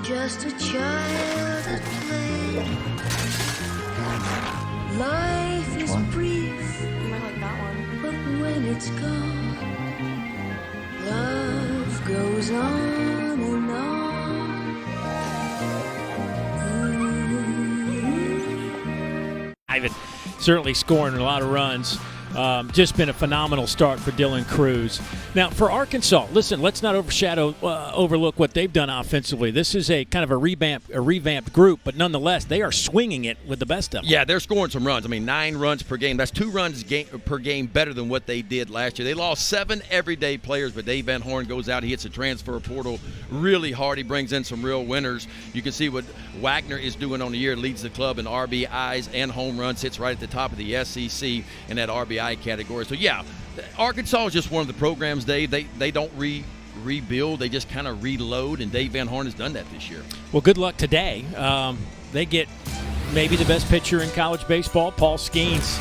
just a child at play. Life is brief, You might like that one. but when it's gone, love goes on and on. Ivan certainly scoring a lot of runs. Just been a phenomenal start for Dylan Cruz. Now, for Arkansas, listen, let's not overlook what they've done offensively. This is a kind of a revamped group, but nonetheless, they are swinging it with the best of them. Yeah, they're scoring some runs. I mean, 9 runs per game. That's 2 runs per game better than what they did last year. They lost 7 everyday players, but Dave Van Horn goes out. He hits the transfer portal really hard. He brings in some real winners. You can see what Wagner is doing on the year. Leads the club in RBIs and home runs. Sits right at the top of the SEC in that RBI category. So, yeah, Arkansas is just one of the programs, Dave. They don't rebuild. They just kind of reload, and Dave Van Horn has done that this year. Well, good luck today. They get maybe the best pitcher in college baseball, Paul Skeens.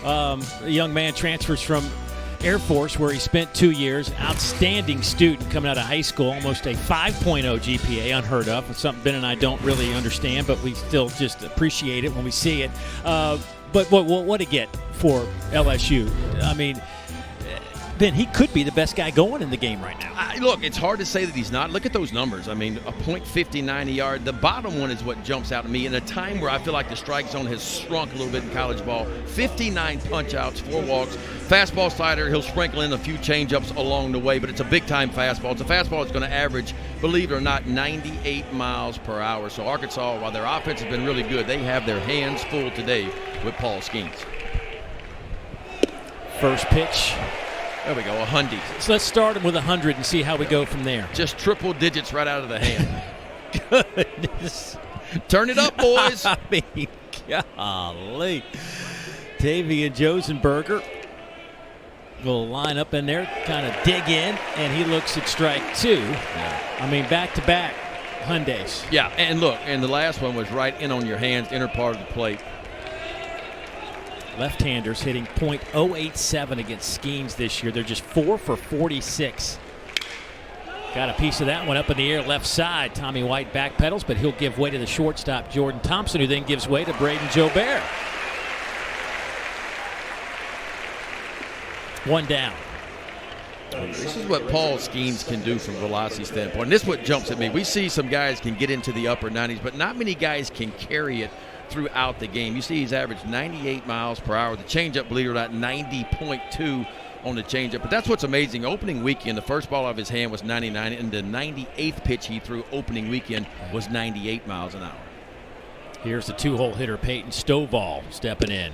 A young man transfers from Air Force, where he spent 2 years. Outstanding student coming out of high school, almost a 5.0 GPA, unheard of. It's something Ben and I don't really understand, but we still just appreciate it when we see it. But what to get for LSU? I mean, Ben, he could be the best guy going in the game right now. Look, it's hard to say that he's not. Look at those numbers. I mean, a .59 a yard. The bottom one is what jumps out at me. In a time where I feel like the strike zone has shrunk a little bit in college ball, 59 punch-outs, 4 walks, fastball slider. He'll sprinkle in a few change-ups along the way, but it's a big-time fastball. It's a fastball that's going to average, believe it or not, 98 miles per hour. So Arkansas, while their offense has been really good, they have their hands full today with Paul Skeens. First pitch. There we go, 100. So let's start him with 100 and see how we go from there. Just triple digits right out of the hand. Goodness. Turn it up, boys. I mean, golly. Tavian Josenberger will line up in there, kind of dig in, and he looks at strike 2. Yeah. I mean, back-to-back Hyundais. Yeah, and look, and the last one was right in on your hands, inner part of the plate. Left-handers hitting .087 against Skeens this year. They're just 4 for 46. Got a piece of that one up in the air left side. Tommy White backpedals, but he'll give way to the shortstop, Jordan Thompson, who then gives way to Braden Jobert. 1 down. This is what Paul Skeens can do from a velocity standpoint. And this is what jumps at me. We see some guys can get into the upper 90s, but not many guys can carry it throughout the game. You see he's averaged 98 miles per hour. The changeup, believe it or not, 90.2 on the changeup. But that's what's amazing. Opening weekend, the first ball out of his hand was 99, and the 98th pitch he threw opening weekend was 98 miles an hour. Here's the 2-hole hitter, Peyton Stovall, stepping in.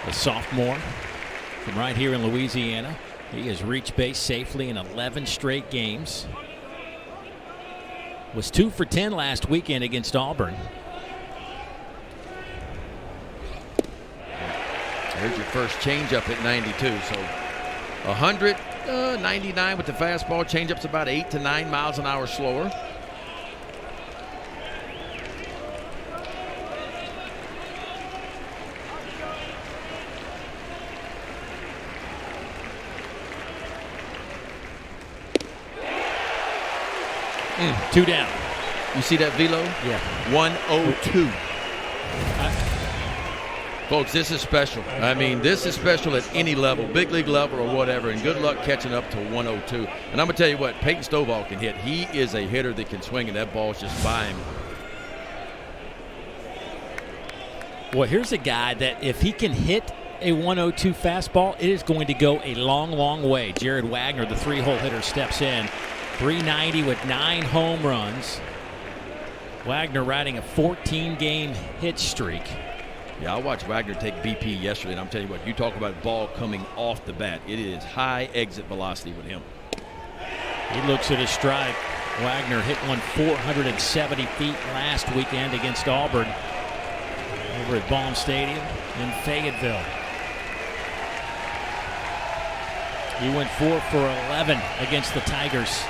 The sophomore from right here in Louisiana. He has reached base safely in 11 straight games. Was 2 for 10 last weekend against Auburn. There's your first changeup at 92. So 100, 99 with the fastball. Changeup's about 8 to 9 miles an hour slower. Two down. You see that velo? Yeah. 102. Folks, this is special. I mean, this is special at any level, big league level or whatever, and good luck catching up to 102. And I'm going to tell you what, Peyton Stovall can hit. He is a hitter that can swing, and that ball's just by him. Well, here's a guy that if he can hit a 102 fastball, it is going to go a long, long way. Jared Wagner, the 3-hole hitter, steps in. 390 with 9 home runs. Wagner riding a 14-game hit streak. Yeah, I watched Wagner take BP yesterday, and I'm telling you what, you talk about ball coming off the bat. It is high exit velocity with him. He looks at his stride. Wagner hit one 470 feet last weekend against Auburn over at Baum Stadium in Fayetteville. He went 4 for 11 against the Tigers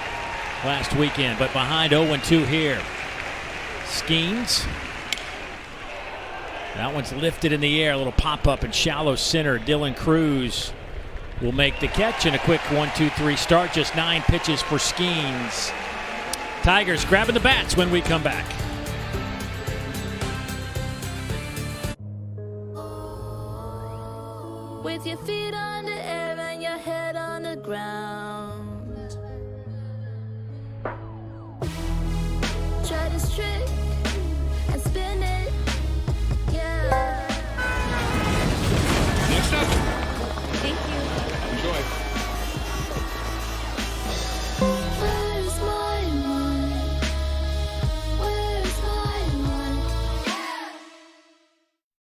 last weekend, but behind 0-2 here. Skeens. That one's lifted in the air. A little pop-up and shallow center. Dylan Cruz will make the catch, and a quick 1-2-3 start. Just 9 pitches for Skeens. Tigers grabbing the bats when we come back. With your feet on the air and your head on the ground. Try this trick and spin it, yeah. Next up. Thank you. Enjoy. Where's my mind? Where's my mind?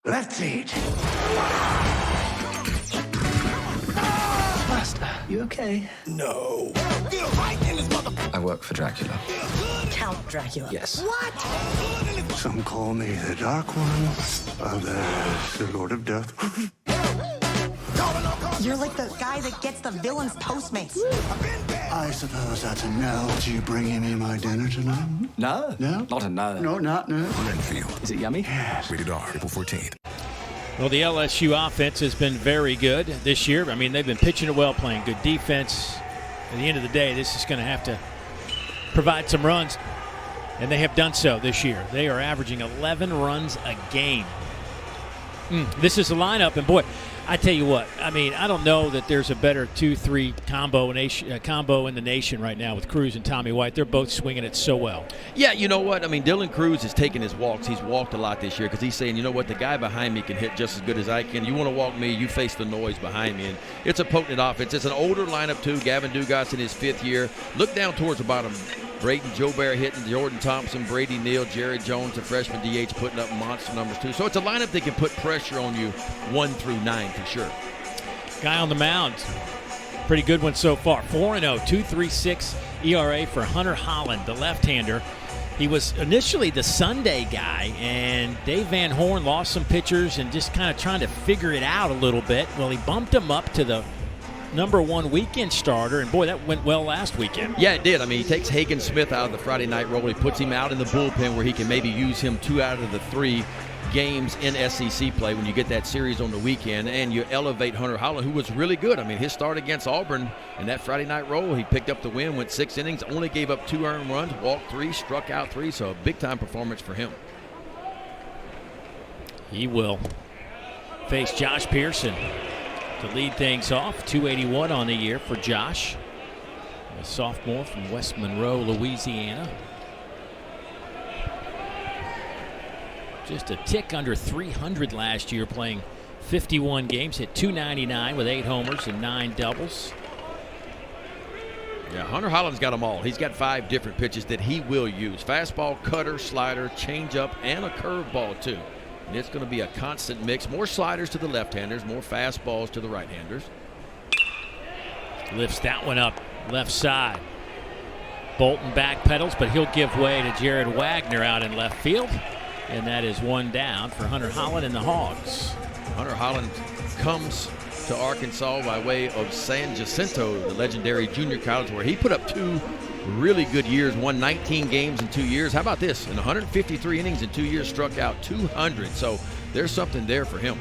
Let's eat. Master, you okay? No. I work for Dracula. Count Dracula. Yes. What? Some call me the Dark One, others the Lord of Death. You're like the guy that gets the villain's Postmates. I suppose that's a no. Do you bringing me my dinner tonight? No. No? Not a no. No, not no. Renfield. Is it yummy? Yes. Rated R. April 14th. Well, the LSU offense has been very good this year. I mean, they've been pitching it well, playing good defense. At the end of the day, this is going to have to provide some runs, and they have done so this year. They are averaging 11 runs a game. This is a lineup, and boy, I tell you what, I mean, I don't know that there's a better 2-3 combo in the nation right now with Cruz and Tommy White. They're both swinging it so well. Yeah, you know what? I mean, Dylan Cruz is taking his walks. He's walked a lot this year because he's saying, you know what, the guy behind me can hit just as good as I can. You want to walk me, you face the noise behind me. And it's a potent offense. It's an older lineup, too. Gavin Dugas in his 5th year. Look down towards the bottom. Braden Joubert hitting, Jordan Thompson, Brady Neal, Jared Jones, the freshman DH, putting up monster numbers, too. So it's a lineup that can put pressure on you 1 through 9 for sure. Guy on the mound, pretty good one so far. 4-0, 2.36 ERA for Hunter Holland, the left-hander. He was initially the Sunday guy, and Dave Van Horn lost some pitchers and just kind of trying to figure it out a little bit. Well, he bumped him up to the #1 weekend starter, and boy, that went well last weekend. Yeah, it did. I mean, he takes Hagen Smith out of the Friday night role. He puts him out in the bullpen where he can maybe use him 2 out of the 3 games in SEC play when you get that series on the weekend, and you elevate Hunter Holland, who was really good. I mean, his start against Auburn in that Friday night role, he picked up the win, went 6 innings, only gave up 2 earned runs, walked 3, struck out 3, so a big-time performance for him. He will face Josh Pearson to lead things off. 281 on the year for Josh, a sophomore from West Monroe, Louisiana. Just a tick under 300 last year, playing 51 games, hit .299 with 8 homers and 9 doubles. Yeah, Hunter Holland's got them all. He's got 5 different pitches that he will use. Fastball, cutter, slider, changeup, and a curveball, too. And it's going to be a constant mix. More sliders to the left-handers, more fastballs to the right-handers. Lifts that one up left side. Bolton back pedals, but he'll give way to Jared Wagner out in left field. And that is 1 down for Hunter Holland and the Hogs. Hunter Holland comes to Arkansas by way of San Jacinto, the legendary junior college, where he put up 2 really good years, won 19 games in 2 years. How about this? In 153 innings in 2 years, struck out 200. So there's something there for him.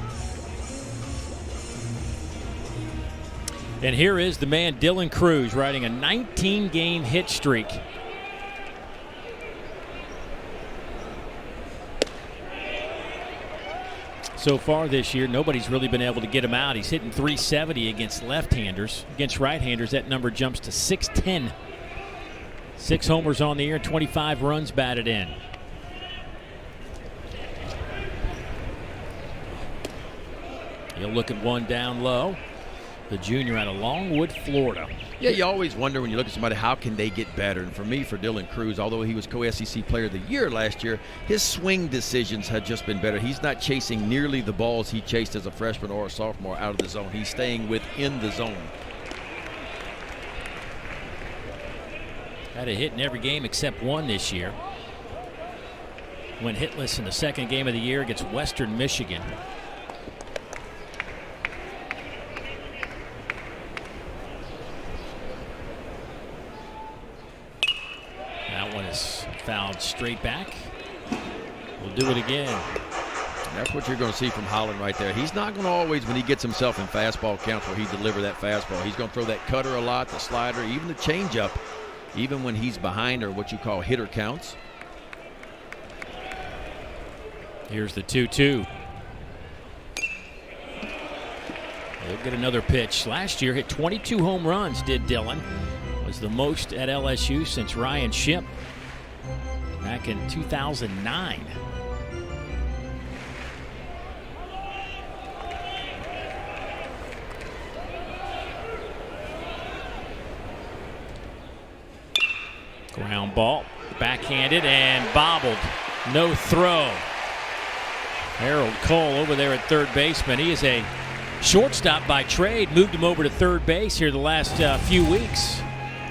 And here is the man, Dylan Cruz, riding a 19-game hit streak. So far this year, nobody's really been able to get him out. He's hitting .370 against left-handers. Against right-handers, that number jumps to .610. 6 homers on the year, 25 runs batted in. He'll look at one down low. The junior out of Longwood, Florida. Yeah, you always wonder when you look at somebody, how can they get better? And for me, for Dylan Cruz, although he was co-SEC Player of the Year last year, his swing decisions have just been better. He's not chasing nearly the balls he chased as a freshman or a sophomore out of the zone. He's staying within the zone. Had a hit in every game except one this year. Went hitless in the second game of the year against Western Michigan. That one is fouled straight back. We'll do it again. That's what you're going to see from Holland right there. He's not going to always, when he gets himself in fastball counts, where he deliver that fastball. He's going to throw that cutter a lot, the slider, even the changeup. even when he's behind or what you call hitter counts. Here's the 2-2. He'll get another pitch. Last year, hit 22 home runs, did Dylan. Was the most at LSU since Ryan Shipp back in 2009. Ground ball, backhanded and bobbled. No throw. Harold Cole over there at third baseman. He is a shortstop by trade. Moved him over to third base here the last few weeks.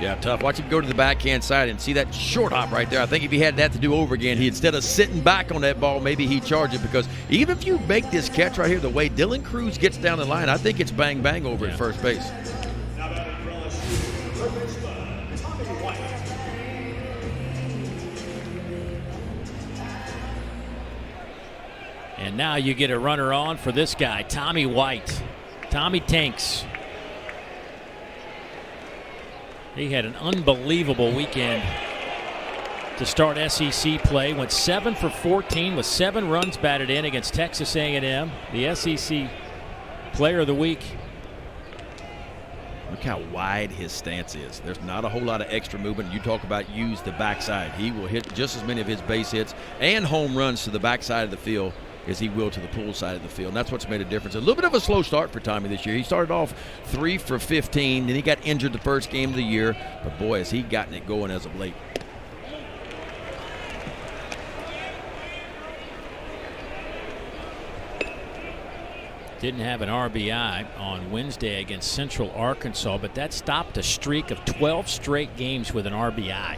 Yeah, tough. Watch him go to the backhand side and see that short hop right there. I think if he had that to do over again, he instead of sitting back on that ball, maybe he'd charge it, because even if you make this catch right here, the way Dylan Cruz gets down the line, I think it's bang bang over at first base. And now you get a runner on for this guy, Tommy White. Tommy Tanks. He had an unbelievable weekend to start SEC play. Went 7 for 14 with 7 runs batted in against Texas A&M, the SEC Player of the Week. Look how wide his stance is. There's not a whole lot of extra movement. You talk about use the backside. He will hit just as many of his base hits and home runs to the backside of the field as he will to the pool side of the field. And that's what's made a difference. A little bit of a slow start for Tommy this year. He started off 3 for 15, then he got injured the first game of the year. But boy, has he gotten it going as of late. Didn't have an RBI on Wednesday against Central Arkansas, but that stopped a streak of 12 straight games with an RBI.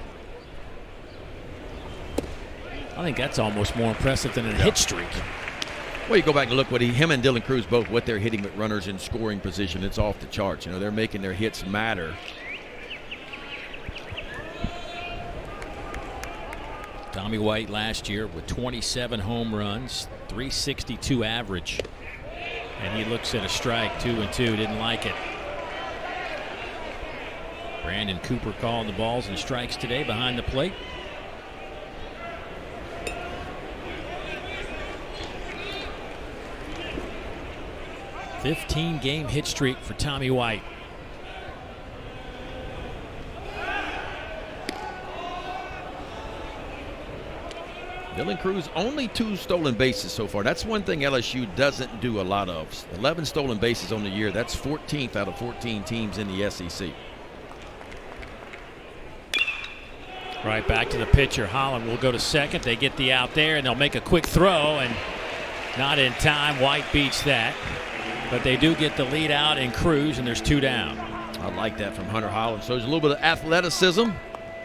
I think that's almost more impressive than a hit streak. Well, you go back and look what him and Dylan Cruz both, what they're hitting with runners in scoring position. It's off the charts. You know, they're making their hits matter. Tommy White last year with 27 home runs, 362 average. And he looks at a strike, 2-2, didn't like it. Brandon Cooper calling the balls and strikes today behind the plate. "15-game hit streak for Tommy White." Dylan Cruz only 2 stolen bases so far. That's one thing LSU doesn't do a lot of. 11 stolen bases on the year. That's 14th out of 14 teams in the SEC. Right back to the pitcher. Holland will go to second. They get the out there, and they'll make a quick throw, and not in time. White beats that. But they do get the lead out in Cruz, and there's 2 down. I like that from Hunter Holland. So there's a little bit of athleticism.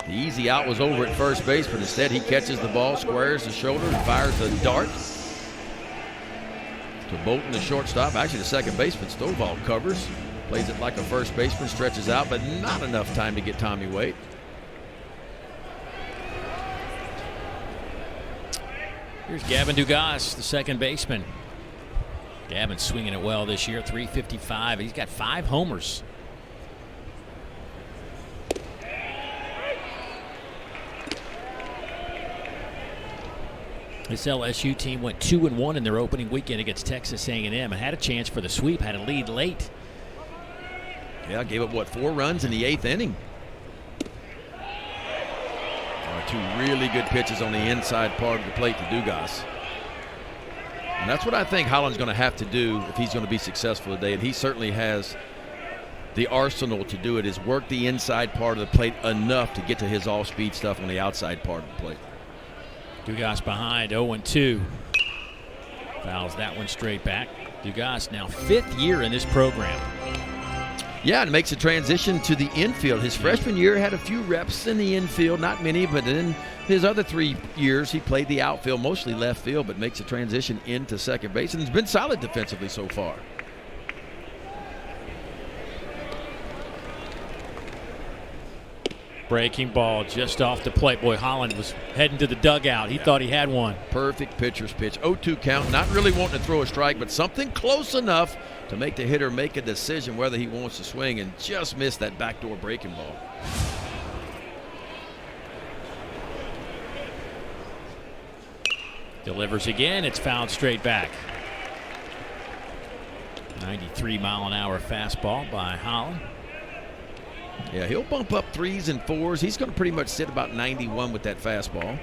The easy out was over at first base, but instead he catches the ball, squares the shoulder, and fires a dart to Bolton, the shortstop. Actually, the second baseman, Stovall, covers. Plays it like a first baseman, stretches out, but not enough time to get Tommy White. Here's Gavin Dugas, the second baseman. Gavin swinging it well this year, 355. He's got 5 homers. This LSU team went 2-1 in their opening weekend against Texas A&M and had a chance for the sweep, had a lead late. Yeah, gave up, what, 4 runs in the 8th inning. 2 really good pitches on the inside part of the plate to Dugas. And that's what I think Holland's going to have to do if he's going to be successful today. And he certainly has the arsenal to do it, is work the inside part of the plate enough to get to his off-speed stuff on the outside part of the plate. Dugas behind, 0-2. Fouls that one straight back. Dugas now 5th year in this program. Yeah, and makes a transition to the infield. His freshman year had a few reps in the infield, not many, but then his other 3 years he played the outfield, mostly left field, but makes a transition into second base, and has been solid defensively so far. Breaking ball just off the plate. Boy, Holland was heading to the dugout. He thought he had one. Perfect pitcher's pitch. 0-2 count. Not really wanting to throw a strike, but something close enough to make the hitter make a decision whether he wants to swing, and just missed that backdoor breaking ball. Delivers again. It's fouled straight back. 93-mile-an-hour fastball by Holland. Yeah, he'll bump up 3s and 4s. He's going to pretty much sit about 91 with that fastball.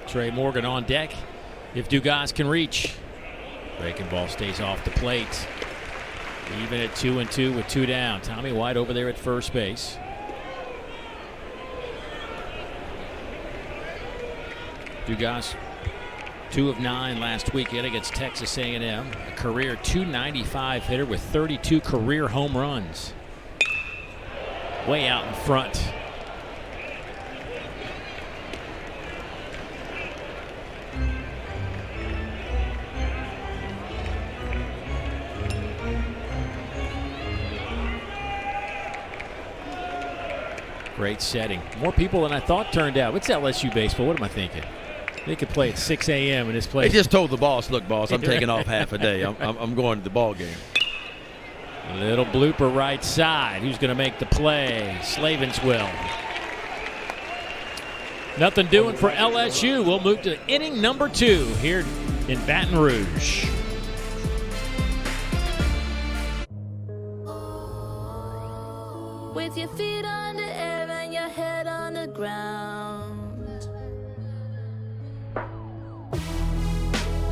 Trey Morgan on deck if Dugas can reach. Breaking ball stays off the plate. Even at 2-2 with 2 down. Tommy White over there at first base. Dugas 2 of 9 last weekend against Texas A&M. A career .295 hitter with 32 career home runs. Way out in front. Great setting. More people than I thought turned out. It's LSU baseball. What am I thinking? They could play at 6 a.m. in this place. They just told the boss, look, boss, I'm taking off half a day. I'm going to the ball game. A little blooper right side. Who's going to make the play? Slavens will. Nothing doing for LSU. We'll move to inning number 2 here in Baton Rouge. With your feet on the air and your head on the ground.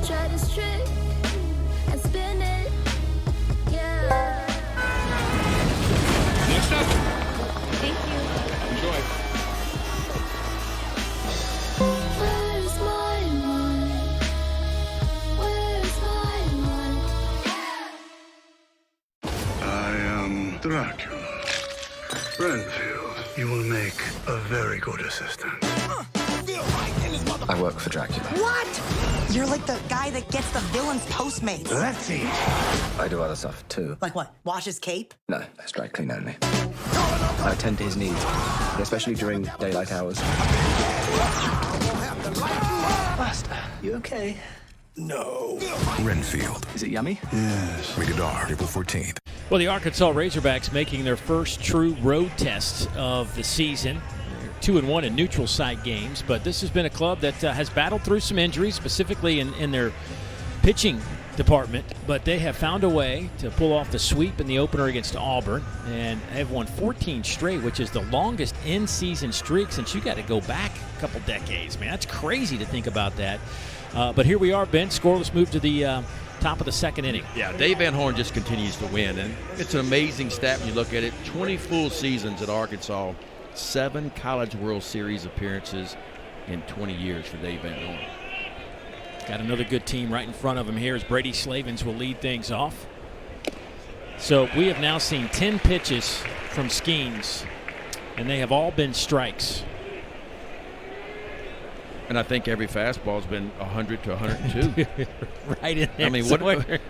Try this trick and spin it, yeah. Next up. Thank you. Enjoy. Where's my mind? Where's my mind? I am Dracula. Renfield, you will make a very good assistant. I work for Dracula. What? You're like the guy that gets the villain's Postmates. Let's eat. I do other stuff too. Like what? Wash his cape? No, that's dry clean only. I attend to his needs, especially during daylight hours. Buster, you okay? No. Renfield. Is it yummy? Yes. Rated R. April 14th. Well, the Arkansas Razorbacks making their first true road test of the season. They're 2-1 in neutral site games, but this has been a club that has battled through some injuries, specifically in their pitching department, but they have found a way to pull off the sweep in the opener against Auburn, and have won 14 straight, which is the longest in-season streak since you got to go back a couple decades. Man, that's crazy to think about that. But here we are, Ben, scoreless move to the top of the second inning. Yeah, Dave Van Horn just continues to win, and it's an amazing stat when you look at it. 20 full seasons at Arkansas, 7 College World Series appearances in 20 years for Dave Van Horn. Got another good team right in front of him here as Brady Slavens will lead things off. So we have now seen 10 pitches from Skeens, and they have all been strikes. And I think every fastball's been 100 to 102. Right in there.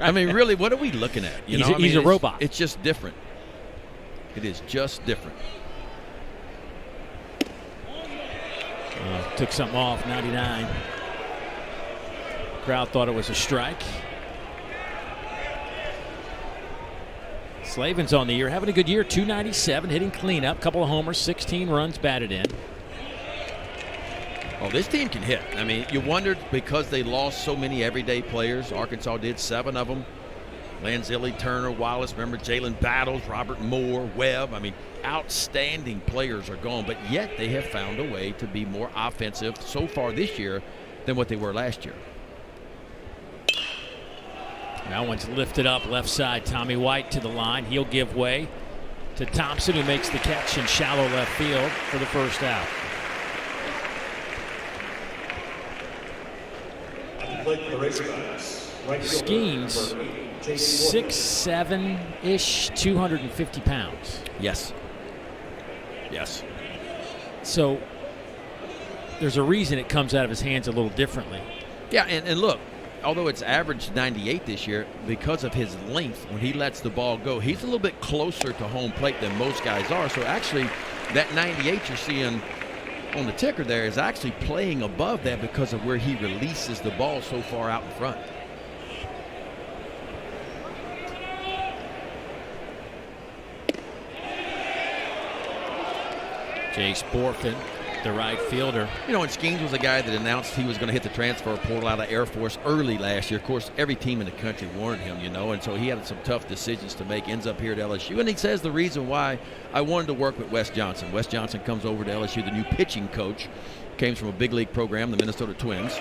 I mean, really, what are we looking at? You know, he's a robot. It's just different. It is just different. Took something off, 99. Crowd thought it was a strike. Slavens on the year, having a good year, 297, hitting cleanup, couple of homers, 16 runs batted in. Oh, this team can hit. I mean, you wondered because they lost so many everyday players. Arkansas did 7 of them. Lanzilli, Turner, Wallace, remember Jalen Battles, Robert Moore, Webb. I mean, outstanding players are gone, but yet they have found a way to be more offensive so far this year than what they were last year. That one's lifted up left side. Tommy White to the line. He'll give way to Thompson, who makes the catch in shallow left field for the first out. Skeens, 6'7"-ish, 250 pounds. Yes. Yes. So there's a reason it comes out of his hands a little differently. Yeah, and look, although it's averaged 98 this year, because of his length, when he lets the ball go, he's a little bit closer to home plate than most guys are. So actually, that 98 you're seeing on the ticker there is actually playing above that because of where he releases the ball so far out in front. Jace Borfin the right fielder. You know, and Skeens was a guy that announced he was going to hit the transfer portal out of Air Force early last year. Of course, every team in the country warned him, you know, and so he had some tough decisions to make, ends up here at LSU. And he says the reason why I wanted to work with Wes Johnson. Wes Johnson comes over to LSU, the new pitching coach, came from a big league program, the Minnesota Twins.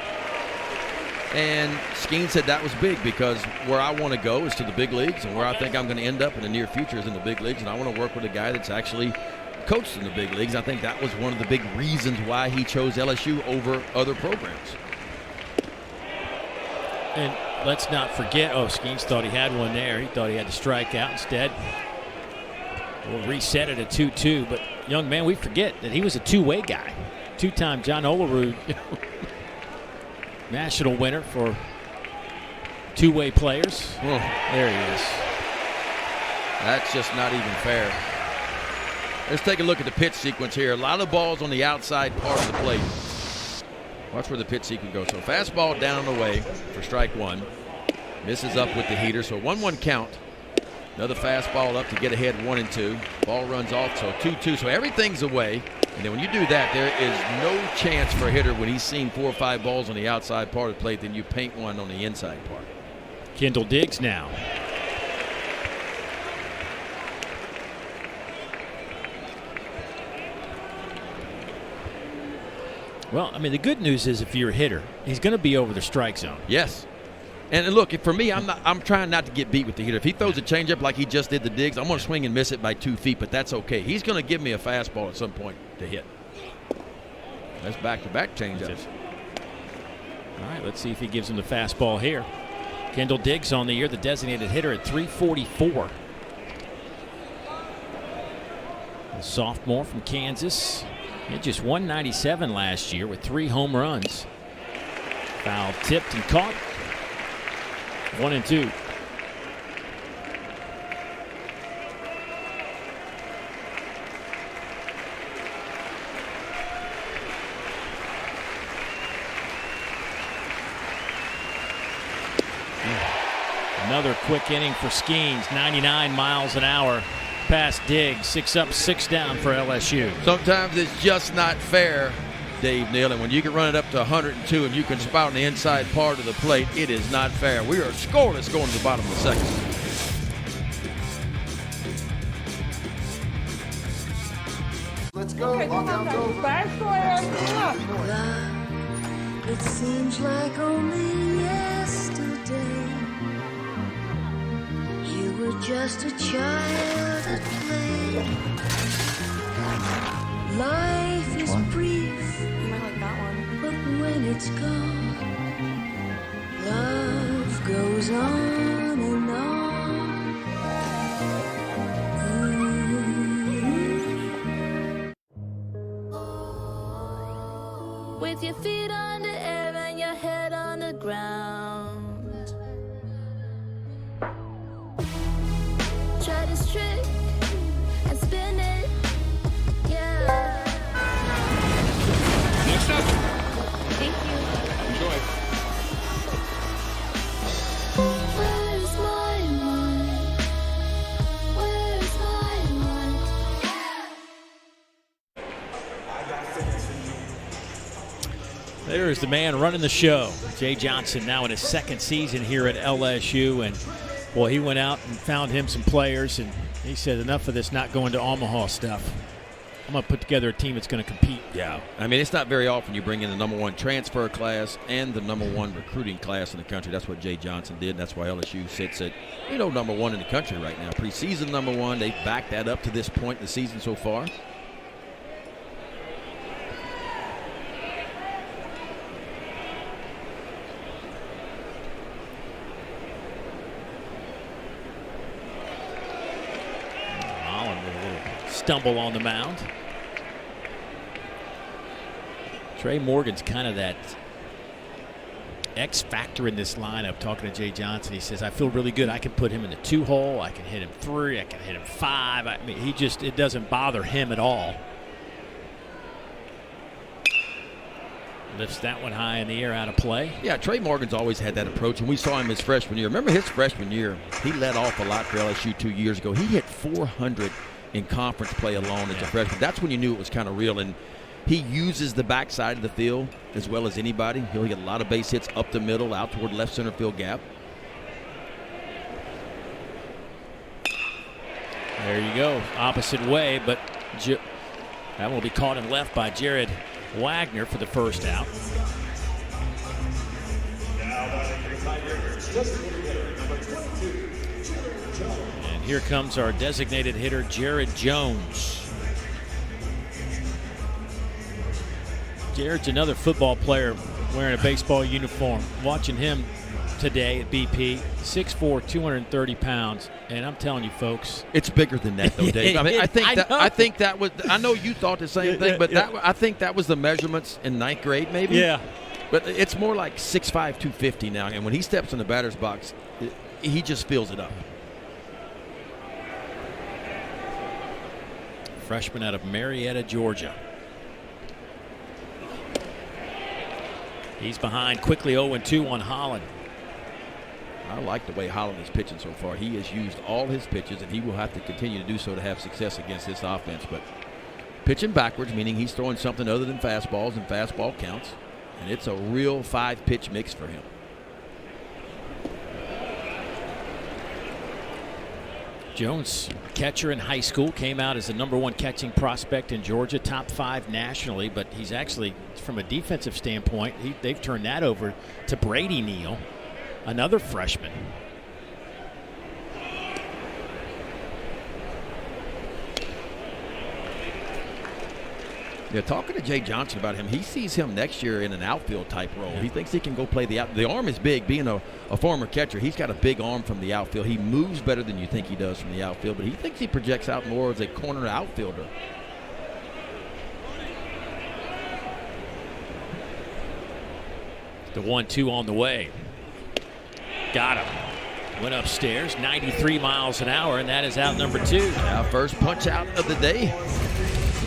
And Skeens said that was big because where I want to go is to the big leagues, and where I think I'm going to end up in the near future is in the big leagues, and I want to work with a guy that's actually coached in the big leagues. I think that was one of the big reasons why he chose LSU over other programs. And let's not forget, Skeens thought he had one there. He thought he had to strike out instead. We'll reset it at 2-2, but young man, we forget that he was a two-way guy. Two-time John Olerud national winner for two-way players. Oh. There he is. That's just not even fair. Let's take a look at the pitch sequence here. A lot of balls on the outside part of the plate. Watch where the pitch sequence goes. So fastball down and away for strike one. Misses up with the heater, so 1-1 count. Another fastball up to get ahead 1-2. Ball runs off, so 2-2. So everything's away. And then when you do that, there is no chance for a hitter when he's seen 4 or 5 balls on the outside part of the plate, then you paint one on the inside part. Kendall Diggs now. Well, I mean, the good news is if you're a hitter, he's going to be over the strike zone. Yes. And look, for me, I'm trying not to get beat with the hitter. If he throws a changeup like he just did the Diggs, I'm going to swing and miss it by 2 feet, but that's okay. He's going to give me a fastball at some point to hit. That's back-to-back changeups. All right, let's see if he gives him the fastball here. Kendall Diggs on the year, the designated hitter at 344. The sophomore from Kansas. He had just 197 last year with 3 home runs. Foul tipped and caught. 1-2. Another quick inning for Skeens. 99 miles an hour past Diggs. 6 up, 6 down for LSU. Sometimes it's just not fair, Dave Neal, and when you can run it up to 102 and you can spout on the inside part of the plate, it is not fair. We are scoreless going to the bottom of the second. Let's go. Lock out, go. It seems like only yesterday you were just a child at play. Life is brief. You might like that one. But when it's gone, love goes on and on. With your feet on the air and your head on the ground, try this trick and spin it, yeah. Next up. Thank you. Enjoy. Where's my mind? Where's my mind? There's the man running the show. Jay Johnson now in his 2nd season here at LSU. And, well, he went out and found him some players, and he said, enough of this not going to Omaha stuff. I'm going to put together a team that's going to compete. Yeah. I mean, it's not very often you bring in the #1 transfer class and the #1 recruiting class in the country. That's what Jay Johnson did, and that's why LSU sits at, #1 in the country right now. Preseason #1. They've backed that up to this point in the season so far. Stumble on the mound. Trey Morgan's kind of that X factor in this lineup. Talking to Jay Johnson, he says, I feel really good. I can put him in the 2-hole. I can hit him 3. I can hit him 5. I mean, it doesn't bother him at all. Lifts that one high in the air, out of play. Yeah, Trey Morgan's always had that approach, and we saw him his freshman year. Remember his freshman year? He led off a lot for LSU 2 years ago. He hit 400 in conference play alone as a freshman. That's when you knew it was kind of real. And He uses the backside of the field as well as anybody. He'll get a lot of base hits up the middle, out toward left center field gap. There you go, opposite way, but that will be caught in left by Jared Wagner for the first out. And here comes our designated hitter, Jared Jones. Jared's another football player wearing a baseball uniform. Watching him today at BP, 6'4", 230 pounds, and I'm telling you, folks, it's bigger than that, though, Dave. I mean, I think that was. I know you thought the same thing, but I think that was the measurements in ninth grade, maybe. Yeah. But it's more like 6'5", 250 now, and when he steps in the batter's box, he just fills it up. Freshman out of Marietta, Georgia. He's behind quickly 0-2 on Holland. I like the way Holland is pitching so far. He has used all his pitches, and he will have to continue to do so to have success against this offense. But pitching backwards, meaning he's throwing something other than fastballs, and fastball counts. And it's a real 5-pitch mix for him. Jones, catcher in high school, came out as the #1 catching prospect in Georgia, top 5 nationally, but he's actually, from a defensive standpoint, they've turned that over to Brady Neal, another freshman. Yeah, talking to Jay Johnson about him, he sees him next year in an outfield type role. He thinks he can go play the arm is big. Being a former catcher, he's got a big arm from the outfield. He moves better than you think he does from the outfield, but he thinks he projects out more as a corner outfielder. The 1-2 on the way. Got him. Went upstairs, 93 miles an hour, and that is out number 2. Now first punch out of the day.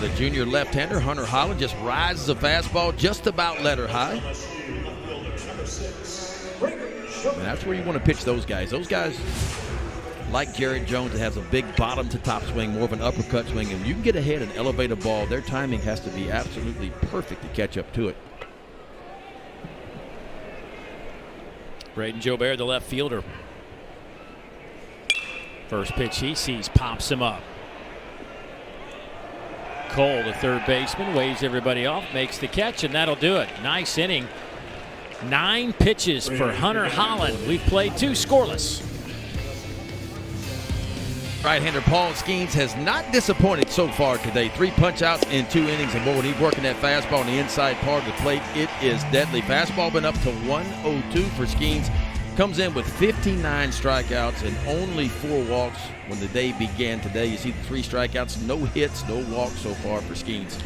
The junior left-hander, Hunter Holland, just rises a fastball just about letter high. And that's where you want to pitch those guys. Those guys, like Jared Jones, that has a big bottom-to-top swing, more of an uppercut swing, and you can get ahead and elevate a ball. Their timing has to be absolutely perfect to catch up to it. Braden Jobert, the left fielder. First pitch he sees pops him up. Cole, the third baseman, waves everybody off, makes the catch, and that'll do it. Nice inning. 9 pitches for Hunter Holland. We've played 2 scoreless. Right-hander Paul Skeens has not disappointed so far today. 3 punch-outs in 2 innings, and boy, when he's working that fastball on the inside part of the plate, it is deadly. Fastball been up to 102 for Skeens. Comes in with 59 strikeouts and only 4 walks when the day began today. You see the 3 strikeouts, no hits, no walks so far for Skeens.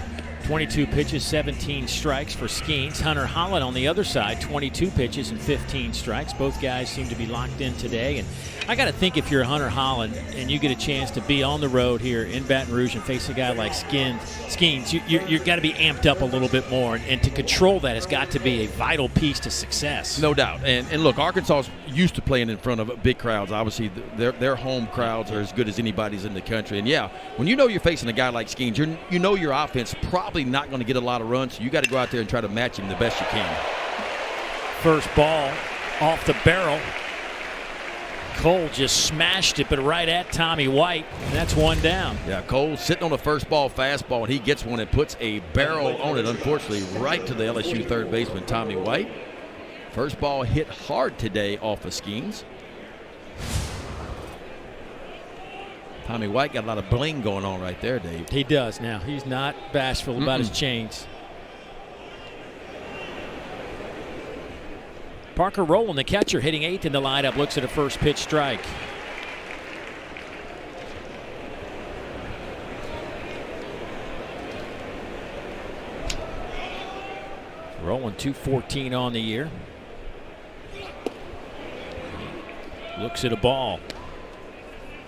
22 pitches, 17 strikes for Skeens. Hunter Holland on the other side, 22 pitches and 15 strikes. Both guys seem to be locked in today. And I got to think, if you're Hunter Holland and you get a chance to be on the road here in Baton Rouge and face a guy like Skeens, you've got to be amped up a little bit more. And to control that has got to be a vital piece to success. No doubt. And look, Arkansas's used to playing in front of big crowds. Obviously, their home crowds are as good as anybody's in the country. And, yeah, when you know you're facing a guy like Skeens, you know your offense probably not going to get a lot of runs, so you got to go out there and try to match him the best you can. First ball off the barrel. Cole just smashed it, but right at Tommy White, and that's 1 down. Yeah, Cole sitting on a first ball fastball, and he gets one and puts a barrel on it, unfortunately, right to the LSU third baseman, Tommy White. First ball hit hard today off of Skeens. Tommy White got a lot of bling going on right there, Dave. He does now. He's not bashful about his chains. Parker Rowland, the catcher, hitting 8th in the lineup, looks at a first pitch strike. Rowland 214 on the year. Looks at a ball.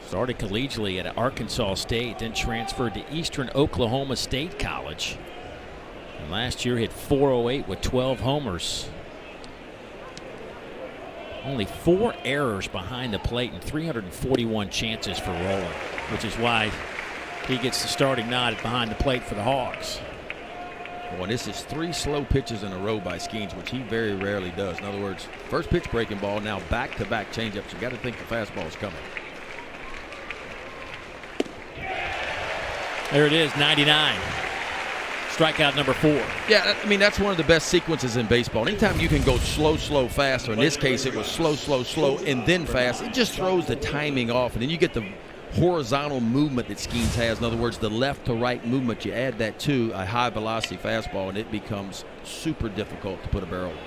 Started collegiately at Arkansas State, then transferred to Eastern Oklahoma State College. And last year hit .408 with 12 homers. Only 4 errors behind the plate and 341 chances for Rowland, which is why he gets the starting nod behind the plate for the Hogs. Well, this is 3 slow pitches in a row by Skeens, which he very rarely does. In other words, first pitch breaking ball, now back-to-back changeups. You got to think the fastball is coming. There it is, 99. Strikeout number 4. Yeah, I mean, that's one of the best sequences in baseball. Anytime you can go slow, fast, or in this case it was slow, and then fast, it just throws the timing off. And then you get the horizontal movement that Skeens has. In other words, the left to right movement. You add that to a high velocity fastball, and it becomes super difficult to put a barrel on.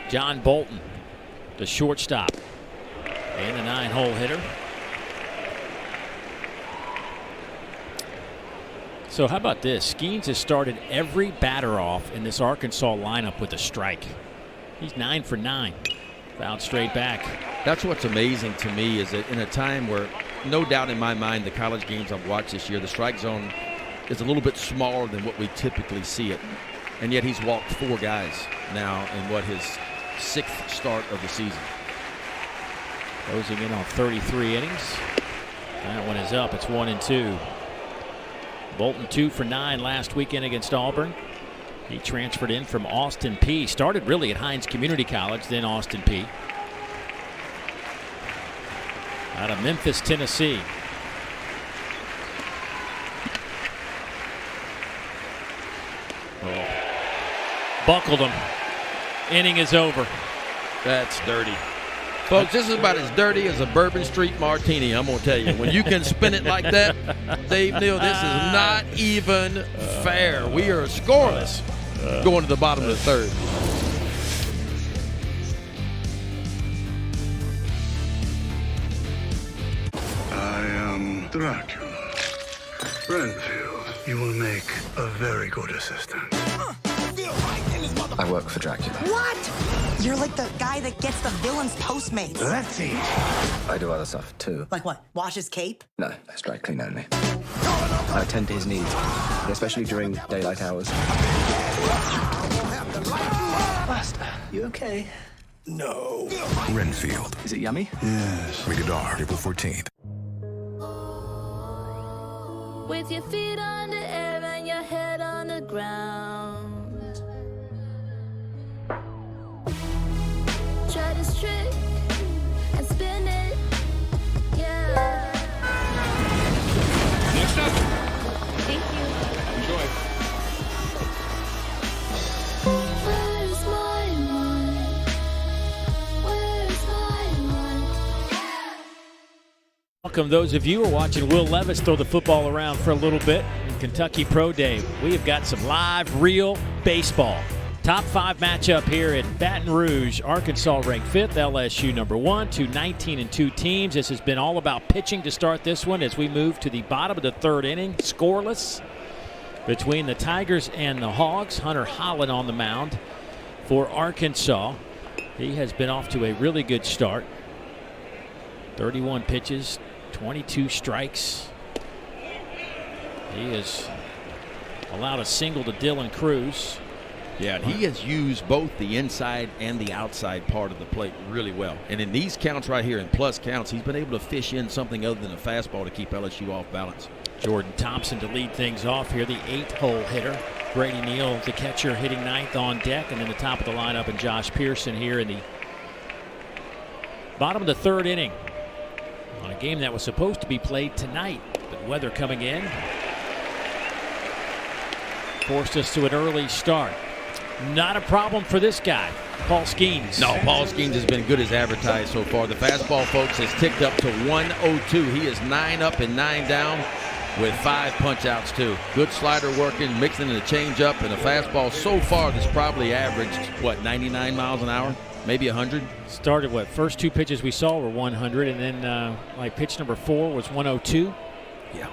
John Bolton, the shortstop, and the 9-hole hitter. So how about this? Skeens has started every batter off in this Arkansas lineup with a strike. He's 9 for 9. Fouled straight back. That's what's amazing to me is that in a time where, no doubt in my mind, the college games I've watched this year, the strike zone is a little bit smaller than what we typically see it. And yet he's walked 4 guys now in his 6th start of the season. Closing in on 33 innings. That one is up. It's 1-2. Bolton 2 for 9 last weekend against Auburn. He transferred in from Austin Peay. Started really at Hines Community College, then Austin Peay. Out of Memphis, Tennessee. Oh. Buckled him. Inning is over. That's dirty. Folks, this is about as dirty as a Bourbon Street martini, I'm going to tell you. When you can spin it like that, Dave Neal, this is not even fair. We are scoreless going to the bottom of the 3rd. I am Dracula. Renfield, you will make a very good assistant. I work for Dracula. What? You're like the guy that gets the villain's Postmates. Let's eat. I do other stuff too. Like what? Wash his cape? No, that's dry clean only. I attend to his needs, especially during daylight hours. Master, you okay? No. Renfield. Is it yummy? Yes. Rated R. April 14th. With your feet on the air and your head on the ground. Try this trick and spin it, yeah. Next up. Thank you. Enjoy. Where's my mind? Where's my mind? Welcome those of you who are watching Will Levis throw the football around for a little bit in Kentucky Pro Day. We have got some live, real baseball. Top 5 matchup here in Baton Rouge. Arkansas ranked 5th, LSU number 1, 2 19-2 teams. This has been all about pitching to start this one as we move to the bottom of the 3rd inning. Scoreless between the Tigers and the Hogs. Hunter Holland on the mound for Arkansas. He has been off to a really good start. 31 pitches, 22 strikes. He has allowed a single to Dylan Cruz. Yeah, and he has used both the inside and the outside part of the plate really well. And in these counts right here, in plus counts, he's been able to fish in something other than a fastball to keep LSU off balance. Jordan Thompson to lead things off here, the 8-hole hitter. Grady Neal, the catcher, hitting 9th on deck. And then the top of the lineup, and Josh Pearson here in the bottom of the 3rd inning on a game that was supposed to be played tonight. But weather coming in forced us to an early start. Not a problem for this guy, Paul Skeens. No, Paul Skeens has been good as advertised so far. The fastball, folks, has ticked up to 102. He is 9 up and 9 down with 5 punch-outs, too. Good slider working, mixing in a changeup, and a fastball so far that's probably averaged, 99 miles an hour? Maybe 100? Started, first 2 pitches we saw were 100, and then pitch number 4 was 102. Yeah.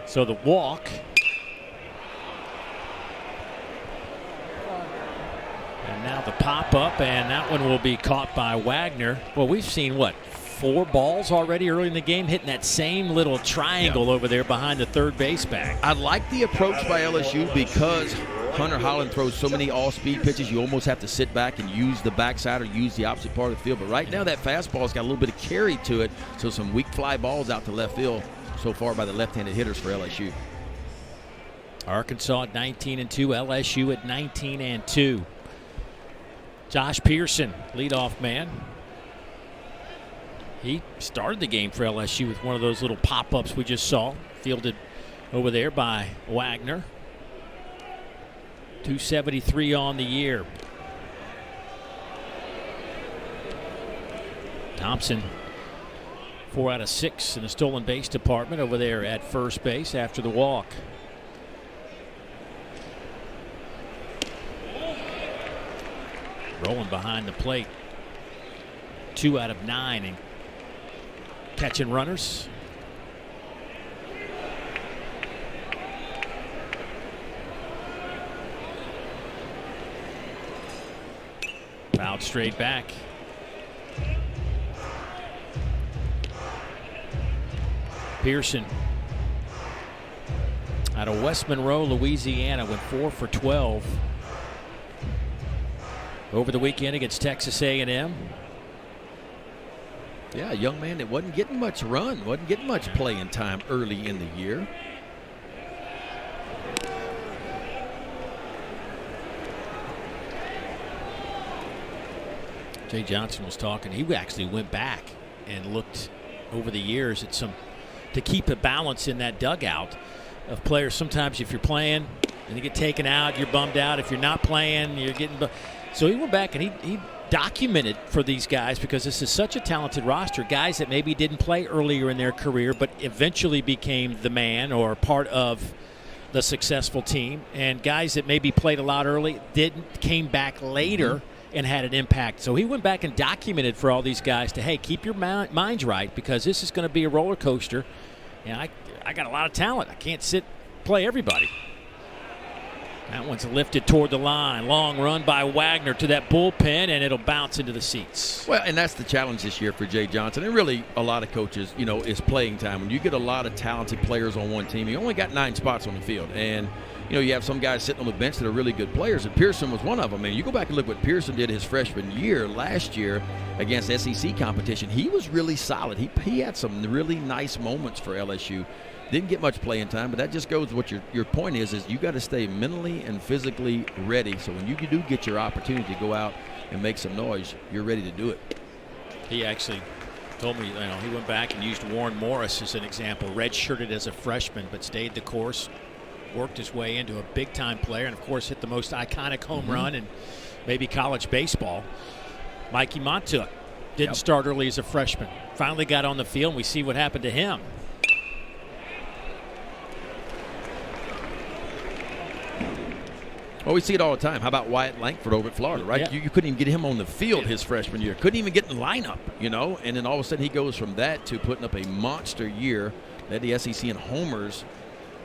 So the walk. And now the pop-up, and that one will be caught by Wagner. Well, we've seen, 4 balls already early in the game hitting that same little triangle over there behind the third base bag. I like the approach by LSU because Hunter Holland throws so many all-speed pitches, you almost have to sit back and use the backside or use the opposite part of the field. But right now, that fastball's got a little bit of carry to it, so some weak fly balls out to left field so far by the left-handed hitters for LSU. Arkansas at 19-2, LSU at 19-2. Josh Pearson, leadoff man. He started the game for LSU with one of those little pop-ups we just saw, fielded over there by Wagner. 273 on the year. Thompson, 4 out of 6 in the stolen base department over there at first base after the walk. Rolling behind the plate. 2 out of 9 and catching runners. Fouled straight back. Pearson out of West Monroe, Louisiana, went 4 for 12 over the weekend against Texas A&M. Yeah, a young man that wasn't getting much run, wasn't getting much playing time early in the year. Jay Johnson was talking. He actually went back and looked over the years at some to keep a balance in that dugout of players. Sometimes if you're playing and you get taken out, you're bummed out. If you're not playing, you're getting. So he went back and he documented for these guys, because this is such a talented roster. Guys that maybe didn't play earlier in their career, but eventually became the man or part of the successful team, and guys that maybe played a lot early came back later and had an impact. So he went back and documented for all these guys to, hey, keep your minds right, because this is going to be a roller coaster. And I got a lot of talent. I can't play everybody. That one's lifted toward the line. Long run by Wagner to that bullpen, and it'll bounce into the seats. Well, and that's the challenge this year for Jay Johnson, and really a lot of coaches, is playing time. When you get a lot of talented players on one team, you only got 9 spots on the field. And, you have some guys sitting on the bench that are really good players, and Pearson was one of them. And you go back and look what Pearson did his freshman year last year against SEC competition. He was really solid. He had some really nice moments for LSU. Didn't get much playing time, but that just goes to what your point is you got to stay mentally and physically ready. So when you do get your opportunity to go out and make some noise, you're ready to do it. He actually told me, he went back and used Warren Morris as an example. Redshirted as a freshman, but stayed the course, worked his way into a big-time player, and, of course, hit the most iconic home run in maybe college baseball. Mikey Montook didn't start early as a freshman. Finally got on the field, and we see what happened to him. Well, we see it all the time. How about Wyatt Langford over at Florida, right? Yeah. You couldn't even get him on the field his freshman year. Couldn't even get in the lineup, And then all of a sudden he goes from that to putting up a monster year. Led the SEC in homers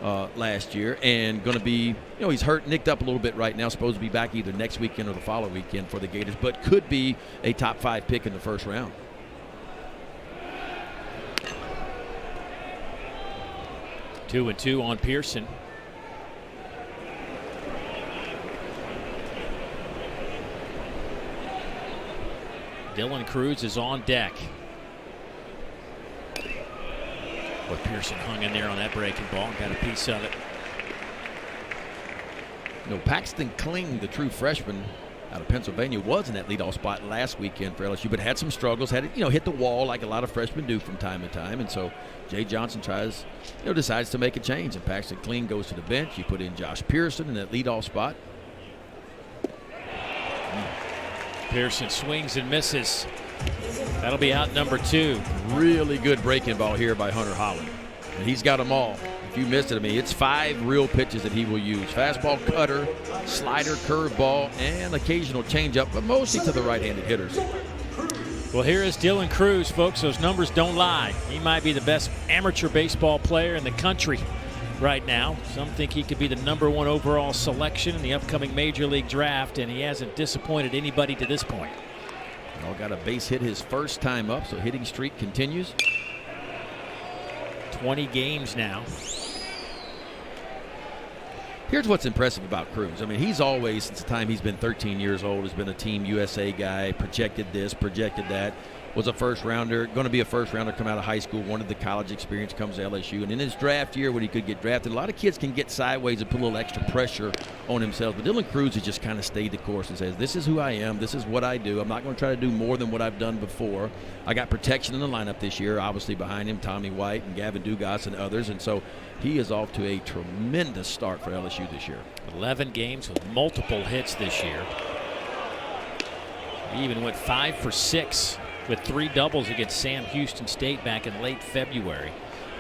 last year, and going to be, he's hurt, nicked up a little bit right now. Supposed to be back either next weekend or the following weekend for the Gators, but could be a top 5 pick in the first round. Two and two on Pearson. Dylan Cruz is on deck. But Pearson hung in there on that breaking ball and got a piece of it. Paxton Kling, the true freshman out of Pennsylvania, was in that leadoff spot last weekend for LSU, but had some struggles, had it, hit the wall like a lot of freshmen do from time to time. And so Jay Johnson decides to make a change, and Paxton Kling goes to the bench. You put in Josh Pearson in that leadoff spot. Pearson swings and misses. That'll be out number 2. Really good breaking ball here by Hunter Holland. And he's got them all. If you missed it, it's 5 real pitches that he will use. Fastball, cutter, slider, curveball, and occasional changeup, but mostly to the right-handed hitters. Well, here is Dylan Cruz, folks. Those numbers don't lie. He might be the best amateur baseball player in the country right now. Some think he could be the number 1 overall selection in the upcoming Major League Draft, and he hasn't disappointed anybody to this point. Got a base hit his first time up, so hitting streak continues. 20 games now. Here's what's impressive about Cruz. I mean, he's always, since the time he's been 13 years old, has been a Team USA guy, projected this, projected that, was a first-rounder, going to be a first-rounder, come out of high school, wanted the college experience, comes to LSU. And in his draft year when he could get drafted, a lot of kids can get sideways and put a little extra pressure on themselves. But Dylan Cruz has just kind of stayed the course and says, this is who I am, this is what I do. I'm not going to try to do more than what I've done before. I got protection in the lineup this year, obviously behind him, Tommy White and Gavin Dugas and others. And so he is off to a tremendous start for LSU this year. 11 games with multiple hits this year. He even went 5 for 6 with 3 doubles against Sam Houston State back in late February.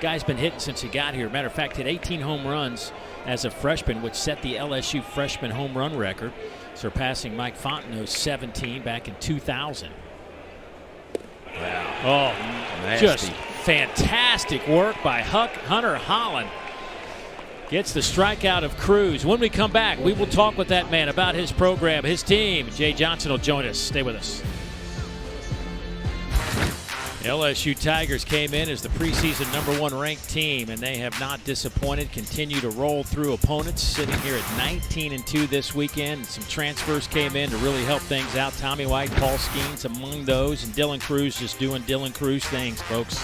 Guy's been hitting since he got here. Matter of fact, hit 18 home runs as a freshman, which set the LSU freshman home run record, surpassing Mike Fontenot's 17 back in 2000. Wow. Oh, nasty. Just fantastic work by Hunter Holland. Gets the strikeout of Cruz. When we come back, we will talk with that man about his program, his team. Jay Johnson will join us. Stay with us. LSU Tigers came in as the preseason #1 ranked team, and they have not disappointed. Continue to roll through opponents, sitting here at 19-2 this weekend. Some transfers came in to really help things out. Tommy White, Paul Skeens among those, and Dylan Cruz just doing Dylan Cruz things, folks.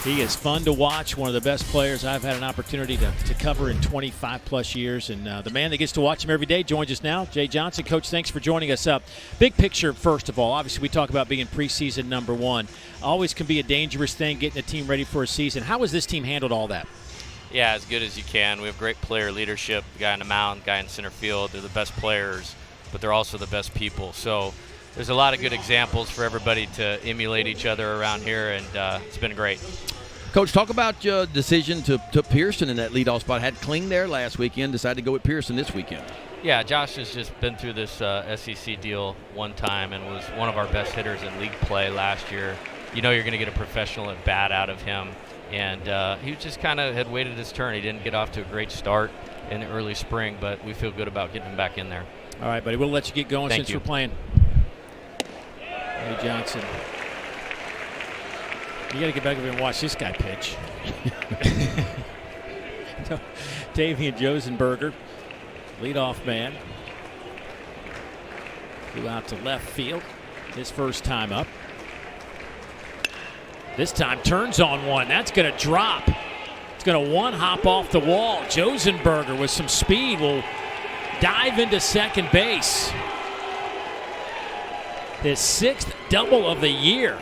He is fun to watch, one of the best players I've had an opportunity to cover in 25-plus years. And the man that gets to watch him every day joins us now, Jay Johnson. Coach, thanks for joining us up. Big picture, first of all. Obviously, we talk about being preseason #1. Always can be a dangerous thing, getting a team ready for a season. How has this team handled all that? Yeah, as good as you can. We have great player leadership, the guy on the mound, the guy in center field. They're the best players, but they're also the best people. So there's a lot of good examples for everybody to emulate each other around here, and it's been great. Coach, talk about your decision to Pearson in that leadoff spot. Had Kling there last weekend, decided to go with Pearson this weekend. Yeah, Josh has just been through this SEC deal one time and was one of our best hitters in league play last year. You know you're going to get a professional at bat out of him, and he just kind of had waited his turn. He didn't get off to a great start in the early spring, but we feel good about getting him back in there. All right, buddy, we'll let you get going. Thank since you. We're playing. Hey, Johnson. You got to get back over and watch this guy pitch. Davian Josenberger, leadoff man, flew out to left field. His first time up. This time turns on one. That's going to drop. It's going to one-hop off the wall. Josenberger with some speed will dive into second base. His 6th double of the year.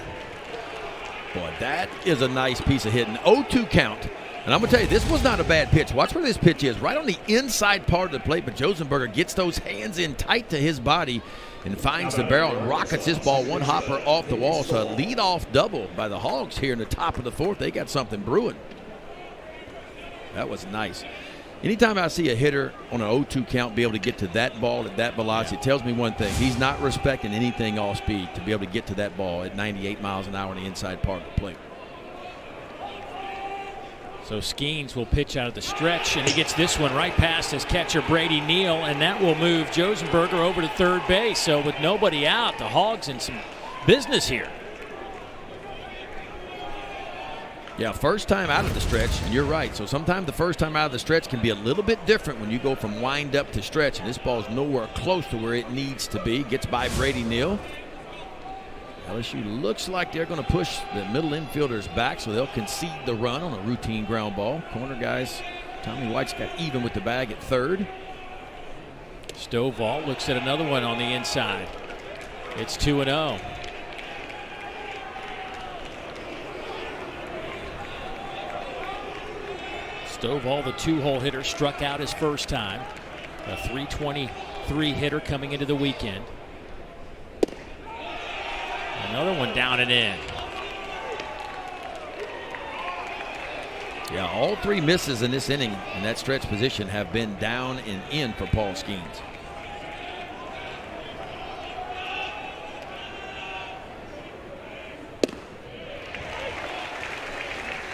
Boy, that is a nice piece of hitting. 0-2 count. And I'm going to tell you, this was not a bad pitch. Watch where this pitch is. Right on the inside part of the plate, but Josenberger gets those hands in tight to his body and finds the barrel and rockets this ball one hopper off the wall. So a leadoff double by the Hogs here in the top of the 4th. They got something brewing. That was nice. Anytime I see a hitter on an 0-2 count be able to get to that ball at that velocity, it tells me one thing. He's not respecting anything off speed to be able to get to that ball at 98 miles an hour on the inside part of the plate. So Skeens will pitch out of the stretch, and he gets this one right past his catcher Brady Neal, and that will move Josenberger over to third base. So with nobody out, the Hogs in some business here. Yeah, first time out of the stretch, and you're right. So sometimes the first time out of the stretch can be a little bit different when you go from wind up to stretch, and this ball's nowhere close to where it needs to be. Gets by Brady Neal. LSU looks like they're going to push the middle infielders back, so they'll concede the run on a routine ground ball. Corner guys, Tommy White's got even with the bag at third. Stovall looks at another one on the inside. It's 2-0. Stovall, the 2-hole hitter, struck out his first time. A .323 hitter coming into the weekend. Another one down and in. Yeah, all 3 misses in this inning in that stretch position have been down and in for Paul Skeens.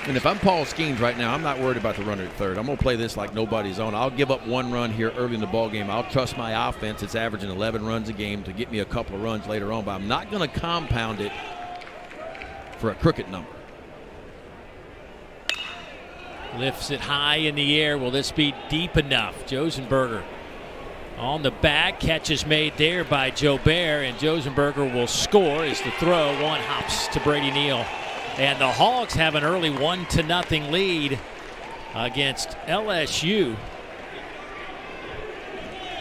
And if I'm Paul Skeens right now, I'm not worried about the runner at third. I'm going to play this like nobody's on. I'll give up 1 run here early in the ball game. I'll trust my offense. It's averaging 11 runs a game to get me a couple of runs later on, but I'm not going to compound it for a crooked number. Lifts it high in the air. Will this be deep enough? Josenberger on the back. Catch is made there by Jobert, and Josenberger will score as the throw one hops to Brady Neal. And the Hogs have an early 1-0 lead against LSU.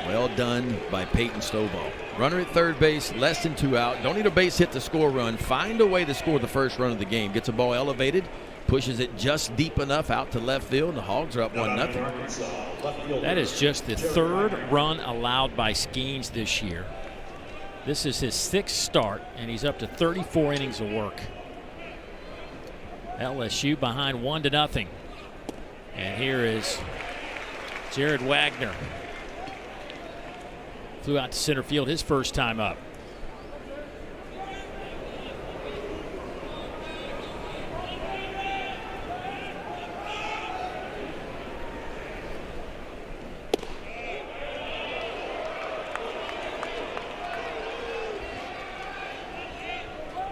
Well done by Peyton Stovall. Runner at third base, less than 2 out. Don't need a base hit to score run. Find a way to score the first run of the game. Gets the ball elevated, pushes it just deep enough out to left field, and the Hogs are up 1-0. That is just the third run allowed by Skeens this year. This is his 6th start, and he's up to 34 innings of work. LSU behind 1-0. And here is Jared Wagner. Flew out to center field his first time up.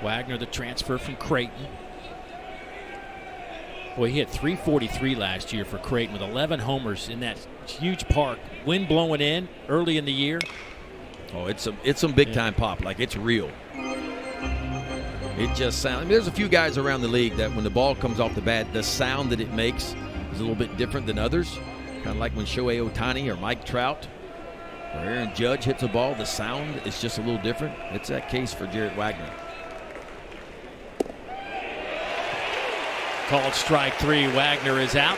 Wagner, the transfer from Creighton. Boy, he hit .343 last year for Creighton with 11 homers in that huge park. Wind blowing in early in the year. Oh, it's some big time pop. Like, it's real. It just sounds. I mean, there's a few guys around the league that when the ball comes off the bat, the sound that it makes is a little bit different than others. Kind of like when Shohei Ohtani or Mike Trout or Aaron Judge hits a ball, the sound is just a little different. It's that case for Jared Wagner. Called strike 3. Wagner is out.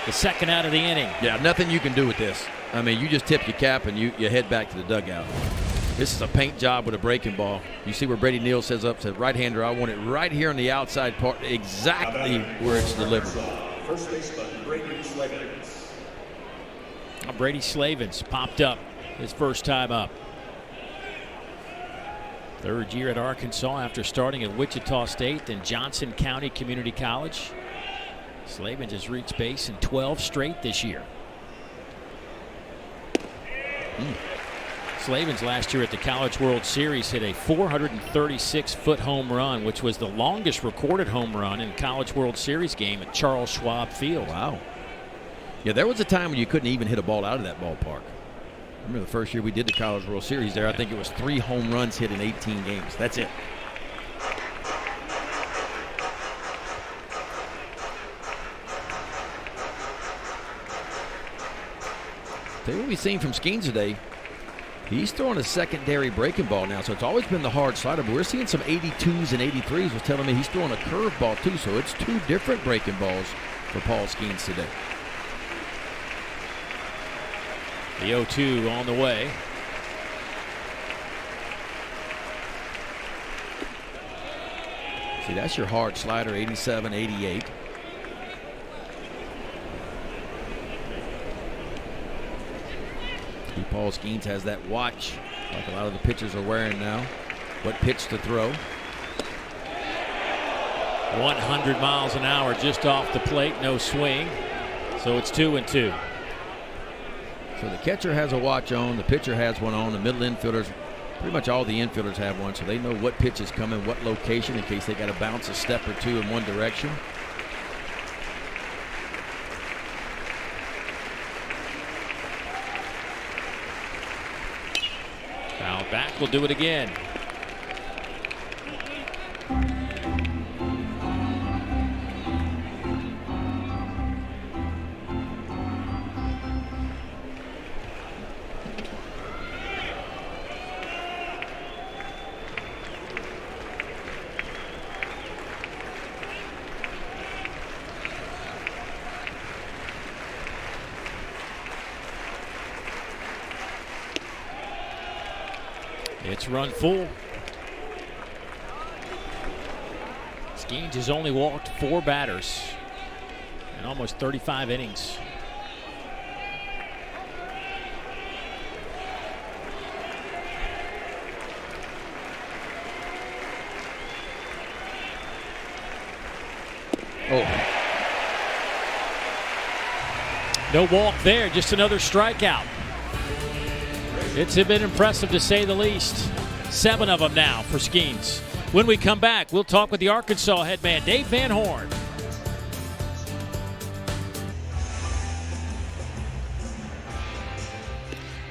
The second out of the inning. Yeah, nothing you can do with this. I mean, you just tip your cap and you head back to the dugout. This is a paint job with a breaking ball. You see where Brady Neal says right-hander, I want it right here on the outside part, exactly where it's delivered. First baseman, Brady Slavens. Brady Slavens popped up his first time up. Third year at Arkansas after starting at Wichita State, then Johnson County Community College. Slavens has reached base in 12 straight this year. Slavens last year at the College World Series hit a 436-foot home run, which was the longest recorded home run in College World Series game at Charles Schwab Field. Wow. Yeah, there was a time when you couldn't even hit a ball out of that ballpark. I remember the first year we did the College World Series there, I think it was 3 home runs hit in 18 games. That's it. Tell you what we've seen from Skeens today. He's throwing a secondary breaking ball now, so it's always been the hard slider, but we're seeing some 82s and 83s. Was telling me he's throwing a curve ball too, so it's 2 different breaking balls for Paul Skeens today. The 0-2 on the way. See, that's your hard slider, 87, 88. Paul Skeens has that watch like a lot of the pitchers are wearing now. What pitch to throw. 100 miles an hour just off the plate, no swing. So it's 2-2. So the catcher has a watch on, the pitcher has one on, the middle infielders, pretty much all the infielders have one, so they know what pitch is coming, what location, in case they got to bounce a step or 2 in one direction. Foul back, will do it again. It's run full. Skeens has only walked 4 batters in almost 35 innings. Oh. No walk there, just another strikeout. It's been impressive to say the least. 7 of them now for Skeens. When we come back, we'll talk with the Arkansas head man, Dave Van Horn.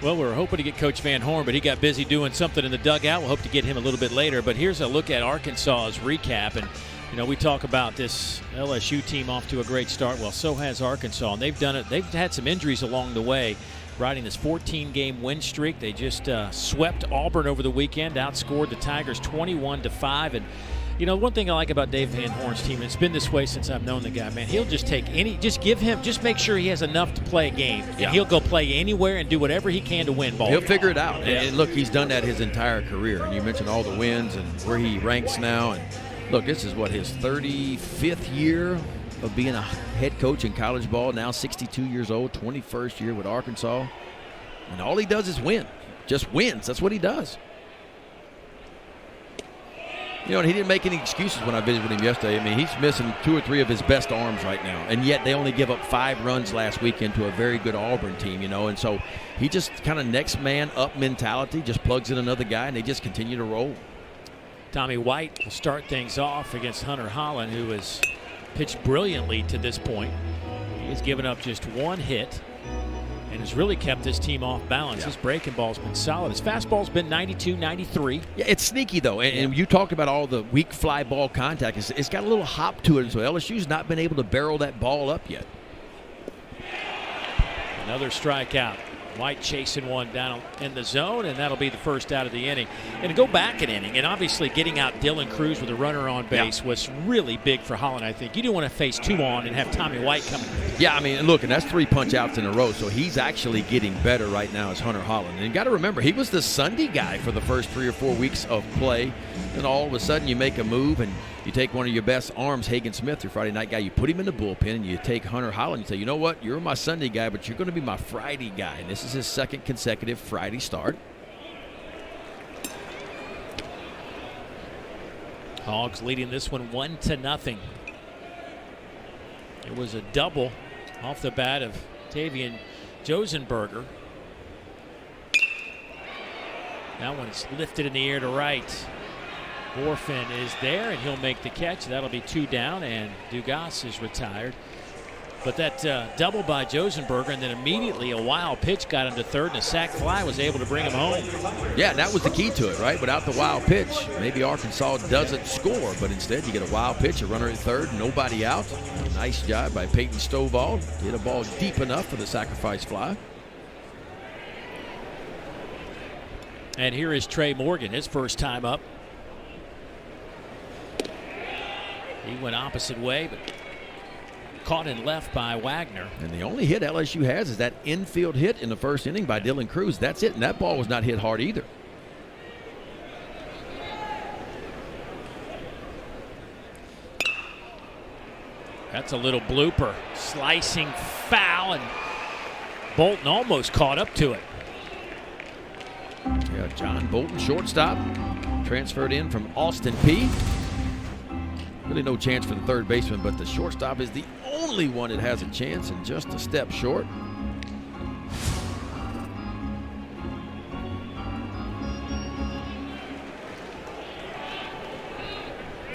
Well, we were hoping to get Coach Van Horn, but he got busy doing something in the dugout. We'll hope to get him a little bit later. But here's a look at Arkansas's recap. And, you know, we talk about this LSU team off to a great start. Well, so has Arkansas. And they've done it. They've had some injuries along the way, riding this 14-game win streak. They just swept Auburn over the weekend, outscored the Tigers 21-5. And, you know, one thing I like about Dave Van Horn's team, and it's been this way since I've known the guy, man, he'll just take just make sure he has enough to play a game. Yeah. And he'll go play anywhere and do whatever he can to win ball. He'll figure it out. Yeah. And look, he's done that his entire career. And you mentioned all the wins and where he ranks now. And look, this is what, his 35th year of being a head coach in college ball, now 62 years old, 21st year with Arkansas. And all he does is win. Just wins. That's what he does. You know, and he didn't make any excuses when I visited with him yesterday. I mean, he's missing 2 or 3 of his best arms right now. And yet they only give up 5 runs last weekend to a very good Auburn team, you know. And so he just kind of next man up mentality, just plugs in another guy, and they just continue to roll. Tommy White will start things off against Hunter Holland, who has pitched brilliantly to this point. He has given up just 1 hit and has really kept this team off balance. Yeah. His breaking ball's been solid. His fastball's been 92, 93. Yeah, it's sneaky, though. And you talked about all the weak fly ball contact. It's got a little hop to it, so LSU's not been able to barrel that ball up yet. Another strikeout. White chasing one down in the zone, and that'll be the first out of the inning. And to go back an inning, and obviously getting out Dylan Cruz with a runner on base was really big for Holland, I think. You do want to face 2 on and have Tommy White coming. Yeah, I mean, look, and that's 3 punch-outs in a row, so he's actually getting better right now as Hunter Holland. And you got to remember, he was the Sunday guy for the first 3 or 4 weeks of play, and all of a sudden you make a move and you take one of your best arms, Hagen Smith, your Friday night guy, you put him in the bullpen, and you take Hunter Holland and say, you know what, you're my Sunday guy, but you're going to be my Friday guy. And this is his 2nd consecutive Friday start. Hogs leading this one 1-0. It was a double off the bat of Tavian Josenberger. That one's lifted in the air to right. Orphan is there, and he'll make the catch. That'll be 2 down, and Dugas is retired. But that double by Josenberger, and then immediately a wild pitch got him to third, and a sac fly was able to bring him home. Yeah, that was the key to it, right? Without the wild pitch, maybe Arkansas doesn't score, but instead you get a wild pitch, a runner at third, nobody out. Nice job by Peyton Stovall. Hit a ball deep enough for the sacrifice fly. And here is Trey Morgan, his first time up. He went opposite way, but caught in left by Wagner. And the only hit LSU has is that infield hit in the first inning by Dylan Cruz. That's it, and that ball was not hit hard either. That's a little blooper. Slicing foul, and Bolton almost caught up to it. Yeah, John Bolton, shortstop, transferred in from Austin Peay. Really no chance for the third baseman, but the shortstop is the only one that has a chance, and just a step short.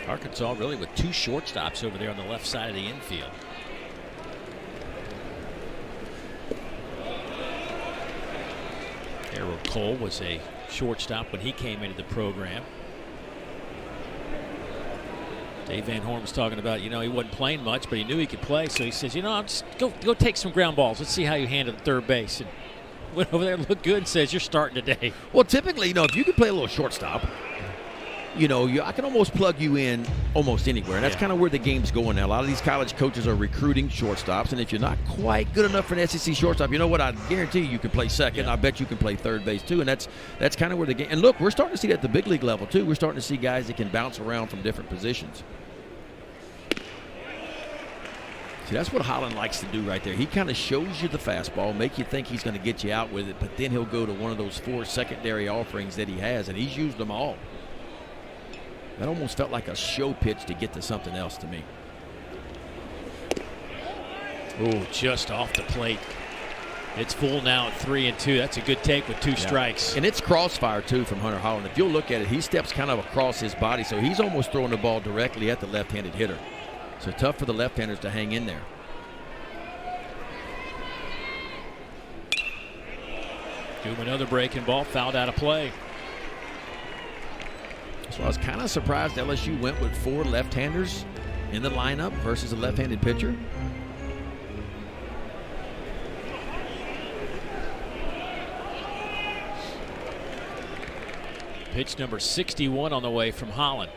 Arkansas really with 2 shortstops over there on the left side of the infield. Errol Cole was a shortstop when he came into the program. Dave Van Horn was talking about, you know, he wasn't playing much, but he knew he could play. So he says, you know, just go take some ground balls. Let's see how you handle the third base. And went over there, looked good, and says, you're starting today. Well, typically, you know, if you can play a little shortstop, you know, I can almost plug you in almost anywhere. And that's kind of where the game's going now. A lot of these college coaches are recruiting shortstops. And if you're not quite good enough for an SEC shortstop, you know what? I guarantee you can play second. I bet you can play third base, too. And that's kind of where the game – and, look, we're starting to see that at the big league level, too. We're starting to see guys that can bounce around from different positions. See, that's what Holland likes to do right there. He kind of shows you the fastball, make you think he's going to get you out with it, but then he'll go to one of those 4 secondary offerings that he has, and he's used them all. That almost felt like a show pitch to get to something else to me. Oh, just off the plate. It's full now at 3-2. That's a good take with 2 strikes. And it's crossfire, too, from Hunter Holland. If you'll look at it, he steps kind of across his body, so he's almost throwing the ball directly at the left-handed hitter. So tough for the left-handers to hang in there. Do him another breaking ball, fouled out of play. So I was kind of surprised LSU went with 4 left-handers in the lineup versus a left-handed pitcher. Pitch number 61 on the way from Holland.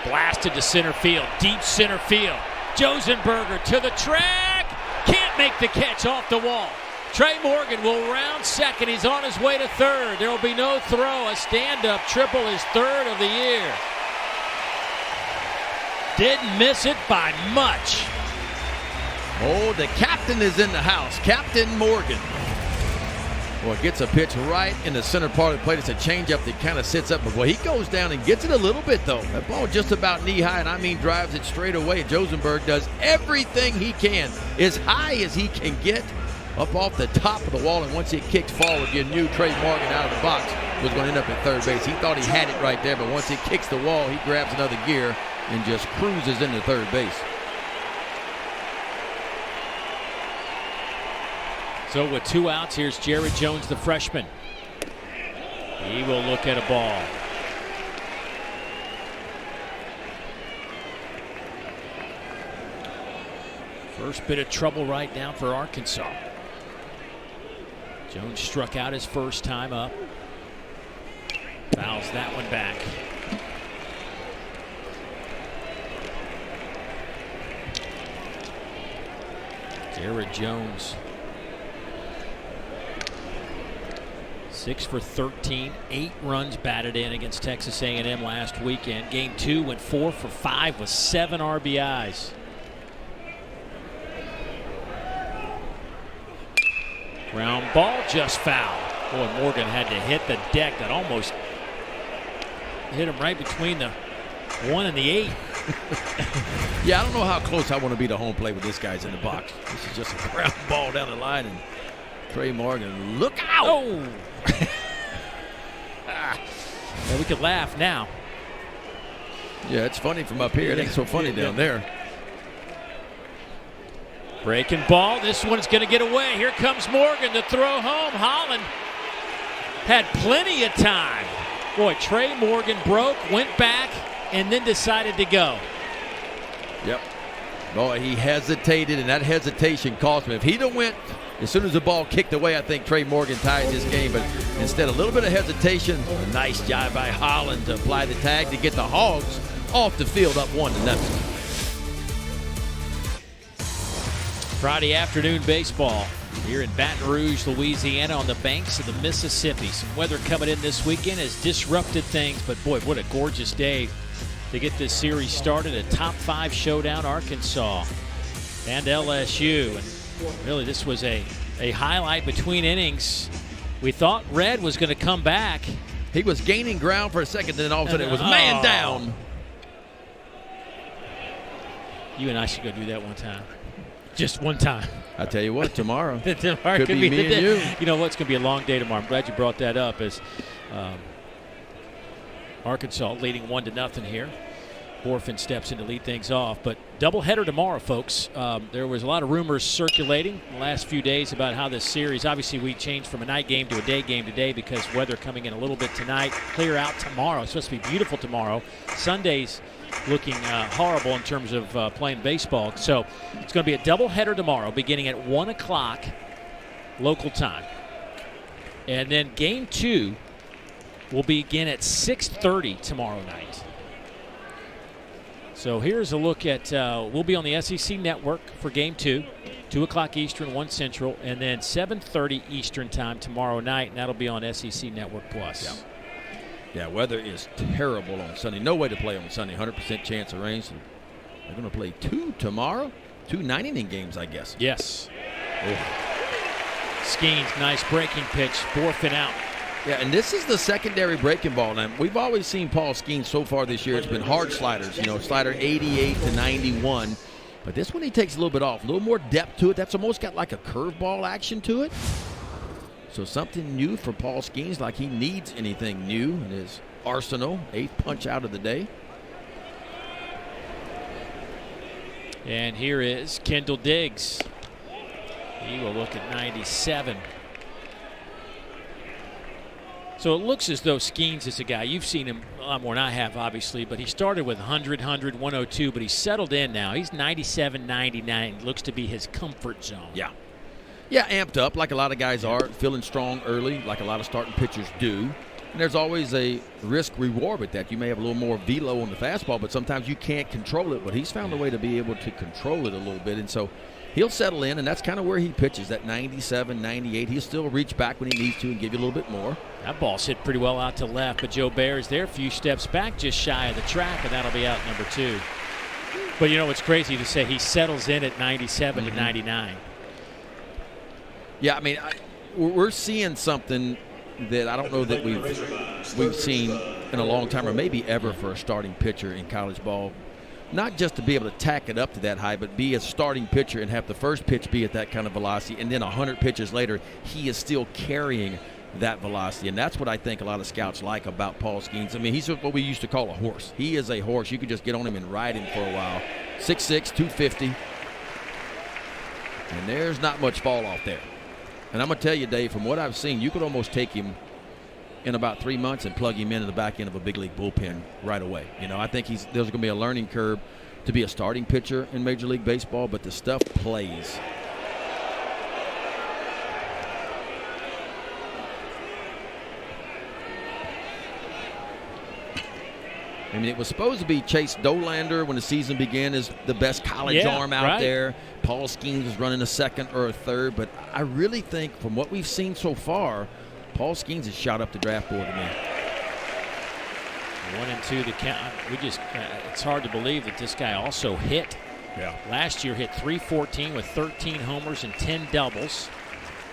Blasted to center field, deep center field. Josenberger to the track. Can't make the catch off the wall. Trey Morgan will round second. He's on his way to third. There will be no throw. A stand-up triple, his third of the year. Didn't miss it by much. Oh, the captain is in the house. Captain Morgan. Well, gets a pitch right in the center part of the plate. It's a changeup that kind of sits up. But well, he goes down and gets it a little bit, though. That ball just about knee-high, and I mean drives it straight away. Josenberg does everything he can, as high as he can get, up off the top of the wall. And once it kicked forward, you knew Trey Morgan out of the box was going to end up at third base. He thought he had it right there, but once it kicks the wall, he grabs another gear and just cruises into third base. So with 2 outs, here's Jared Jones, the freshman. He will look at a ball. First bit of trouble right now for Arkansas. Jones struck out his first time up. Fouls that one back. Jared Jones. 6 for 13, 8 runs batted in against Texas A&M last weekend. Game 2 went 4 for 5 with 7 RBIs. Ground ball just foul. Boy, Morgan had to hit the deck. That almost hit him right between the 1 and the 8. Yeah, I don't know how close I want to be to home plate with this guy's in the box. This is just a ground ball down the line, and Trey Morgan, look out! Oh! Yeah, we could laugh now. Yeah, it's funny from up here. It ain't so funny down there. Breaking ball. This one's going to get away. Here comes Morgan to throw home. Holland had plenty of time. Boy, Trey Morgan broke, went back, and then decided to go. Yep. Boy, he hesitated, and that hesitation cost him. If he'd have went as soon as the ball kicked away, I think Trey Morgan tied this game. But instead, a little bit of hesitation. A nice job by Holland to apply the tag to get the Hogs off the field up 1-0. Friday afternoon baseball here in Baton Rouge, Louisiana, on the banks of the Mississippi. Some weather coming in this weekend has disrupted things, but boy, what a gorgeous day to get this series started. A top 5 showdown, Arkansas and LSU. And really, this was a highlight between innings. We thought Red was going to come back. He was gaining ground for a second, then all of a sudden it was man down. You and I should go do that one time. Just one time. I tell you what, tomorrow tomorrow could be me and you. You know what? It's going to be a long day tomorrow. I'm glad you brought that up. As Arkansas leading 1-0 here. Borfin steps in to lead things off. But doubleheader tomorrow, folks. There was a lot of rumors circulating the last few days about how this series, obviously we changed from a night game to a day game today because weather coming in a little bit tonight. Clear out tomorrow. It's supposed to be beautiful tomorrow. Sunday's looking horrible in terms of playing baseball. So it's going to be a doubleheader tomorrow beginning at 1 o'clock local time. And then game 2 will begin at 6:30 tomorrow night. So here's a look at, we'll be on the SEC network for game 2, 2 o'clock Eastern, 1 Central, and then 7:30 Eastern time tomorrow night, and that'll be on SEC Network Plus. Yeah, weather is terrible on Sunday. No way to play on Sunday. 100% chance of rain. So they're going to play 2 tomorrow. 2 9-inning games, I guess. Yes. Skeens, nice breaking pitch. Borfin out. Yeah, and this is the secondary breaking ball. Now, we've always seen Paul Skeens so far this year. It's been hard sliders. You know, slider 88 to 91. But this one he takes a little bit off. A little more depth to it. That's almost got like a curveball action to it. So something new for Paul Skeens, like he needs anything new in his arsenal. 8th punch out of the day. And here is Kendall Diggs. He will look at 97. So it looks as though Skeens is a guy, you've seen him a lot more than I have, obviously, but he started with 100, 102, but he's settled in now. He's 97, 99. Looks to be his comfort zone. Yeah. Yeah, amped up like a lot of guys are, feeling strong early like a lot of starting pitchers do. And there's always a risk-reward with that. You may have a little more velo on the fastball, but sometimes you can't control it. But he's found a way to be able to control it a little bit. And so he'll settle in, and that's kind of where he pitches, that 97, 98. He'll still reach back when he needs to and give you a little bit more. That ball's hit pretty well out to left, but Joe Bear's there a few steps back just shy of the track, and that'll be out number 2. But, you know, it's crazy to say he settles in at 97 to 99. Yeah, I mean, we're seeing something that I don't know that we've seen in a long time or maybe ever for a starting pitcher in college ball. Not just to be able to tack it up to that high, but be a starting pitcher and have the first pitch be at that kind of velocity, and then 100 pitches later, he is still carrying that velocity. And that's what I think a lot of scouts like about Paul Skeens. I mean, he's what we used to call a horse. He is a horse. You could just get on him and ride him for a while. 6'6", 250. And there's not much fall off there. And I'm going to tell you, Dave, from what I've seen, you could almost take him in about 3 months and plug him into the back end of a big league bullpen right away. You know, I think there's going to be a learning curve to be a starting pitcher in Major League Baseball, but the stuff plays. I mean, it was supposed to be Chase Dolander when the season began as the best college arm out there. Paul Skeens was running a second or a third, but I really think from what we've seen so far, Paul Skeens has shot up the draft board to me. 1 and 2 the count. It's hard to believe that this guy also hit. Yeah. Last year hit .314 with 13 homers and 10 doubles.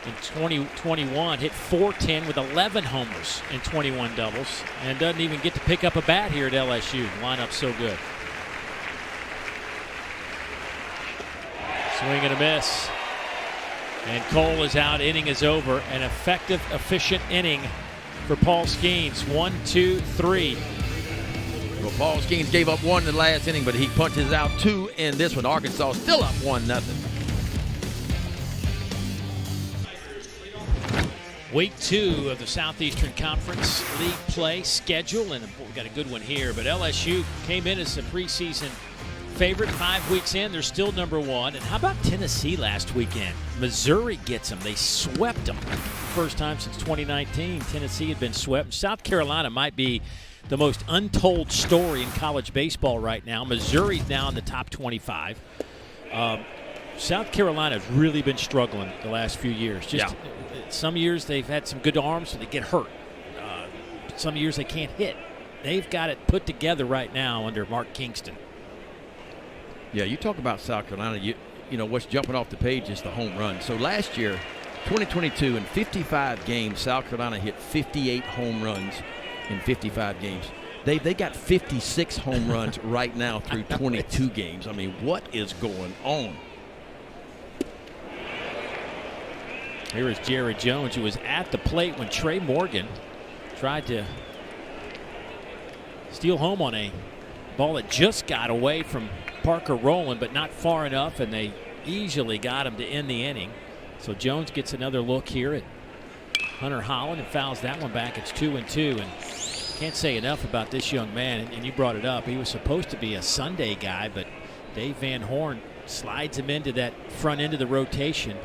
In 2021 hit .410 with 11 homers and 21 doubles, and doesn't even get to pick up a bat here at LSU. Lineup's so good. Swing and a miss. And Cole is out. Inning is over. An effective, efficient inning for Paul Skeens. 1, 2, 3. Well, Paul Skeens gave up 1 in the last inning, but he punches out 2 in this one. Arkansas still up 1-0. Week 2 of the Southeastern Conference League play schedule, and we've got a good one here. But LSU came in as a preseason favorite 5 weeks in. They're still number 1. And how about Tennessee last weekend? Missouri gets them. They swept them. First time since 2019. Tennessee had been swept. South Carolina might be the most untold story in college baseball right now. Missouri's now in the top 25. South Carolina's really been struggling the last few years. Some years they've had some good arms, so they get hurt. Some years they can't hit. They've got it put together right now under Mark Kingston. Yeah, you talk about South Carolina, you know, what's jumping off the page is the home run. So last year, 2022, in 55 games, South Carolina hit 58 home runs in 55 games. They got 56 home runs right now through 22 games. I mean, what is going on? Here is Jared Jones, who was at the plate when Trey Morgan tried to steal home on a ball that just got away from Parker Rowland, but not far enough, and they easily got him to end the inning. So Jones gets another look here at Hunter Holland and fouls that one back. It's 2-2, and can't say enough about this young man. And you brought it up. He was supposed to be a Sunday guy, but Dave Van Horn slides him into that front end of the rotation.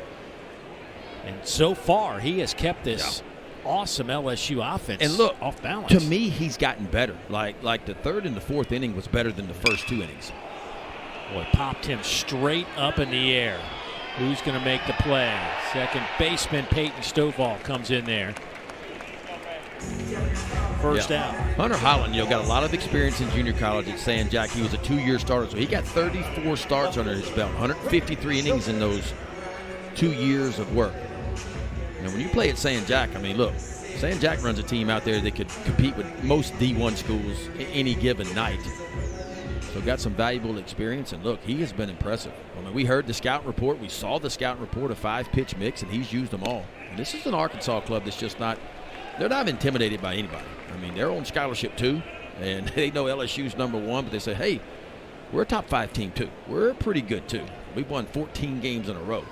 And so far, he has kept this awesome LSU offense and look, off balance. To me, he's gotten better. Like the third and the fourth inning was better than the first 2 innings. Boy, popped him straight up in the air. Who's going to make the play? Second baseman Peyton Stovall comes in there. First out. Hunter Holland, got a lot of experience in junior college at San Jac. He was a 2-year starter, so he got 34 starts under his belt, 153 innings in those 2 years of work. Now, when you play at San Jac, I mean, look, San Jac runs a team out there that could compete with most D1 schools any given night. So got some valuable experience, and look, he has been impressive. I mean, we heard the scout report. We saw the scout report, a 5-pitch mix, and he's used them all. And this is an Arkansas club that's just not – they're not intimidated by anybody. I mean, they're on scholarship too, and they know LSU's number 1, but they say, hey, we're a top 5 team too. We're pretty good too. We've won 14 games in a row.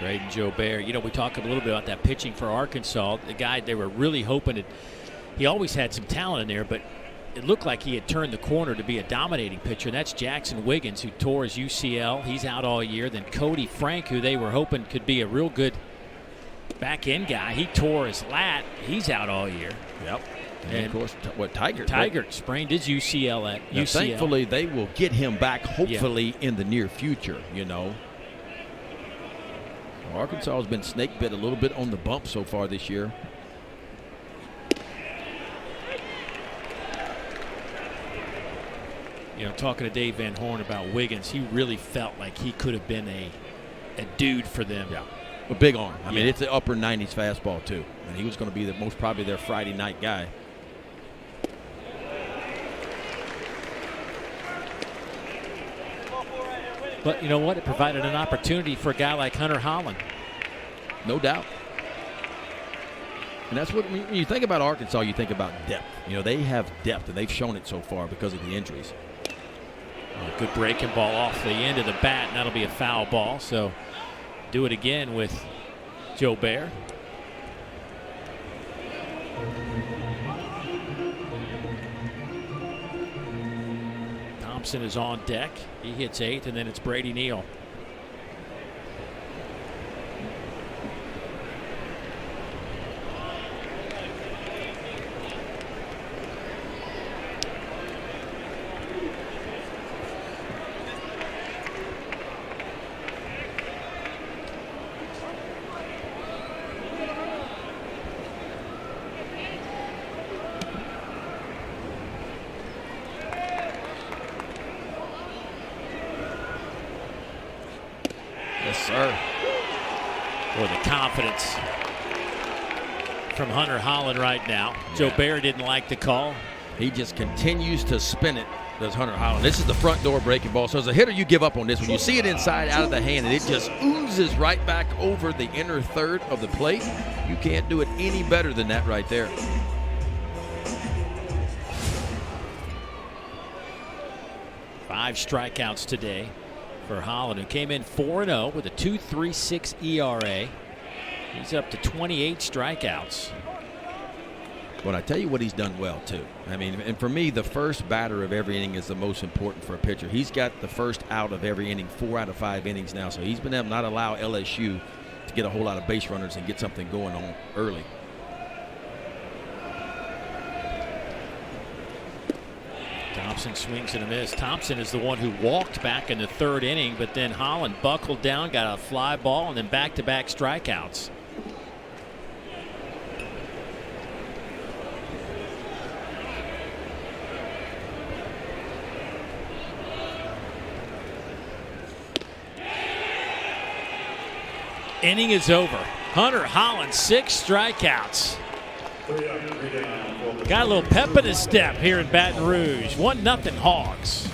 Braden Jobert. You know, we talked a little bit about that pitching for Arkansas. The guy they were really hoping it. He always had some talent in there, but it looked like he had turned the corner to be a dominating pitcher. And that's Jackson Wiggins, who tore his UCL. He's out all year. Then Cody Frank, who they were hoping could be a real good back-end guy. He tore his lat. He's out all year. Yep. And of course, Tiger? Tiger sprained his UCL at UCL. Thankfully, they will get him back, hopefully, in the near future, you know. Arkansas has been snake bit a little bit on the bump so far this year. You know, talking to Dave Van Horn about Wiggins, he really felt like he could have been a dude for them. Yeah, a big arm. I mean, it's the upper 90s fastball, too. And he was going to be the most probably their Friday night guy. But you know what? It provided an opportunity for a guy like Hunter Holland. No doubt. And that's what, when you think about Arkansas, you think about depth. You know, they have depth, and they've shown it so far because of the injuries. A good breaking ball off the end of the bat, and that'll be a foul ball. So do it again with Jobert. Thompson is on deck. He hits 8th, and then it's Brady Neal. Sir. Boy, the confidence from Hunter Holland right now. Jobert didn't like the call. He just continues to spin it, does Hunter Holland. This is the front door breaking ball. So as a hitter, you give up on this one. You see it inside, out of the hand, and it just oozes right back over the inner third of the plate. You can't do it any better than that right there. Five strikeouts today for Holland, who came in 4-0 with a 2.36 ERA. He's up to 28 strikeouts. But I tell you what, he's done well too. I mean, and for me, the first batter of every inning is the most important for a pitcher. He's got the first out of every inning, 4 out of 5 innings now. So he's been able to not allow LSU to get a whole lot of base runners and get something going on early. Thompson swings and a miss. Thompson is the one who walked back in the 3rd inning, but then Holland buckled down, got a fly ball, and then back-to-back strikeouts. Inning is over. Hunter Holland, 6 strikeouts. Got a little pep in his step here in Baton Rouge. 1-0 Hogs.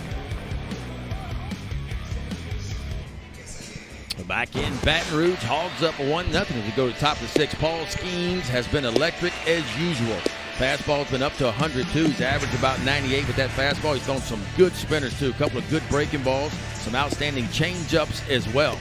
Back in Baton Rouge, Hogs up 1-0 as we go to the top of the 6th. Paul Skeens has been electric as usual. Fastball's been up to 102. He's averaged about 98 with that fastball. He's thrown some good spinners too. A couple of good breaking balls, some outstanding change-ups as well.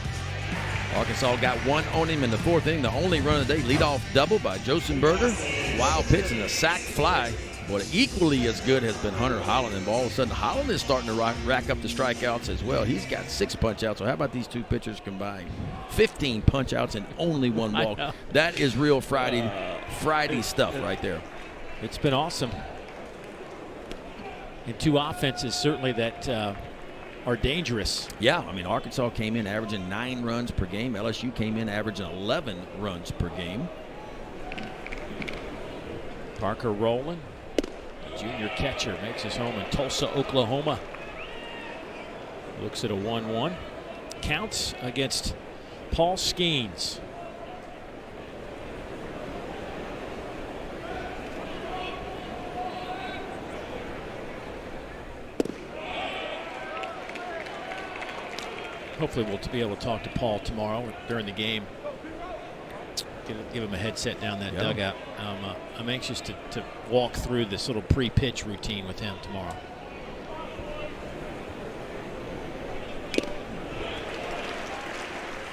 Arkansas got 1 on him in the 4th inning. The only run of the day, leadoff double by Josenberger. Wild pitch and a sac fly. But equally as good has been Hunter Holland. And all of a sudden, Holland is starting to rack up the strikeouts as well. He's got 6 punch-outs. So how about these two pitchers combined? 15 punch-outs and only 1 walk. That is real Friday stuff right there. It's been awesome. And 2 offenses certainly that are dangerous. Yeah, I mean, Arkansas came in averaging 9 runs per game. LSU came in averaging 11 runs per game. Parker Rowland, junior catcher, makes his home in Tulsa, Oklahoma. Looks at a 1-1. Counts against Paul Skeens. Hopefully we'll be able to talk to Paul tomorrow during the game. Give him a headset down that dugout. I'm anxious to walk through this little pre-pitch routine with him tomorrow.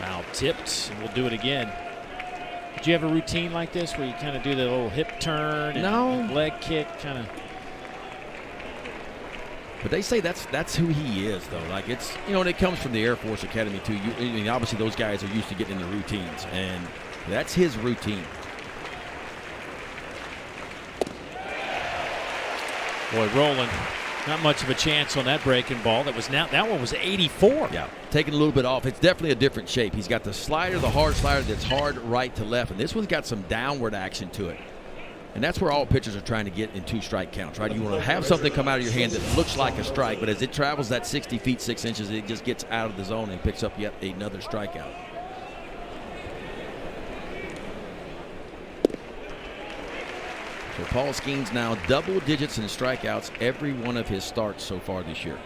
Foul tipped, and we'll do it again. Did you have a routine like this where you kind of do the little hip turn and leg kick kind of? But they say that's who he is, though. Like, it's, you know, and it comes from the Air Force Academy too. I mean, obviously those guys are used to getting in the routines, and that's his routine. Boy, Rowland, not much of a chance on that breaking ball. That one was 84. Yeah, taking a little bit off. It's definitely a different shape. He's got the slider, the hard slider that's hard right to left, and this one's got some downward action to it. And that's where all pitchers are trying to get in 2 strike counts, right? You want to have something come out of your hand that looks like a strike, but as it travels that 60 feet 6 inches, it just gets out of the zone and picks up yet another strikeout. So Paul Skeens now double digits in strikeouts every one of his starts so far this year.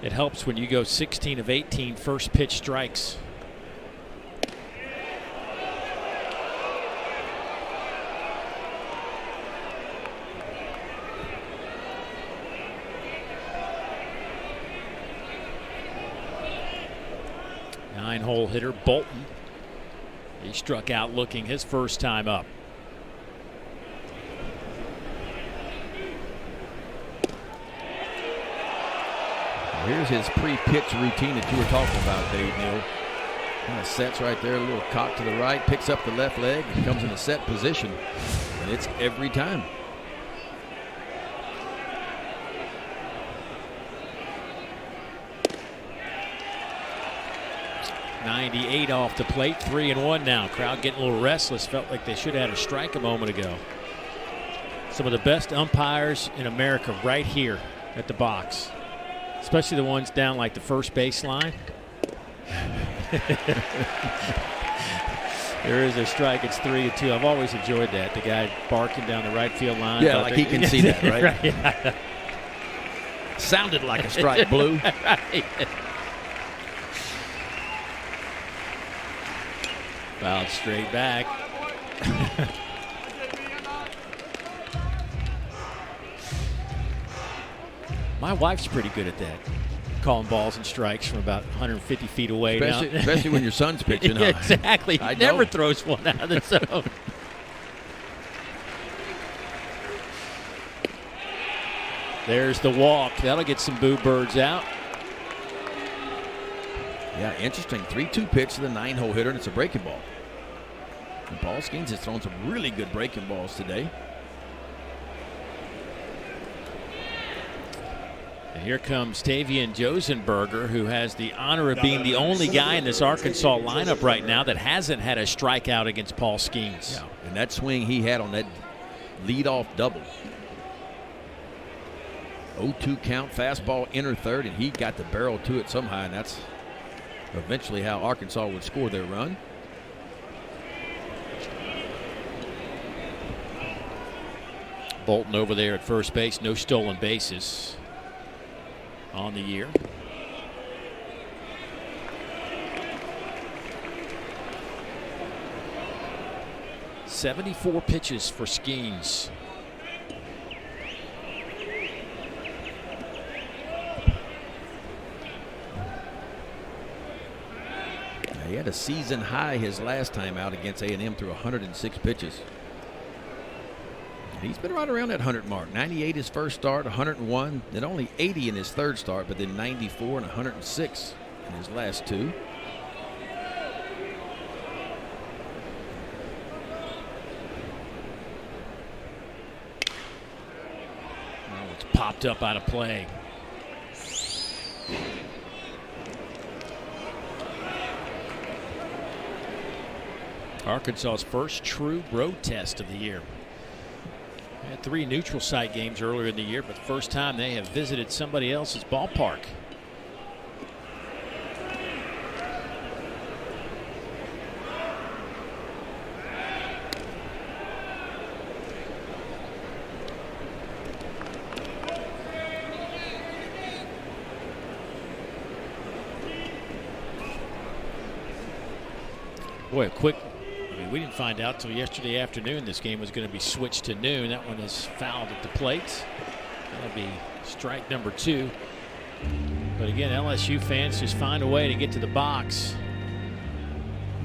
It helps when you go 16 of 18 first pitch strikes. Nine-hole hitter Bolton. He struck out looking his first time up. Here's his pre-pitch routine that you were talking about, Dave Neal. Kind of sets right there, a little cock to the right, picks up the left leg, and comes in a set position. And it's every time. .98 off the plate, 3-1 now. Crowd getting a little restless. Felt like they should have had a strike a moment ago. Some of the best umpires in America right here at the box. Especially the ones down like the first base line. There is a strike. It's 3-2. I've always enjoyed that. The guy barking down the right field line. Yeah, like he can see that, right? Right, yeah. Sounded like a strike, Blue. Right. Fouled straight back. My wife's pretty good at that, calling balls and strikes from about 150 feet away. Especially when your son's pitching. Yeah, exactly. He never throws one out of the zone. There's the walk. That'll get some boo birds out. Yeah, interesting. 3-2 pitch to the 9-hole hitter, and it's a breaking ball. And Paul Skeens has thrown some really good breaking balls today. And here comes Tavian Josenberger, who has the honor of being the only guy in this Arkansas lineup right now that hasn't had a strikeout against Paul Skeens. Yeah, and that swing he had on that leadoff double. 0-2 count, fastball inner third, and he got the barrel to it somehow, and that's eventually how Arkansas would score their run. Bolton over there at first base, no stolen bases on the year. .74 pitches for Skeens. He had a season high his last time out against A&M through 106 pitches. He's been right around that 100 mark. 98 his first start, 101, then only 80 in his third start, but then 94 and 106 in his last two. Oh, it's popped up out of play. Arkansas's first true road test of the year. They had 3 neutral site games earlier in the year, but the first time they have visited somebody else's ballpark. Boy, a quick. We didn't find out till yesterday afternoon this game was going to be switched to noon. That one is fouled at the plate. That'll be strike number 2. But again, LSU fans just find a way to get to the box.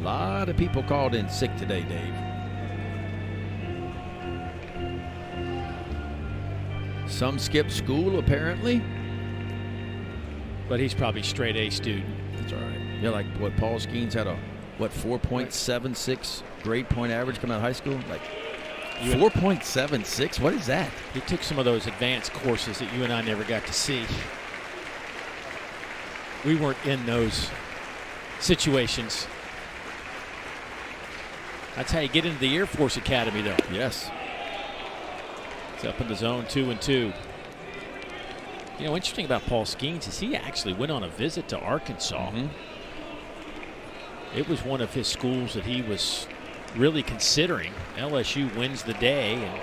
lot of people called in sick today, Dave. Some skipped school, apparently. But he's probably straight A student. That's all right. Yeah, like what Paul Skeens had a, 4.76 grade point average coming out of high school? Like 4.76? What is that? He took some of those advanced courses that you and I never got to see. We weren't in those situations. That's how you get into the Air Force Academy, though. Yes. It's up in the zone, 2-2. You know, interesting about Paul Skeens is he actually went on a visit to Arkansas. Mm-hmm. It was one of his schools that he was really considering. LSU wins the day, and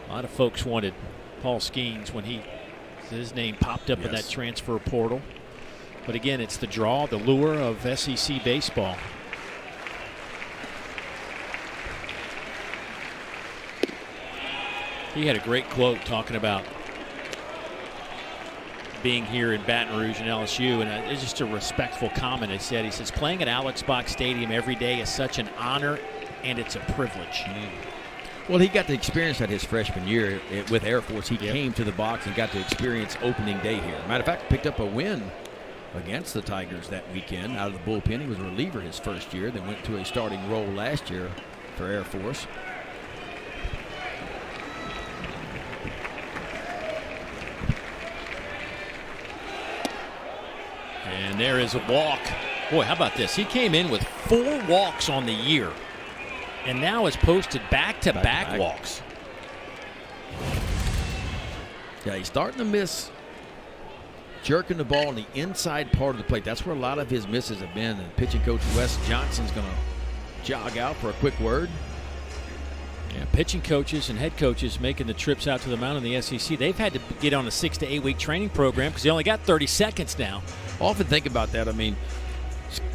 a lot of folks wanted Paul Skeens when his name popped up in that transfer portal. But again, it's the draw, the lure of SEC baseball. He had a great quote talking about being here in Baton Rouge and LSU, and it's just a respectful comment. He says, playing at Alex Box Stadium every day is such an honor, and it's a privilege. Well, he got to experience that his freshman year with Air Force. He came to the box and got to experience opening day here. Matter of fact, picked up a win against the Tigers that weekend out of the bullpen. He was a reliever his first year, then went to a starting role last year for Air Force. And there is a walk. Boy, how about this? He came in with 4 walks on the year and now has posted back-to-back walks. Yeah, he's starting to miss jerking the ball on the inside part of the plate. That's where a lot of his misses have been. And pitching coach Wes Johnson's going to jog out for a quick word. Yeah, pitching coaches and head coaches making the trips out to the mound in the SEC, they've had to get on a 6 to 8 week training program because they only got 30 seconds now. Often think about that. I mean,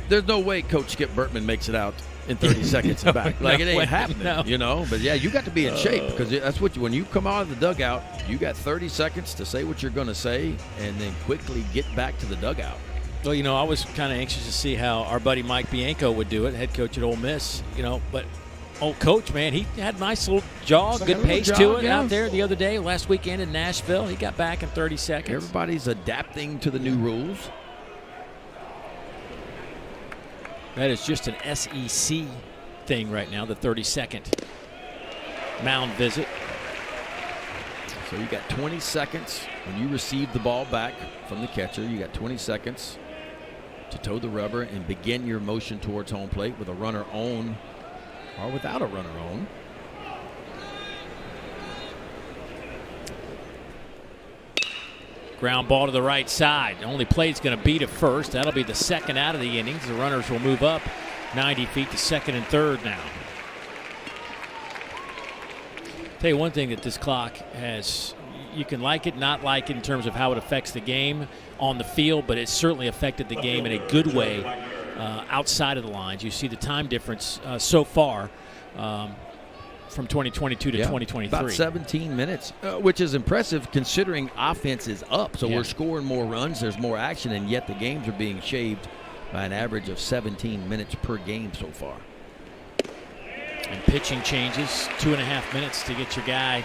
there's no way Coach Skip Bertman makes it out in 30 seconds and back. Like, it ain't happening, you know. But, yeah, you got to be in shape because that's what when you come out of the dugout, you got 30 seconds to say what you're going to say and then quickly get back to the dugout. Well, you know, I was kind of anxious to see how our buddy Mike Bianco would do it, head coach at Ole Miss, you know, but old coach, man, he had a nice little jog, good pace to it out there the other day, last weekend in Nashville. He got back in 30 seconds. Everybody's adapting to the new rules. That is just an SEC thing right now, the 30-second mound visit. So you got 20 seconds when you receive the ball back from the catcher. You got 20 seconds to toe the rubber and begin your motion towards home plate with a runner on or without a runner on. Ground ball to the right side. The only play is going to be to first. That'll be the second out of the innings. The runners will move up 90 feet to second and third now. Tell you one thing that this clock has, you can like it, not like it in terms of how it affects the game on the field, but it's certainly affected the game in a good way outside of the lines. You see the time difference so far from 2022 to 2023. About 17 minutes, which is impressive considering offense is up. So we're scoring more runs, there's more action, and yet the games are being shaved by an average of 17 minutes per game so far. And pitching changes, 2.5 minutes to get your guy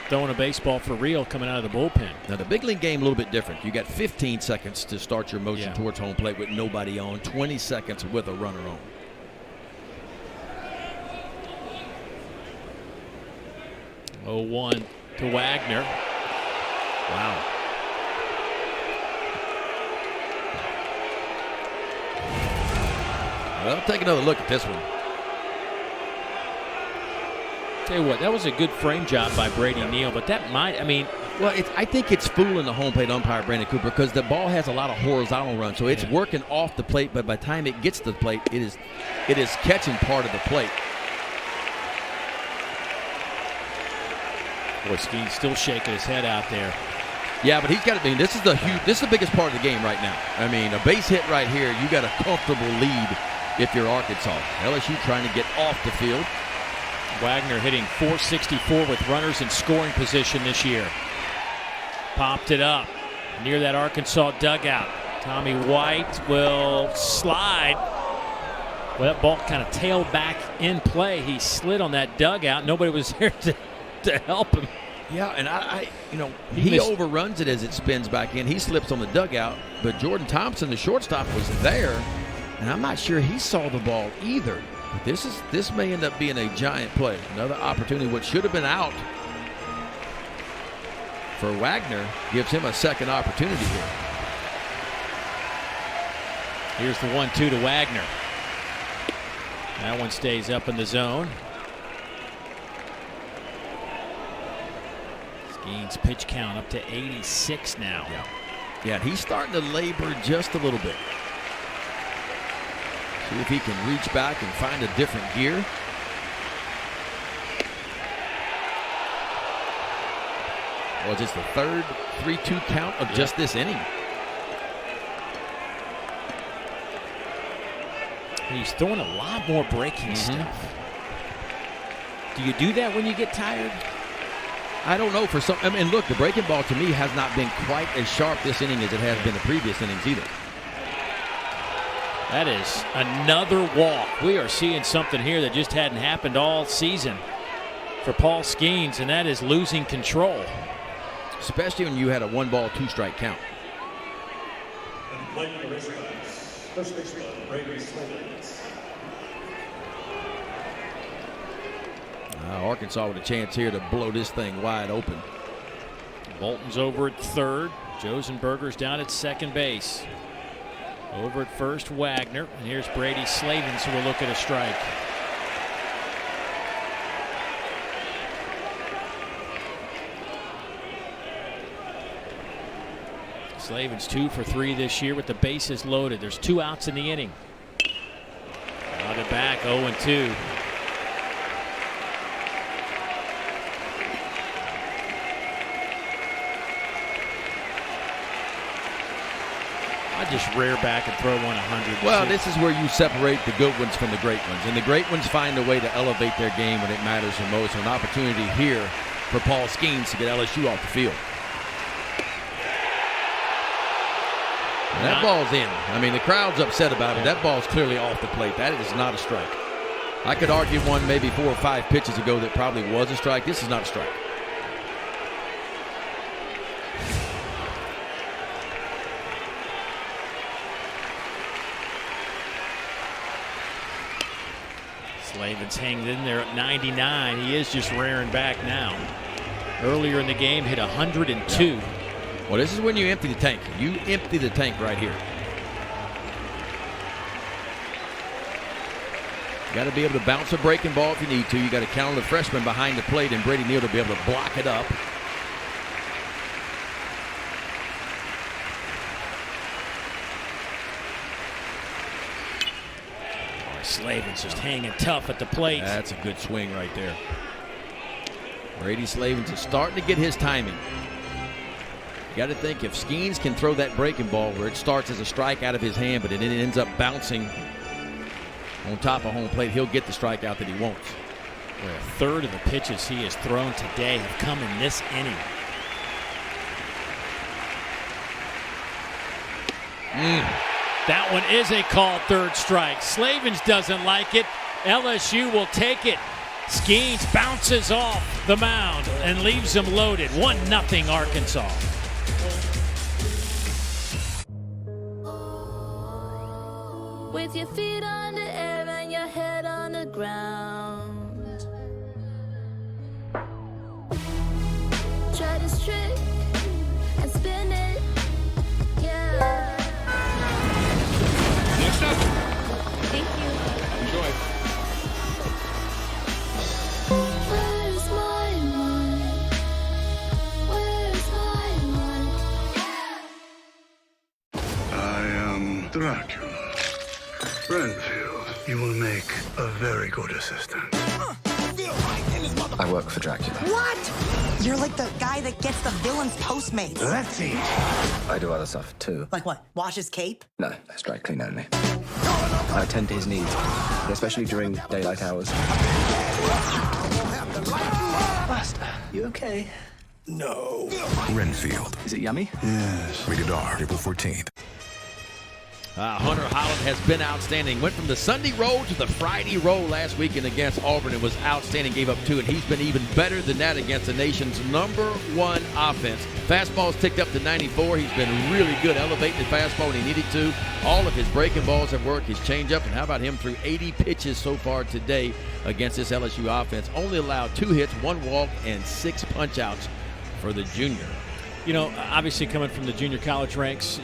throwing a baseball for real coming out of the bullpen. Now the big league game a little bit different. You got 15 seconds to start your motion towards home plate with nobody on, 20 seconds with a runner on. 0-1 to Wagner. Wow. Well, take another look at this one. Tell you what, that was a good frame job by Brady Neal, but that might, I mean. Well, I think it's fooling the home plate umpire, Brandon Cooper, because the ball has a lot of horizontal runs, so it's working off the plate, but by the time it gets to the plate, it is catching part of the plate. Boy, Skeen's still shaking his head out there. Yeah, but he's got to be. This is the biggest part of the game right now. I mean, a base hit right here, you got a comfortable lead if you're Arkansas. LSU trying to get off the field. Wagner hitting .464 with runners in scoring position this year. Popped it up near that Arkansas dugout. Tommy White will slide. Well, that ball kind of tailed back in play. He slid on that dugout. Nobody was there to help him. Yeah, and he overruns it as it spins back in. He slips on the dugout, but Jordan Thompson, the shortstop, was there, and I'm not sure he saw the ball either. But this may end up being a giant play. Another opportunity, what should have been out for Wagner, gives him a second opportunity here. Here's the 1-2 to Wagner. That one stays up in the zone. Skeens pitch count up to 86 now. Yeah, he's starting to labor just a little bit. See if he can reach back and find a different gear. Was this the third 3-2 count of just this inning? He's throwing a lot more breaking stuff. Do you do that when you get tired? I don't know. For some, I mean, look, the breaking ball to me has not been quite as sharp this inning as it has been the previous innings either. That is another walk. We are seeing something here that just hadn't happened all season for Paul Skeens, and that is losing control. Especially when you had a 1-ball, 2-strike count. Arkansas with a chance here to blow this thing wide open. Bolton's over at third. Josenberger's down at second base. Over at first, Wagner. And here's Brady Slavens, who will look at a strike. Slavens 2 for 3 this year with the bases loaded. There's 2 outs in the inning. Now they're back 0-2. I just rear back and throw 100. Well, this is where you separate the good ones from the great ones. And the great ones find a way to elevate their game when it matters the most. An opportunity here for Paul Skeens to get LSU off the field. And that ball's in. I mean, the crowd's upset about it. That ball's clearly off the plate. That is not a strike. I could argue one maybe 4 or 5 pitches ago that probably was a strike. This is not a strike. Slavens hangs in there at 99. He is just rearing back now. Earlier in the game, hit 102. Well, this is when you empty the tank. You empty the tank right here. You got to be able to bounce a breaking ball if you need to. You got to count on the freshman behind the plate and Brady Neal to be able to block it up. Slavens just hanging tough at the plate. That's a good swing right there. Brady Slavens is starting to get his timing. You got to think if Skeens can throw that breaking ball where it starts as a strike out of his hand, but it ends up bouncing on top of home plate, he'll get the strikeout that he wants. Well, a third of the pitches he has thrown today have come in this inning. That one is a called third strike. Slavens doesn't like it. LSU will take it. Skeens bounces off the mound and leaves them loaded. 1-0 Arkansas. With your feet on the air and your head on the ground. Try this trick and spin it. Yeah. Next up. Thank you. Enjoy. Where's my mind? Where's my mind? I am Dracula. Renfield, you will make a very good assistant. I work for Dracula. What? You're like the guy that gets the villain's Postmates. Let's eat. I do other stuff too. Like what? Wash his cape? No, that's dry clean only. I attend to his needs, especially during daylight hours. Buster, you okay? No. Renfield. Is it yummy? Yes. Rated R. April 14th. Hunter Holland has been outstanding. Went from the Sunday roll to the Friday roll last weekend against Auburn and was outstanding. Gave up 2, and he's been even better than that against the nation's #1 offense. Fastball's ticked up to 94. He's been really good elevating the fastball when he needed to. All of his breaking balls have worked. His changeup, and how about him through 80 pitches so far today against this LSU offense? Only allowed 2 hits, 1 walk, and 6 punch-outs for the junior. You know, obviously coming from the junior college ranks,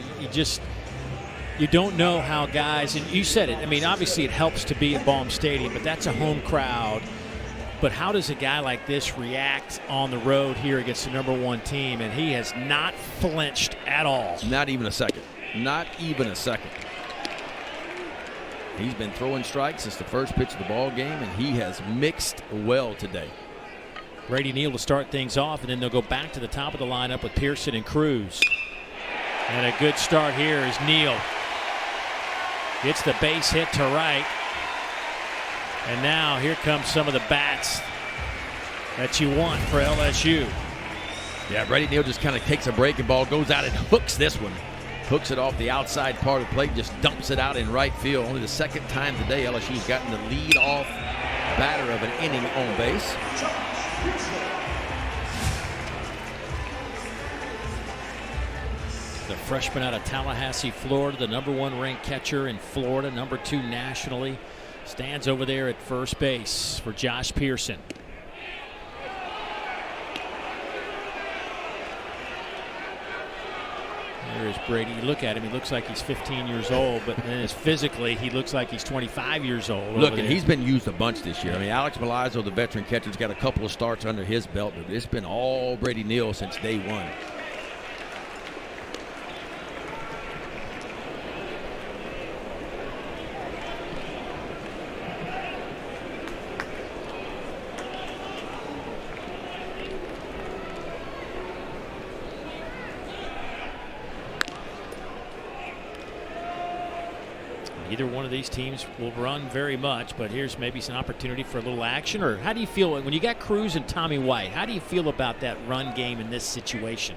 you don't know how guys, and you said it, I mean, obviously it helps to be at Baum Stadium, but that's a home crowd. But how does a guy like this react on the road here against the #1 team? And he has not flinched at all. Not even a second. Not even a second. He's been throwing strikes since the first pitch of the ball game, and he has mixed well today. Brady Neal to start things off, and then they'll go back to the top of the lineup with Pearson and Cruz. And a good start here is Neal. Gets the base hit to right. And now here comes some of the bats that you want for LSU. Yeah, Brady Neal just kind of takes a breaking ball, goes out and hooks this one. Hooks it off the outside part of the plate, just dumps it out in right field. Only the second time today LSU's gotten the lead-off batter of an inning on base. The freshman out of Tallahassee, Florida, the #1 ranked catcher in Florida, #2 nationally, stands over there at first base for Josh Pearson. There's Brady. You look at him, he looks like he's 15 years old, but then physically he looks like he's 25 years old. Look, and he's been used a bunch this year. I mean, Alex Milazzo, the veteran catcher, has got a couple of starts under his belt, but it's been all Brady Neal since day one. Either one of these teams will run very much, but here's maybe some opportunity for a little action. Or how do you feel when you got Cruz and Tommy White? How do you feel about that run game in this situation?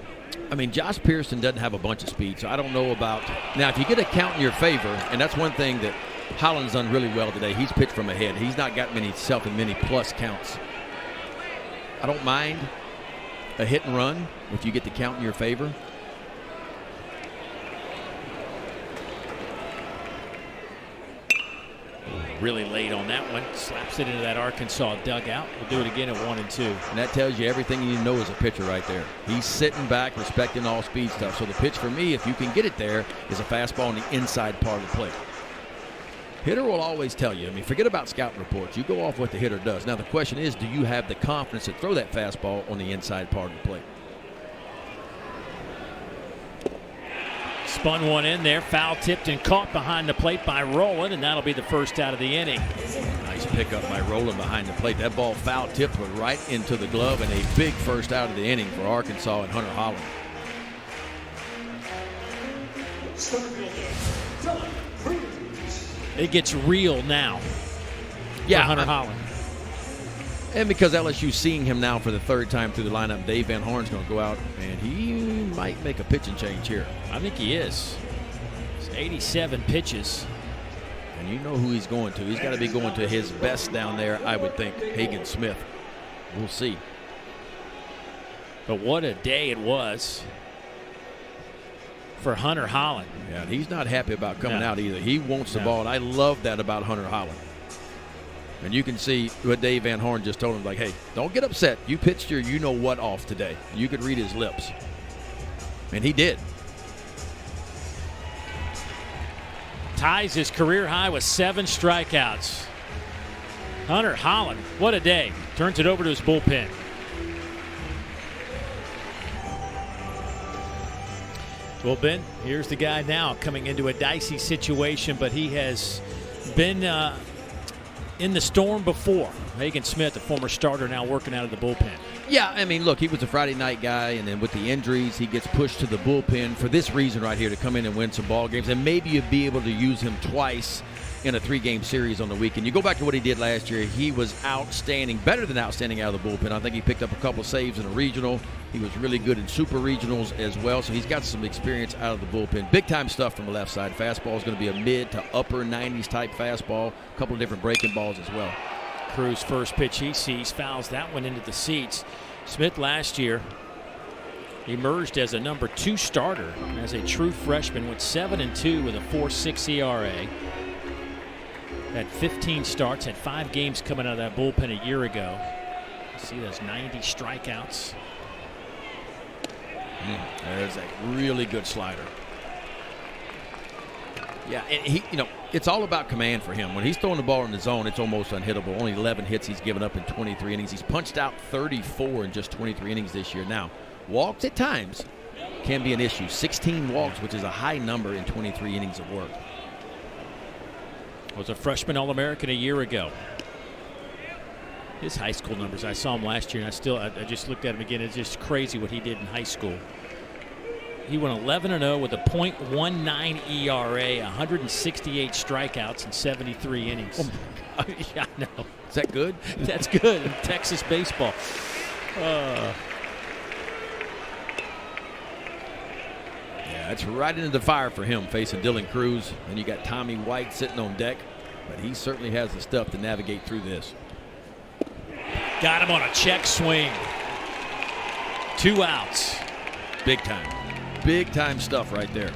I mean, Josh Pearson doesn't have a bunch of speed, so I don't know about. Now, if you get a count in your favor, and that's one thing that Holland's done really well today. He's pitched from ahead. He's not got many plus counts. I don't mind a hit and run if you get the count in your favor. Really late on that one. Slaps it into that Arkansas dugout. We'll do it again at 1-2. And that tells you everything you need to know as a pitcher right there. He's sitting back, respecting all speed stuff. So the pitch for me, if you can get it there, is a fastball on the inside part of the plate. Hitter will always tell you. I mean, forget about scouting reports. You go off what the hitter does. Now the question is, do you have the confidence to throw that fastball on the inside part of the plate? Spun one in there, foul tipped and caught behind the plate by Rowland, and that'll be the first out of the inning. Nice pickup by Rowland behind the plate. That ball foul tipped went right into the glove, and a big first out of the inning for Arkansas and Hunter Holland. It gets real now. Yeah, Hunter Holland. And because LSU's seeing him now for the third time through the lineup, Dave Van Horn's going to go out, and he might make a pitching change here. I think he is. It's 87 pitches. And you know who he's going to. He's got to be going to his best down there, I would think, Hagen Smith. We'll see. But what a day it was for Hunter Holland. Yeah, he's not happy about coming out either. He wants the ball, and I love that about Hunter Holland. And you can see what Dave Van Horn just told him, like, hey, don't get upset. You pitched your you-know-what off today. You could read his lips. And he did. Ties his career high with 7 strikeouts. Hunter Holland, what a day. Turns it over to his bullpen. Well, Ben, here's the guy now coming into a dicey situation, but he has been in the storm before. Hagen Smith, the former starter, now working out of the bullpen. Yeah, I mean, look, he was a Friday night guy, and then with the injuries, he gets pushed to the bullpen for this reason right here, to come in and win some ball games. And maybe you'd be able to use him twice in a 3-game series on the weekend. You go back to what he did last year, he was outstanding, better than outstanding out of the bullpen. I think he picked up a couple of saves in a regional. He was really good in super regionals as well, so he's got some experience out of the bullpen. Big-time stuff from the left side. Fastball is going to be a mid to upper 90s type fastball, a couple of different breaking balls as well. Cruz first pitch he sees, fouls that one into the seats. Smith last year emerged as a number 2 starter as a true freshman, went 7-2 with a 4.6 ERA. Had 15 starts, had 5 games coming out of that bullpen a year ago. See those 90 strikeouts. There's a really good slider. Yeah, and he, it's all about command for him. When he's throwing the ball in the zone, it's almost unhittable. Only 11 hits he's given up in 23 innings. He's punched out 34 in just 23 innings this year. Now, walks at times can be an issue. 16 walks, which is a high number in 23 innings of work. Was a freshman All-American a year ago. His high school numbers, I saw him last year, and I just looked at him again. It's just crazy what he did in high school. He went 11-0 with a .19 ERA, 168 strikeouts in 73 innings. Oh, yeah, I know. Is that good? That's good in Texas baseball. Yeah, it's right into the fire for him facing Dylan Cruz. And you got Tommy White sitting on deck, but he certainly has the stuff to navigate through this. Got him on a check swing. 2 outs. Big time. Big time stuff right there.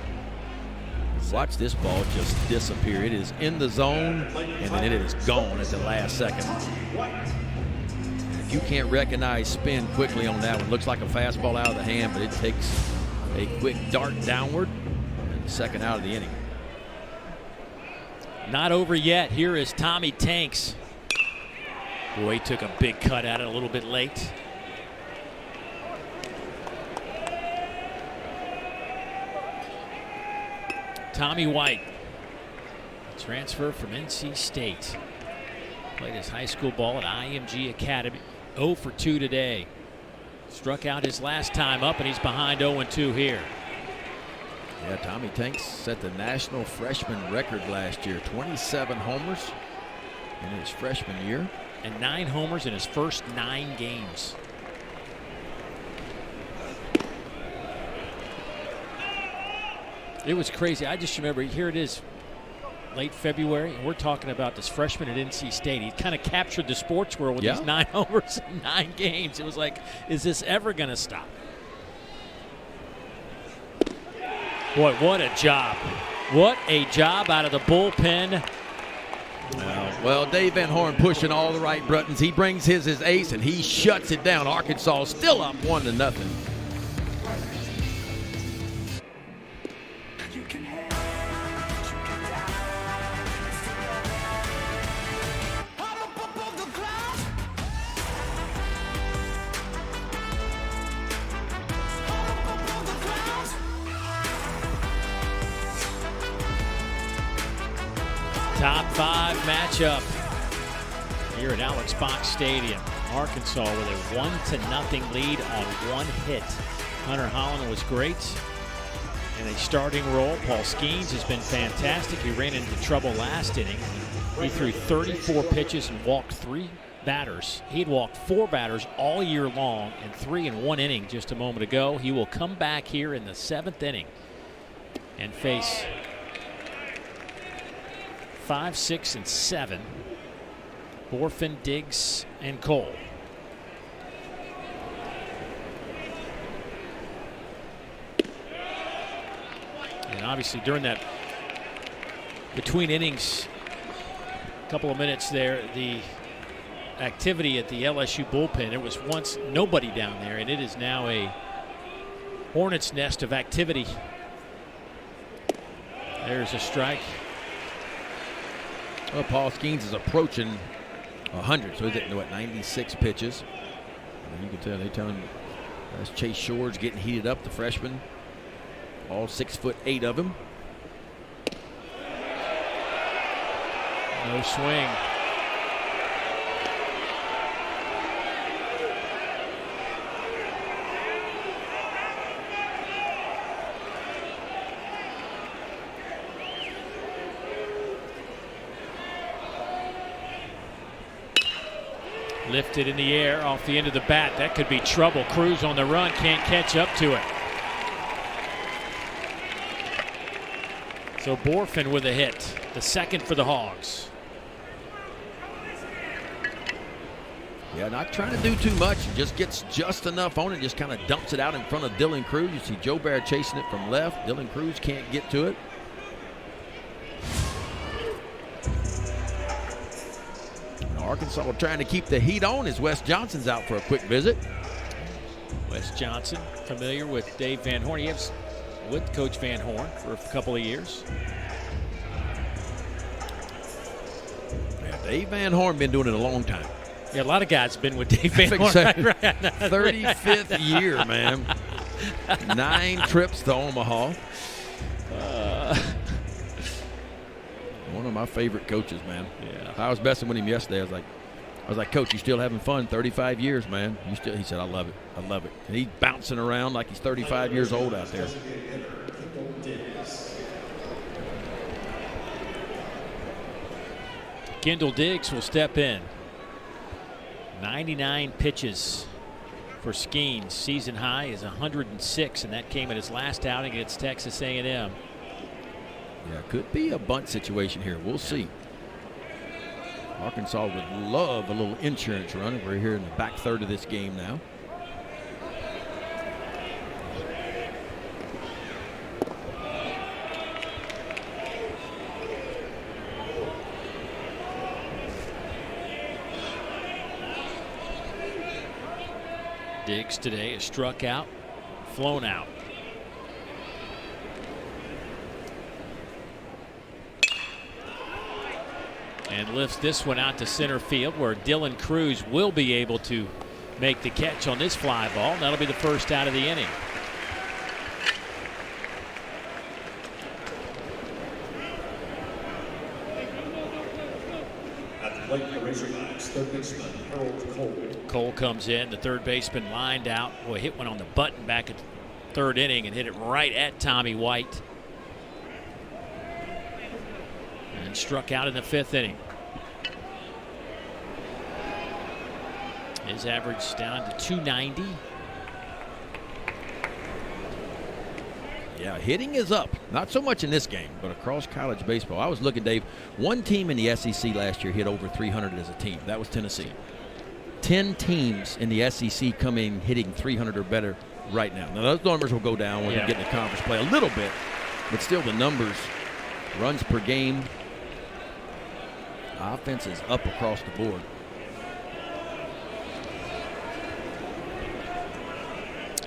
Watch this ball just disappear. It is in the zone, and then it is gone at the last second. If you can't recognize spin quickly on that one, looks like a fastball out of the hand, but it takes a quick dart downward, and the second out of the inning. Not over yet. Here is Tommy Tanks. Boy, he took a big cut at it a little bit late. Tommy White, transfer from NC State. Played his high school ball at IMG Academy. 0 for 2 today. Struck out his last time up, and he's behind 0-2 here. Yeah, Tommy Tanks set the national freshman record last year. 27 homers in his freshman year. And 9 homers in his first 9 games. It was crazy. I just remember, here it is, late February, and we're talking about this freshman at NC State. He kind of captured the sports world with these 9 homers in 9 games. It was like, is this ever going to stop? Boy, what a job. What a job out of the bullpen. Well, Dave Van Horn pushing all the right buttons. He brings his ace, and he shuts it down. Arkansas still up 1-0. Top 5 matchup here at Alex Box Stadium. Arkansas with a 1-0 lead on 1 hit. Hunter Holland was great in a starting role. Paul Skeens has been fantastic. He ran into trouble last inning. He threw 34 pitches and walked 3 batters. He'd walked 4 batters all year long and 3 in 1 inning just a moment ago. He will come back here in the 7th inning and face 5, 6, and 7. Borfin, Diggs, and Cole. And obviously during that between innings, a couple of minutes there, the activity at the LSU bullpen, it was once nobody down there, and it is now a hornet's nest of activity. There's a strike. Well, Paul Skeens is approaching 100, so he's at 96 pitches. And you can tell they're telling that's Chase Shores getting heated up, the freshman. All 6'8" of him. No swing. Lifted in the air off the end of the bat. That could be trouble. Cruz on the run, can't catch up to it. So Borfin with a hit, the second for the Hogs. Yeah, not trying to do too much. Just gets just enough on it, just kind of dumps it out in front of Dylan Cruz. You see Joe Bear chasing it from left. Dylan Cruz can't get to it. Arkansas trying to keep the heat on as Wes Johnson's out for a quick visit. Wes Johnson, familiar with Dave Van Horn. He was with Coach Van Horn for a couple of years. Yeah, Dave Van Horn been doing it a long time. Yeah, a lot of guys have been with Dave Van Horn. 35th year, man. 9 trips to Omaha. One of my favorite coaches, man. Yeah. I was messing with him yesterday. I was like, Coach, you still having fun? 35 years, man. You still? He said, I love it. I love it. And he's bouncing around like he's 35 years old out there. Kendall Diggs will step in. 99 pitches for Skeens. Season high is 106, and that came at his last outing against Texas A&M. Yeah, could be a bunt situation here. We'll see. Arkansas would love a little insurance run. We're here in the back third of this game now. Diggs today is struck out, flown out. And lifts this one out to center field, where Dylan Cruz will be able to make the catch on this fly ball. That'll be the first out of the inning. Cole comes in, the third baseman lined out. Boy, hit one on the button back at third inning and hit it right at Tommy White. And struck out in the 5th inning. His average down to 290. Yeah, hitting is up. Not so much in this game, but across college baseball. I was looking, Dave, one team in the SEC last year hit over 300 as a team. That was Tennessee. 10 teams in the SEC come in hitting 300 or better right now. Now, those numbers will go down when we get into conference play a little bit, but still the numbers, runs per game, offense is up across the board.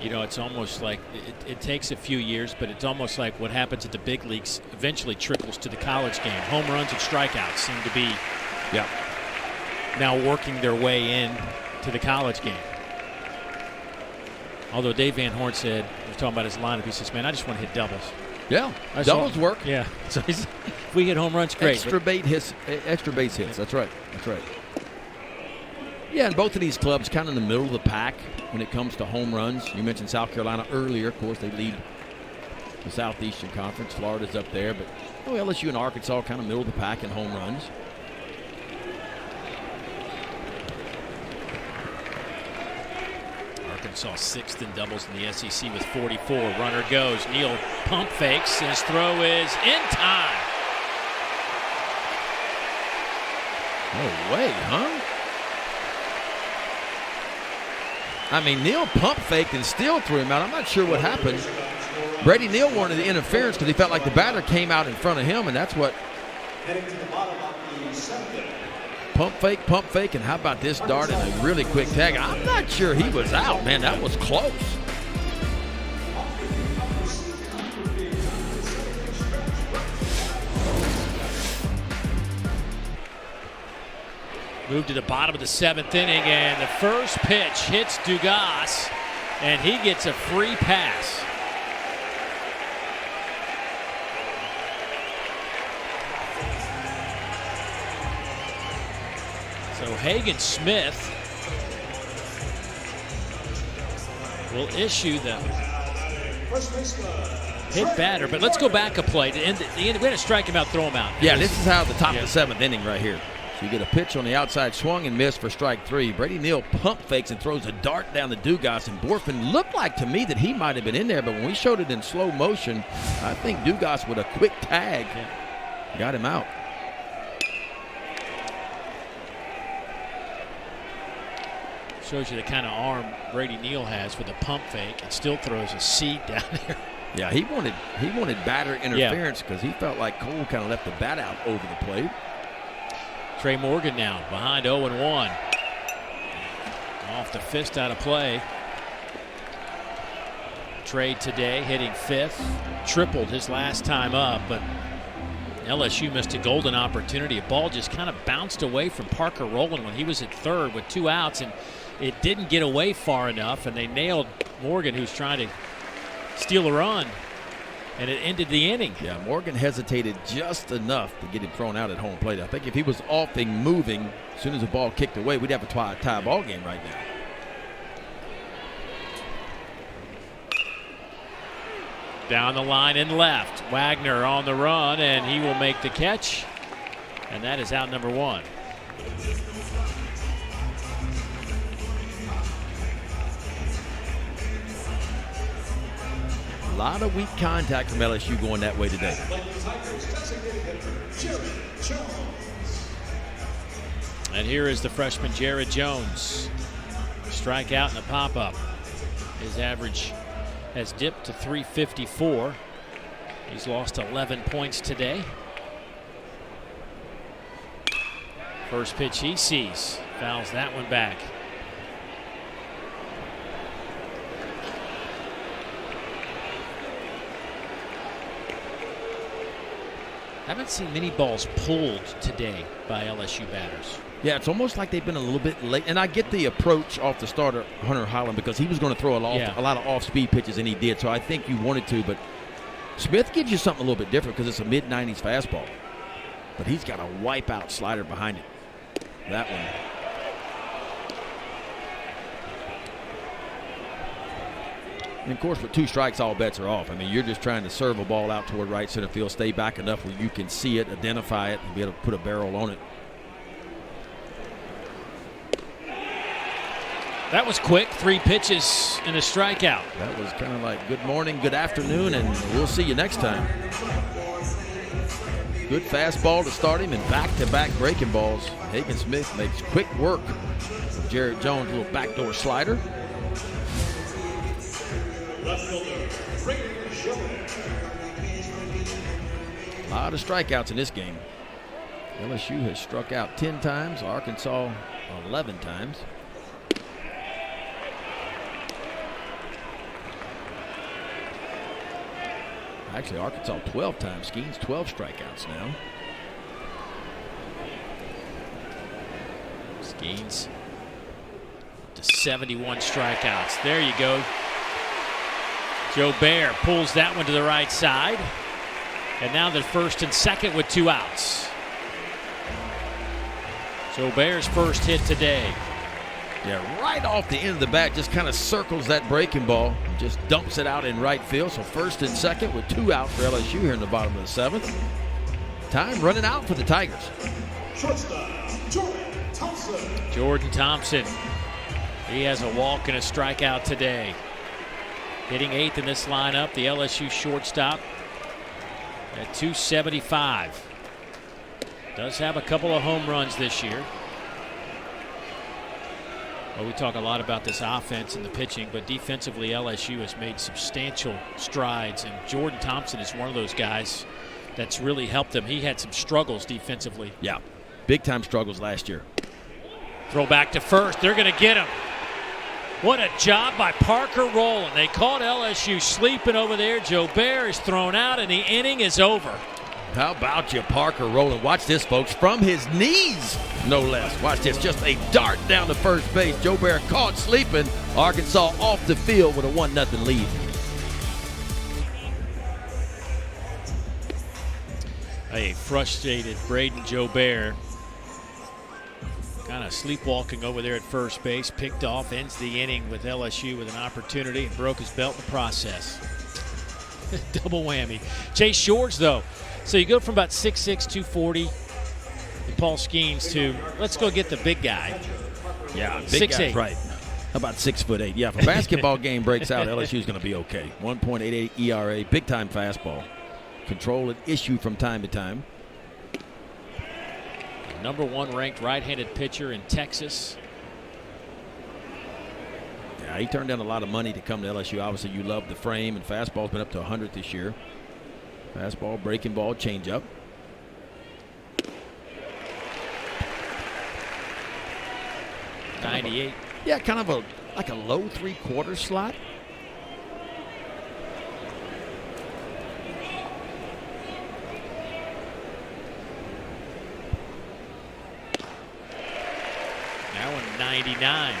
You know, it's almost like it takes a few years, but it's almost like what happens at the big leagues eventually trickles to the college game. Home runs and strikeouts seem to be now working their way in to the college game. Although Dave Van Horn said, we were talking about his lineup, he says, man, I just want to hit doubles. Yeah, doubles work. Yeah, so if we hit home runs, great. Extra base hits. That's right. That's right. Yeah, and both of these clubs kind of in the middle of the pack when it comes to home runs. You mentioned South Carolina earlier. Of course, they lead the Southeastern Conference. Florida's up there, but LSU and Arkansas kind of middle of the pack in home runs. Arkansas 6th in doubles in the SEC with 44. Runner goes. Neal pump fakes. His throw is in time. No way, huh? I mean, Neal pump faked and still threw him out. I'm not sure what happened. Brady Neal wanted the interference because he felt like the batter came out in front of him, and that's what. Pump fake, and how about this dart and a really quick tag? I'm not sure he was out, man. That was close. Move to the bottom of the 7th inning, and the first pitch hits Dugas, and he gets a free pass. So Hagen Smith will issue the hit batter, but let's go back a play. We had to strike him out, throw him out. Yeah, this is how the top of the 7th inning right here. So you get a pitch on the outside, swung and missed for strike 3. Brady Neal pump fakes and throws a dart down to Dugas, and Borfin looked like to me that he might have been in there, but when we showed it in slow motion, I think Dugas with a quick tag got him out. Shows you the kind of arm Brady Neal has with a pump fake and still throws a seed down there. Yeah, he wanted batter interference because he felt like Cole kind of left the bat out over the plate. Trey Morgan now behind 0-1. Off the fist out of play. Trey today hitting 5th. Tripled his last time up, but LSU missed a golden opportunity. A ball just kind of bounced away from Parker Rowland when he was at 3rd with 2 outs, and it didn't get away far enough, and they nailed Morgan, who's trying to steal a run, and it ended the inning. Yeah, Morgan hesitated just enough to get him thrown out at home plate. I think if he was off and moving as soon as the ball kicked away, we'd have a tie ball game right now. Down the line and left. Wagner on the run, and he will make the catch, and that is out number 1. A lot of weak contact from LSU going that way today. And here is the freshman Jared Jones. Strikeout and a pop-up. His average has dipped to 354. He's lost 11 points today. First pitch he sees. Fouls that one back. Haven't seen many balls pulled today by LSU batters. Yeah, it's almost like they've been a little bit late. And I get the approach off the starter, Hunter Holland, because he was going to throw a lot of off-speed pitches, and he did. So I think you wanted to. But Smith gives you something a little bit different because it's a mid-90s fastball. But he's got a wipeout slider behind it. That one. And, of course, with 2 strikes, all bets are off. I mean, you're just trying to serve a ball out toward right center field, stay back enough where you can see it, identify it, and be able to put a barrel on it. That was quick. 3 pitches and a strikeout. That was kind of like good morning, good afternoon, and we'll see you next time. Good fastball to start him and back-to-back breaking balls. Hagen Smith makes quick work of Jared Jones' little backdoor slider. A lot of strikeouts in this game. LSU has struck out 10 times, Arkansas 11 times. Actually, Arkansas 12 times. Skeens 12 strikeouts now. Skeens to 71 strikeouts. There you go. Joe Bear pulls that one to the right side. And now they're 1st and 2nd with 2 outs. Joe Bear's first hit today. Yeah, right off the end of the bat, just kind of circles that breaking ball, just dumps it out in right field. So 1st and 2nd with 2 out for LSU here in the bottom of the 7th. Time running out for the Tigers. Jordan Thompson. He has a walk and a strikeout today. Hitting 8th in this lineup, the LSU shortstop at 275. Does have a couple of home runs this year. Well, we talk a lot about this offense and the pitching, but defensively LSU has made substantial strides, and Jordan Thompson is one of those guys that's really helped them. He had some struggles defensively. Yeah, big-time struggles last year. Throw back to first. They're going to get him. What a job by Parker Rowland. They caught LSU sleeping over there. Joe Bear is thrown out, and the inning is over. How about you, Parker Rowland? Watch this, folks. From his knees, no less. Watch this. Just a dart down to first base. Joe Bear caught sleeping. Arkansas off the field with a 1-0 lead. A frustrated Braden Joe Bear. Kind of sleepwalking over there at first base. Picked off, ends the inning with LSU with an opportunity and broke his belt in the process. Double whammy. Chase Shores, though. So you go from about 6'6", 240 Paul Skeens to, let's go get the big guy. Yeah, big 6'8". guy's right. How about 6'8"? Yeah, if a basketball game breaks out, LSU's going to be okay. 1.88 ERA, big-time fastball. Control an issue from time to time. Number 1 ranked right-handed pitcher in Texas. Yeah, he turned down a lot of money to come to LSU. Obviously, you love the frame, and fastball's been up to 100 this year. Fastball, breaking ball, changeup. .98. Yeah, kind of like a low 3/4 slot. Now in 99.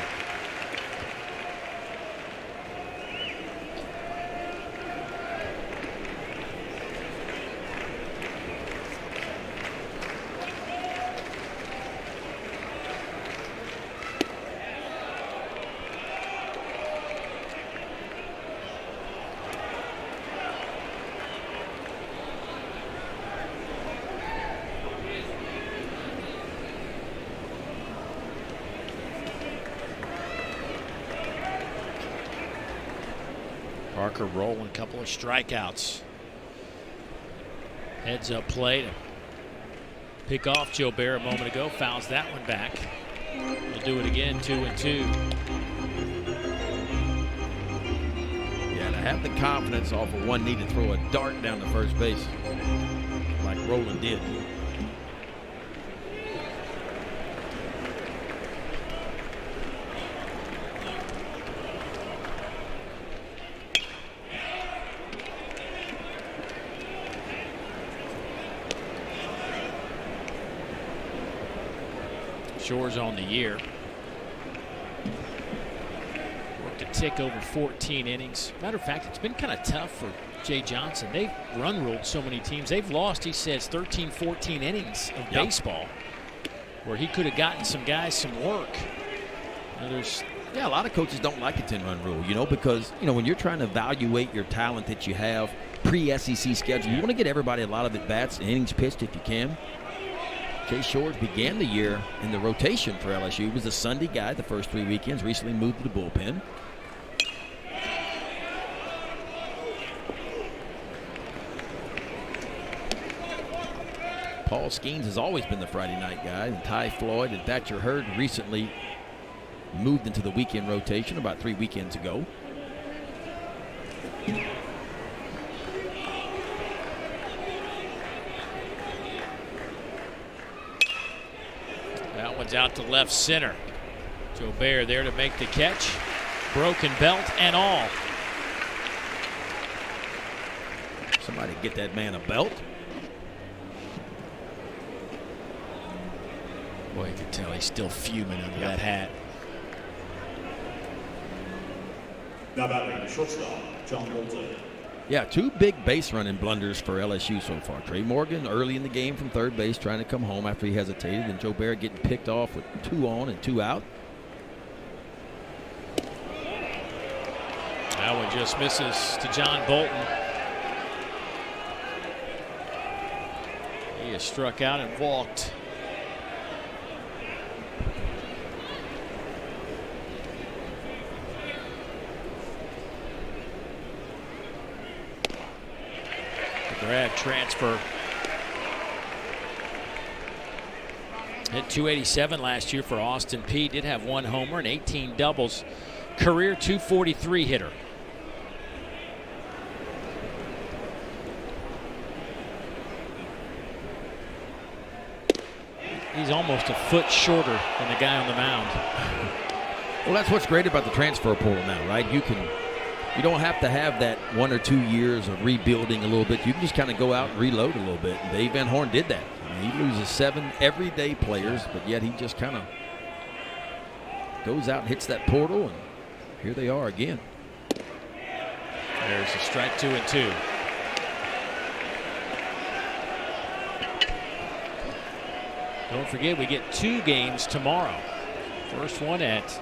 Parker rolling, a couple of strikeouts. Heads up play to pick off Joe Bear a moment ago. Fouls that one back. We'll do it again, 2-2. Yeah, to have the confidence off of one need to throw a dart down to first base like Roland did. Shores on the year. Worked a tick over 14 innings. Matter of fact, it's been kind of tough for Jay Johnson. They've run ruled so many teams. They've lost, he says, 13, 14 innings of baseball where he could have gotten some guys some work. Yeah, a lot of coaches don't like a 10-run rule, because, when you're trying to evaluate your talent that you have pre-SEC schedule, you want to get everybody a lot of at-bats and innings pitched if you can. Jay Shores began the year in the rotation for LSU. He was a Sunday guy the first 3 weekends, recently moved to the bullpen. Paul Skeens has always been the Friday night guy, and Ty Floyd and Thatcher Hurd recently moved into the weekend rotation about 3 weekends ago. That one's out to left center. Joe Bear there to make the catch. Broken belt and all. Somebody get that man a belt. Boy, you can tell he's still fuming under that hat. Yeah, 2 big base running blunders for LSU so far. Trey Morgan early in the game from third base trying to come home after he hesitated, and Joe Bear getting picked off with 2 on and 2 out. That one just misses to John Bolton. He has struck out and walked. Grad transfer. Hit 287 last year for Austin Peay. Did have 1 homer and 18 doubles. Career 243 hitter. He's almost a foot shorter than the guy on the mound. Well, that's what's great about the transfer portal now, right? You don't have to have that 1 or 2 years of rebuilding a little bit. You can just kind of go out and reload a little bit. And Dave Van Horn did that. I mean, he loses 7 everyday players, but yet he just kind of goes out and hits that portal, and here they are again. There's a strike, 2-2. Don't forget, we get 2 games tomorrow. First one at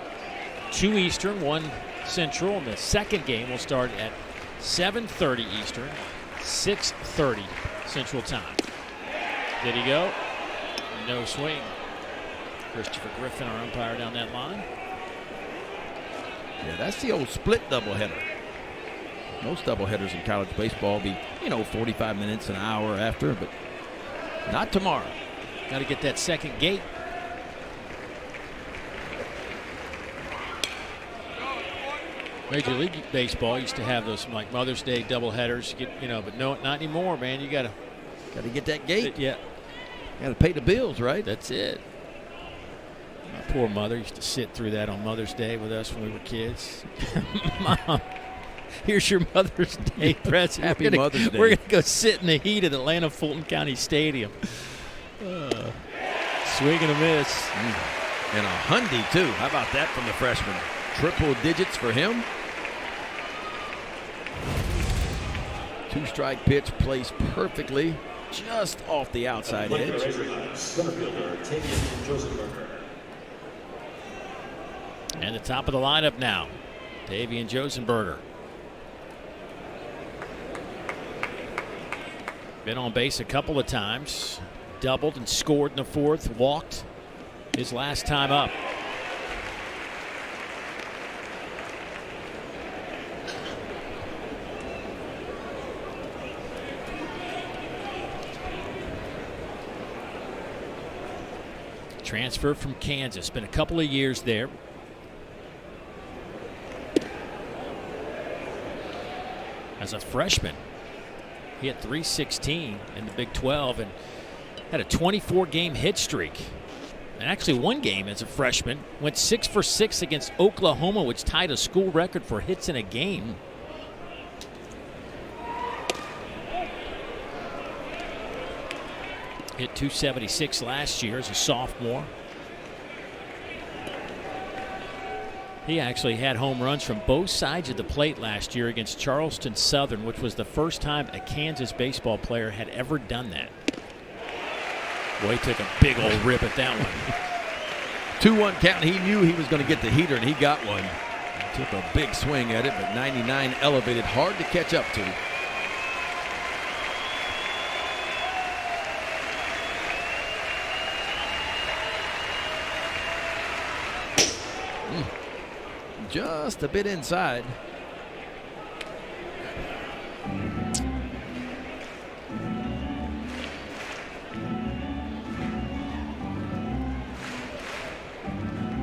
2 Eastern, 1 Central, and the second game will start at 7:30 Eastern, 6:30 Central Time. Did he go? no swing. Christopher Griffin, our umpire down that line. Yeah, that's the old split doubleheader. Most doubleheaders in college baseball be, 45 minutes, an hour after, but not tomorrow. Got to get that second gate. Major League Baseball used to have those like Mother's Day doubleheaders, but no, not anymore, man. You got to get that gate. Yeah. Got to pay the bills, right? That's it. My poor mother used to sit through that on Mother's Day with us when we were kids. Mom, here's your Mother's Day present. Happy Mother's Day. We're going to go sit in the heat at Atlanta Fulton County Stadium. Swing and a miss. And a hundy, too. How about that from the freshman? Triple digits for him. Two-strike pitch placed perfectly just off the outside edge. And the top of the lineup now, Tavian Josenberger. Been on base a couple of times. Doubled and scored in the fourth. Walked his last time up. Transfer from Kansas. Been a couple of years there. As a freshman, he had .316 in the Big 12 and had a 24-game hit streak. And actually one game as a freshman. Went 6 for 6 against Oklahoma, which tied a school record for hits in a game. Hit .276 last year as a sophomore. He actually had home runs from both sides of the plate last year against Charleston Southern, which was the first time a Kansas baseball player had ever done that. Boy, he took a big old rip at that one. 2-1 count. He knew he was going to get the heater, and he got one. He took a big swing at it, but 99 elevated, hard to catch up to. Just a bit inside.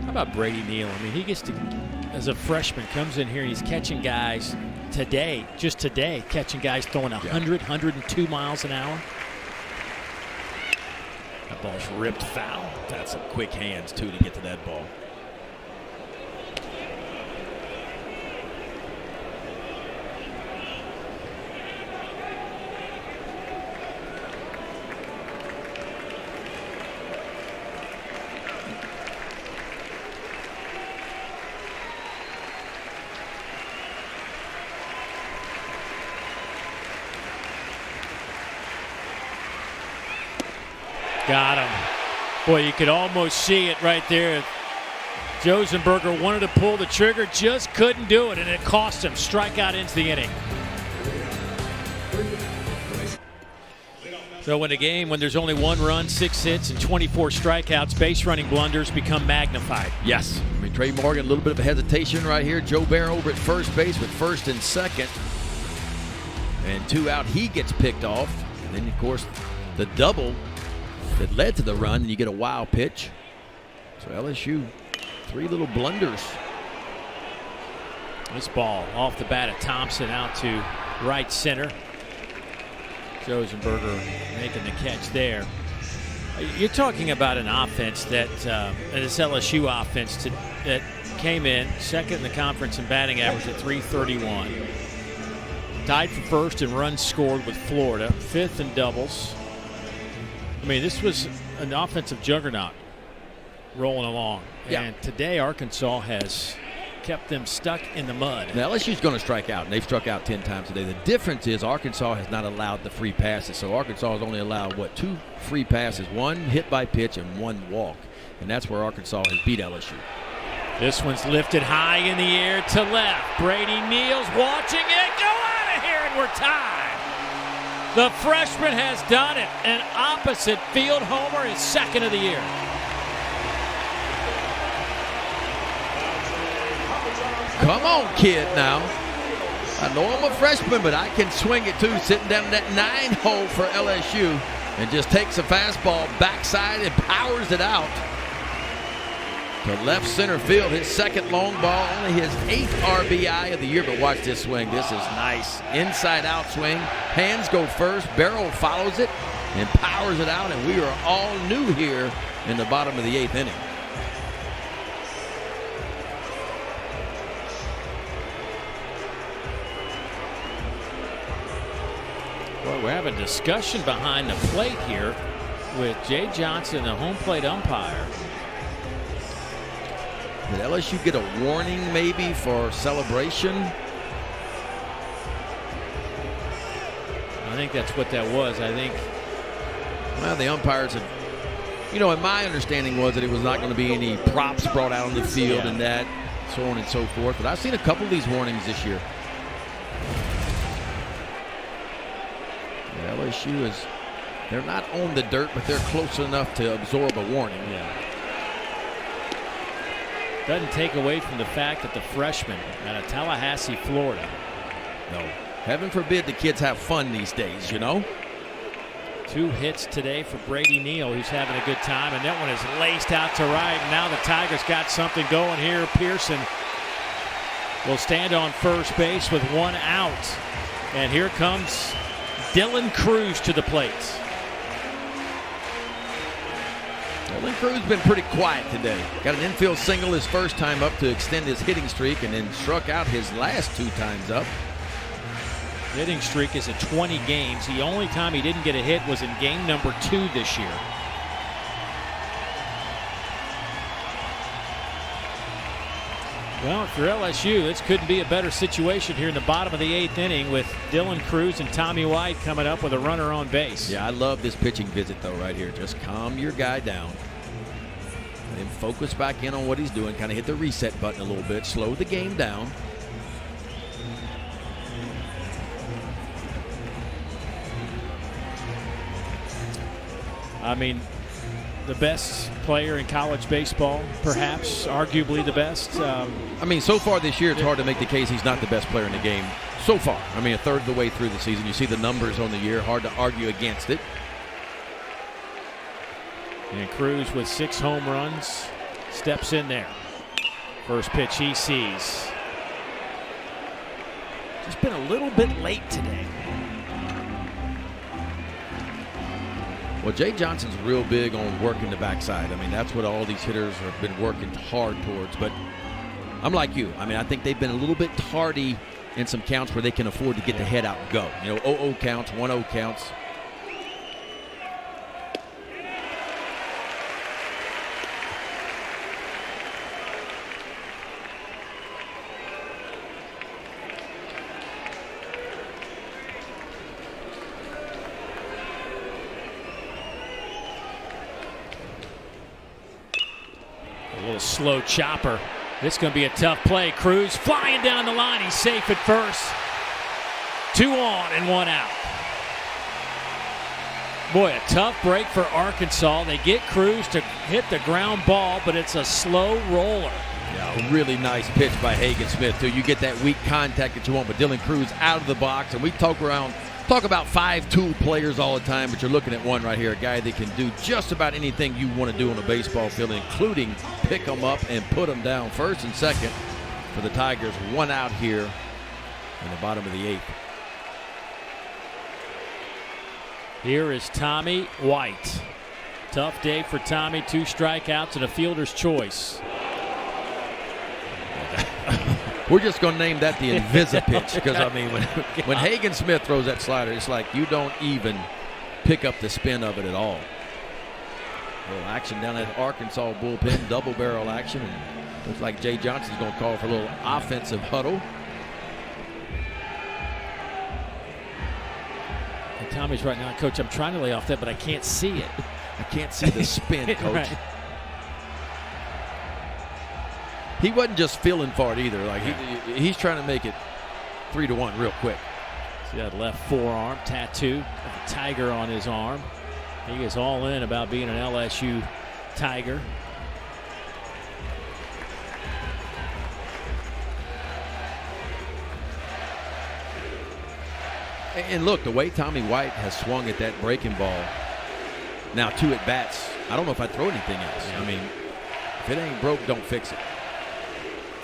How about Brady Neal? I mean, he gets to, as a freshman, comes in here and he's catching guys today, just today, catching guys throwing 100, 102 miles an hour. That ball's ripped foul. That's some quick hands, too, to get to that ball. Got him. Boy, you could almost see it right there. Josenberger wanted to pull the trigger, just couldn't do it, and it cost him. Strikeout ends the inning. So in a game when there's only 1 run, 6 hits, and 24 strikeouts, base running blunders become magnified. Yes. I mean, Trey Morgan, a little bit of a hesitation right here. Joe Bear over at first base with first and second. And 2 out, he gets picked off. And then, of course, the double that led to the run, and you get a wild pitch. So LSU, 3 little blunders. This ball off the bat of Thompson out to right center. Josenberger making the catch there. You're talking about an offense that, this LSU offense that came in second in the conference in batting average at .331. Tied for first in runs scored with Florida, 5th in doubles. I mean, this was an offensive juggernaut rolling along. Yeah. And today Arkansas has kept them stuck in the mud. Now, LSU's going to strike out, and they've struck out 10 times today. The difference is Arkansas has not allowed the free passes. So Arkansas has only allowed, 2 free passes, 1 hit by pitch and 1 walk. And that's where Arkansas has beat LSU. This one's lifted high in the air to left. Brady Neal's watching it. Go out of here, and we're tied. The freshman has done it. An opposite field homer, his second of the year. Come on, kid, now. I know I'm a freshman, but I can swing it too. Sitting down in that 9-hole for LSU and just takes a fastball backside and powers it out to left center field. His second long ball, only his 8th RBI of the year. But watch this swing. This is nice. Inside out swing. Hands go first. Barrel follows it and powers it out. And we are all new here in the bottom of the 8th inning. Well, we're having a discussion behind the plate here with Jay Johnson, the home plate umpire. Did LSU get a warning maybe for celebration? I think that's what that was. I think. Well, the umpires have, you know, and my understanding was that it was not going to be any props brought out on the field and that, so on and so forth. But I've seen a couple of these warnings this year. LSU is, they're not on the dirt, but they're close enough to absorb a warning. Yeah. Doesn't take away from the fact that the freshman out of Tallahassee, Florida. No. Heaven forbid the kids have fun these days, you know? 2 hits today for Brady Neal, who's having a good time, and that one is laced out to right. And now the Tigers got something going here. Pearson will stand on first base with 1 out. And here comes Dylan Cruz to the plate. Dylan Cruz been pretty quiet today. Got an infield single his first time up to extend his hitting streak, and then struck out his last 2 times up. Hitting streak is at 20 games. The only time he didn't get a hit was in game number 2 this year. Well, for LSU, this couldn't be a better situation here in the bottom of the 8th inning with Dylan Cruz and Tommy White coming up with a runner on base. Yeah, I love this pitching visit, though, right here. Just calm your guy down. Let him focus back in on what he's doing. Kind of hit the reset button a little bit. Slow the game down. I mean, the best player in college baseball, perhaps, arguably the best. I mean, so far this year, it's hard to make the case he's not the best player in the game. So far. I mean, a third of the way through the season. You see the numbers on the year. Hard to argue against it. And Cruz with 6 home runs steps in there. First pitch he sees. Just been a little bit late today. Well, Jay Johnson's real big on working the backside. I mean, that's what all these hitters have been working hard towards. But I'm like you. I mean, I think they've been a little bit tardy in some counts where they can afford to get the head out and go. You know, 0-0 counts, 1-0 counts. A little slow chopper. This is going to be a tough play. Cruz flying down the line. He's safe at first. 2 on and 1 out. Boy, a tough break for Arkansas. They get Cruz to hit the ground ball, but it's a slow roller. Yeah, a really nice pitch by Hagen Smith, too. You get that weak contact that you want, but Dylan Cruz out of the box. And we talk about 5-tool players all the time, but you're looking at one right here, a guy that can do just about anything you want to do on a baseball field, including pick them up and put them down. First and second for the Tigers. 1 out here in the bottom of the 8th. Here is Tommy White. Tough day for Tommy. 2 strikeouts and a fielder's choice. We're just going to name that the Invisa pitch because, I mean, when Hagen Smith throws that slider, it's like you don't even pick up the spin of it at all. A little action down at Arkansas bullpen, double barrel action. And looks like Jay Johnson's going to call for a little offensive huddle. And Tommy's right now, Coach, I'm trying to lay off that, but I can't see it. I can't see the spin, Coach. Right. He wasn't just feeling for it either. Like he's trying to make it 3-1 real quick. See that left forearm tattoo of a tiger on his arm. He is all in about being an LSU Tiger. And look, the way Tommy White has swung at that breaking ball, now 2 at-bats, I don't know if I'd throw anything else. I mean, if it ain't broke, don't fix it.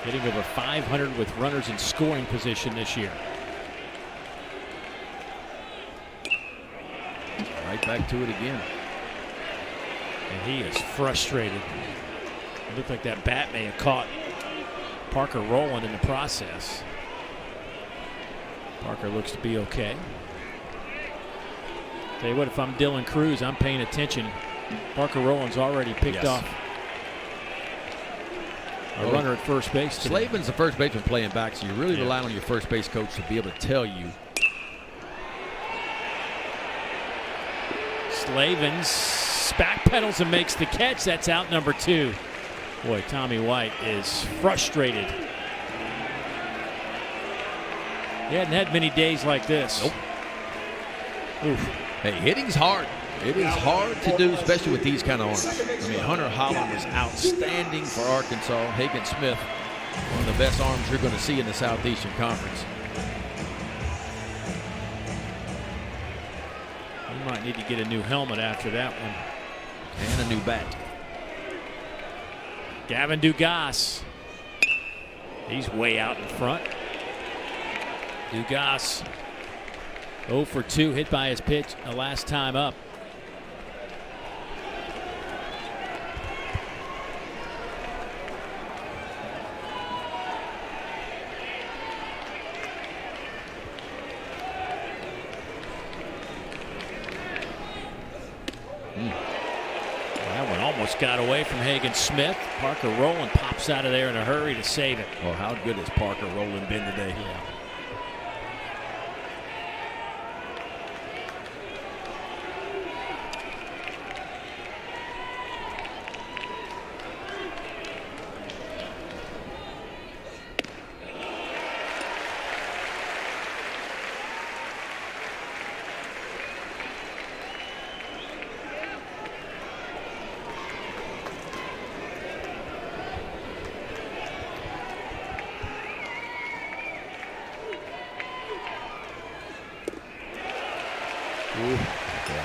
Hitting over 500 with runners in scoring position this year. Right back to it again. And he is frustrated. It looked like that bat may have caught Parker Rowland in the process. Parker looks to be okay. Tell you what, if I'm Dylan Cruz, I'm paying attention. Parker Rowland's already picked off a runner at first base today. Slavin's the first baseman playing back, so you really rely on your first base coach to be able to tell you. Slavens backpedals and makes the catch. That's out number 2. Boy, Tommy White is frustrated. He hadn't had many days like this. Nope. Oof. Hey, hitting's hard. It is hard to do, especially with these kind of arms. I mean, Hunter Holland was outstanding for Arkansas. Hagen Smith, one of the best arms you're going to see in the Southeastern Conference. He might need to get a new helmet after that one. And a new bat. Gavin Dugas. He's way out in front. Dugas 0 for 2, hit by his pitch the last time up. That one almost got away from Hagen Smith. Parker Rowland pops out of there in a hurry to save it. Well, how good has Parker Rowland been today? Yeah.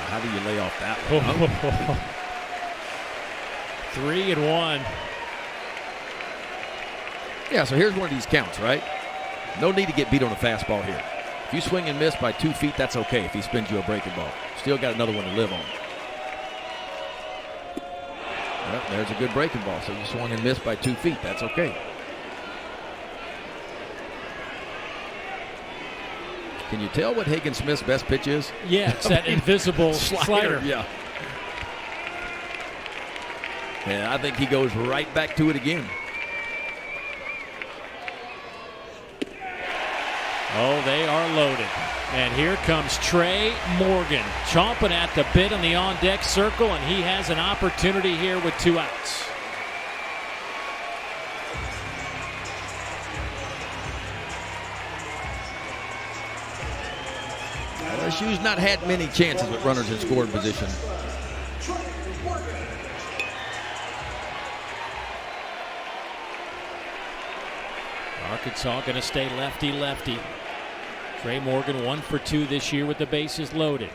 How do you lay off that one? 3-1. Yeah, so here's one of these counts, right? No need to get beat on a fastball here. If you swing and miss by 2 feet, that's okay if he spins you a breaking ball. Still got another one to live on. Well, there's a good breaking ball. So you swung and missed by 2 feet. That's okay. Can you tell what Hagen Smith's best pitch is? Yeah, it's that invisible slider. Yeah. And I think he goes right back to it again. Oh, they are loaded. And here comes Trey Morgan, chomping at the bit in the on-deck circle, and he has an opportunity here with 2 outs. LSU's not had many chances with runners in scoring position. Arkansas going to stay lefty-lefty. Trey Morgan 1 for 2 this year with the bases loaded.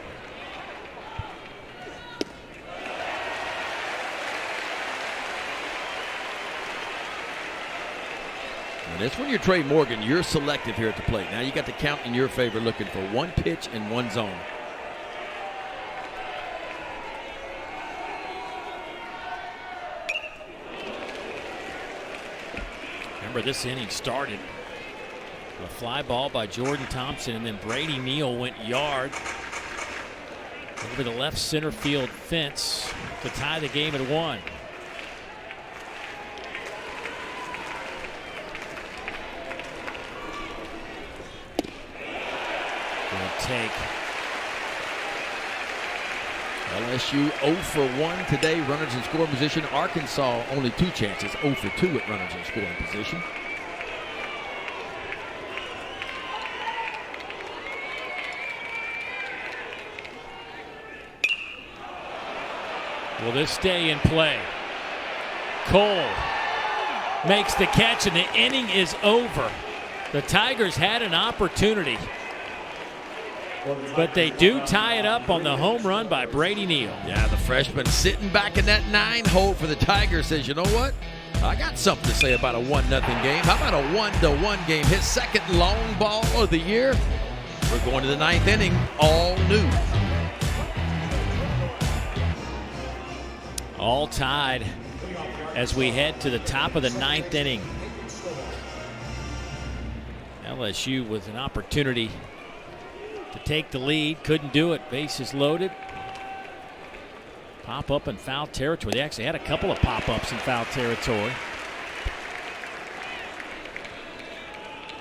And this when you're Trey Morgan, you're selective here at the plate. Now you got the count in your favor, looking for 1 pitch in 1 zone. Remember, this inning started with a fly ball by Jordan Thompson, and then Brady Neal went yard over the left center field fence to tie the game at 1. Good take. LSU 0 for 1 today, runners in scoring position. Arkansas only 2 chances, 0 for 2 at runners in scoring position. Will this stay in play? Cole makes the catch, and the inning is over. The Tigers had an opportunity, but they do tie it up on the home run by Brady Neal. Yeah, the freshman sitting back in that 9-hole for the Tigers says, you know what? I got something to say about a 1-0 game. How about a 1-1 game? His second long ball of the year. We're going to the 9th inning, all new. All tied as we head to the top of the 9th inning. LSU with an opportunity to take the lead. Couldn't do it. Bases loaded. Pop up in foul territory. They actually had a couple of pop-ups in foul territory.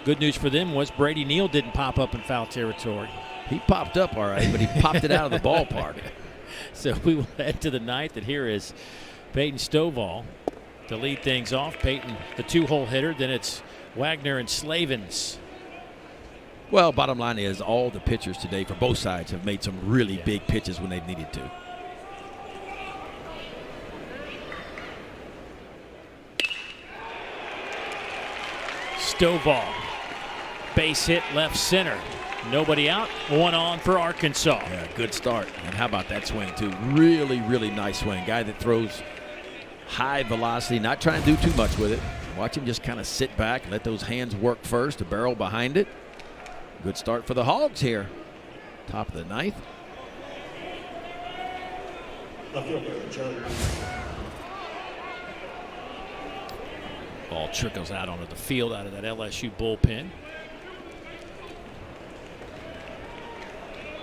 Good news for them was Brady Neal didn't pop up in foul territory. He popped up all right, but he popped it out of the ballpark. So we will head to the 9th, and here is Peyton Stovall to lead things off. Peyton, the 2-hole hitter. Then it's Wagner and Slavens. Well, bottom line is all the pitchers today for both sides have made some really big pitches when they've needed to. Stovall, base hit left center. Nobody out. 1 on for Arkansas. Yeah, good start. And how about that swing, too? Really, really nice swing. Guy that throws high velocity, not trying to do too much with it. Watch him just kind of sit back, let those hands work first, a barrel behind it. Good start for the Hogs here. Top of the 9th. Ball trickles out onto the field out of that LSU bullpen.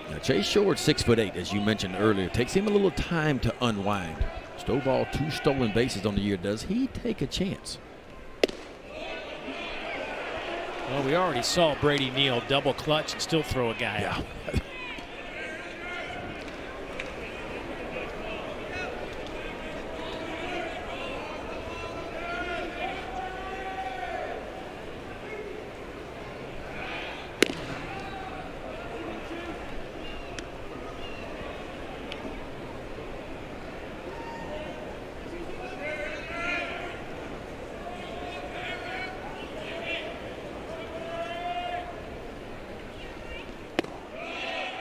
Now, Chase Short, 6'8", as you mentioned earlier. Takes him a little time to unwind. Stovall, 2 stolen bases on the year. Does he take a chance? Well, we already saw Brady Neal double clutch and still throw a guy out.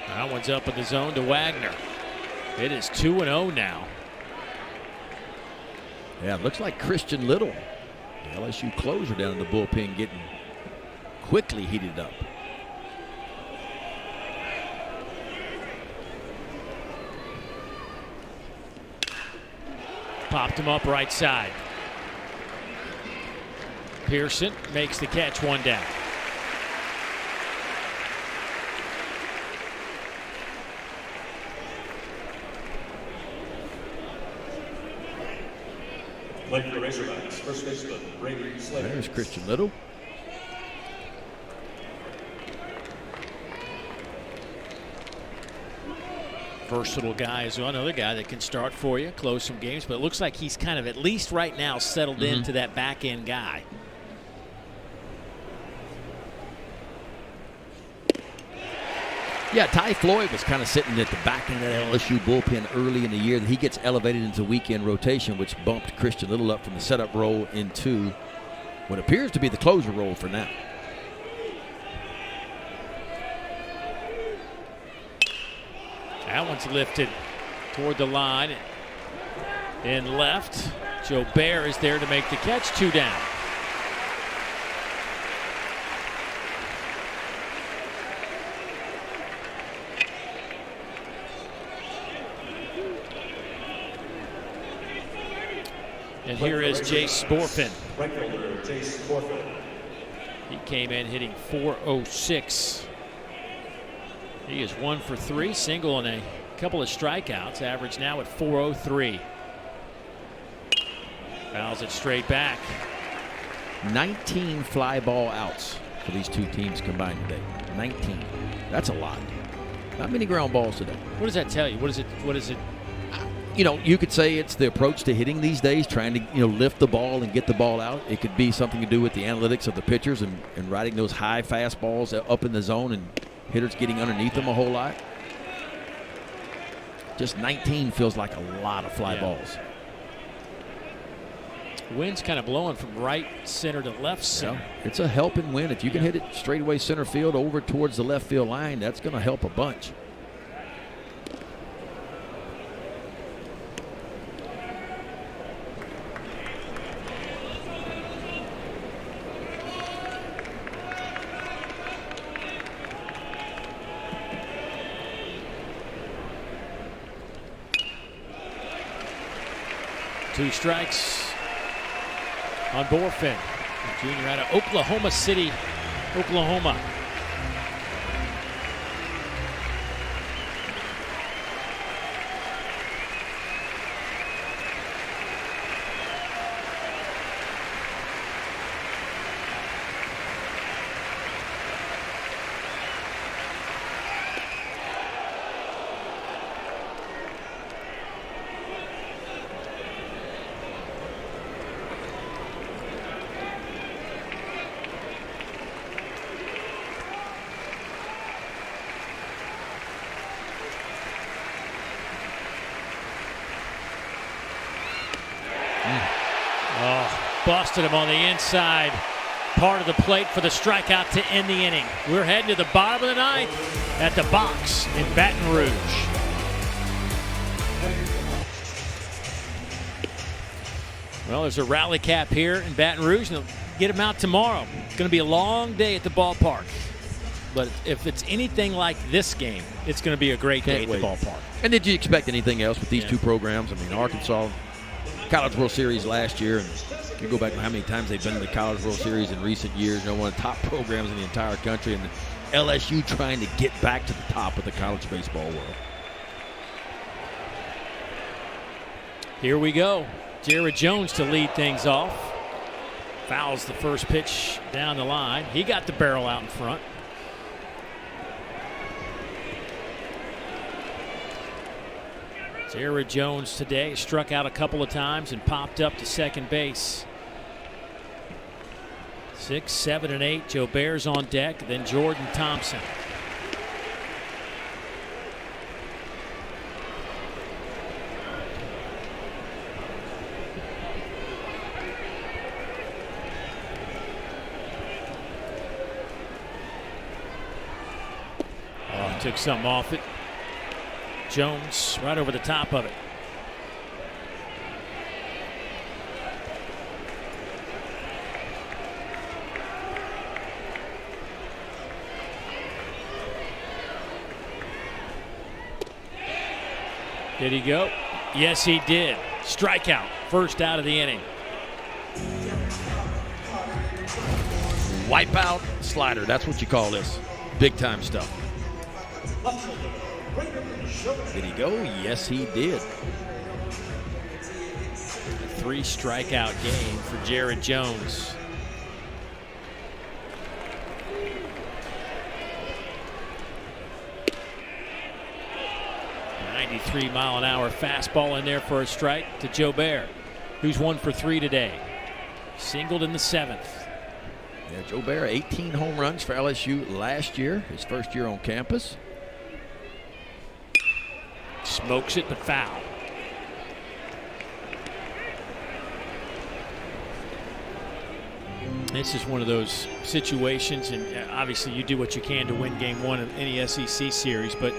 That one's up in the zone to Wagner. It is 2-0 now. Yeah, it looks like Christian Little, the LSU closer down in the bullpen, getting quickly heated up. Popped him up right side. Pearson makes the catch, 1 down. There's Christian Little. Versatile guy is another guy that can start for you, close some games, but it looks like he's kind of, at least right now, settled into that back end guy. Yeah, Ty Floyd was kind of sitting at the back end of that LSU bullpen early in the year. That he gets elevated into weekend rotation, which bumped Christian Little up from the setup role into what appears to be the closer role for now. That one's lifted toward the line and left. Joe Bear is there to make the catch, 2 down. And here is Jace Sporfin. He came in hitting .406. He is 1 for 3, single and a couple of strikeouts. Average now at .403. Fouls it straight back. 19 fly ball outs for these two teams combined today. 19. That's a lot. Not many ground balls today. What does that tell you? What is it? You know, you could say it's the approach to hitting these days, trying to, lift the ball and get the ball out. It could be something to do with the analytics of the pitchers and riding those high fastballs up in the zone and hitters getting underneath them a whole lot. Just 19 feels like a lot of fly balls. Wind's kind of blowing from right center to left center. Yeah, it's a helping wind. If you can hit it straightaway center field over towards the left field line, that's going to help a bunch. Two strikes on Borfin, junior out of Oklahoma City, Oklahoma. Busted him on the inside part of the plate for the strikeout to end the inning. We're heading to the bottom of the ninth at the box in Baton Rouge. Well, there's a rally cap here in Baton Rouge, and they'll get him out tomorrow. It's going to be a long day at the ballpark. But if it's anything like this game, it's going to be a great day at the ballpark. And did you expect anything else with these two programs? I mean, Arkansas, College World Series last year, and you go back to how many times they've been to the College World Series in recent years. You know, one of the top programs in the entire country, and LSU trying to get back to the top of the college baseball world. Here we go. Jared Jones to lead things off. Fouls the first pitch down the line. He got the barrel out in front. Jared Jones today struck out a couple of times and popped up to second base. 6, 7, and 8. Joe Bear's on deck, then Jordan Thompson. Oh, took something off it. Jones right over the top of it. Did he go? Yes, he did. Strikeout, first out of the inning. Wipeout slider, that's what you call this. Big time stuff. Did he go? Yes, he did. A 3 strikeout game for Jared Jones. .93-mile-an-hour fastball in there for a strike to Joe Bear, who's 1 for 3 today. Singled in the 7th. Yeah, Joe Bear, 18 home runs for LSU last year, his first year on campus. Smokes it, but foul. This is one of those situations, and obviously you do what you can to win game 1 of any SEC series, but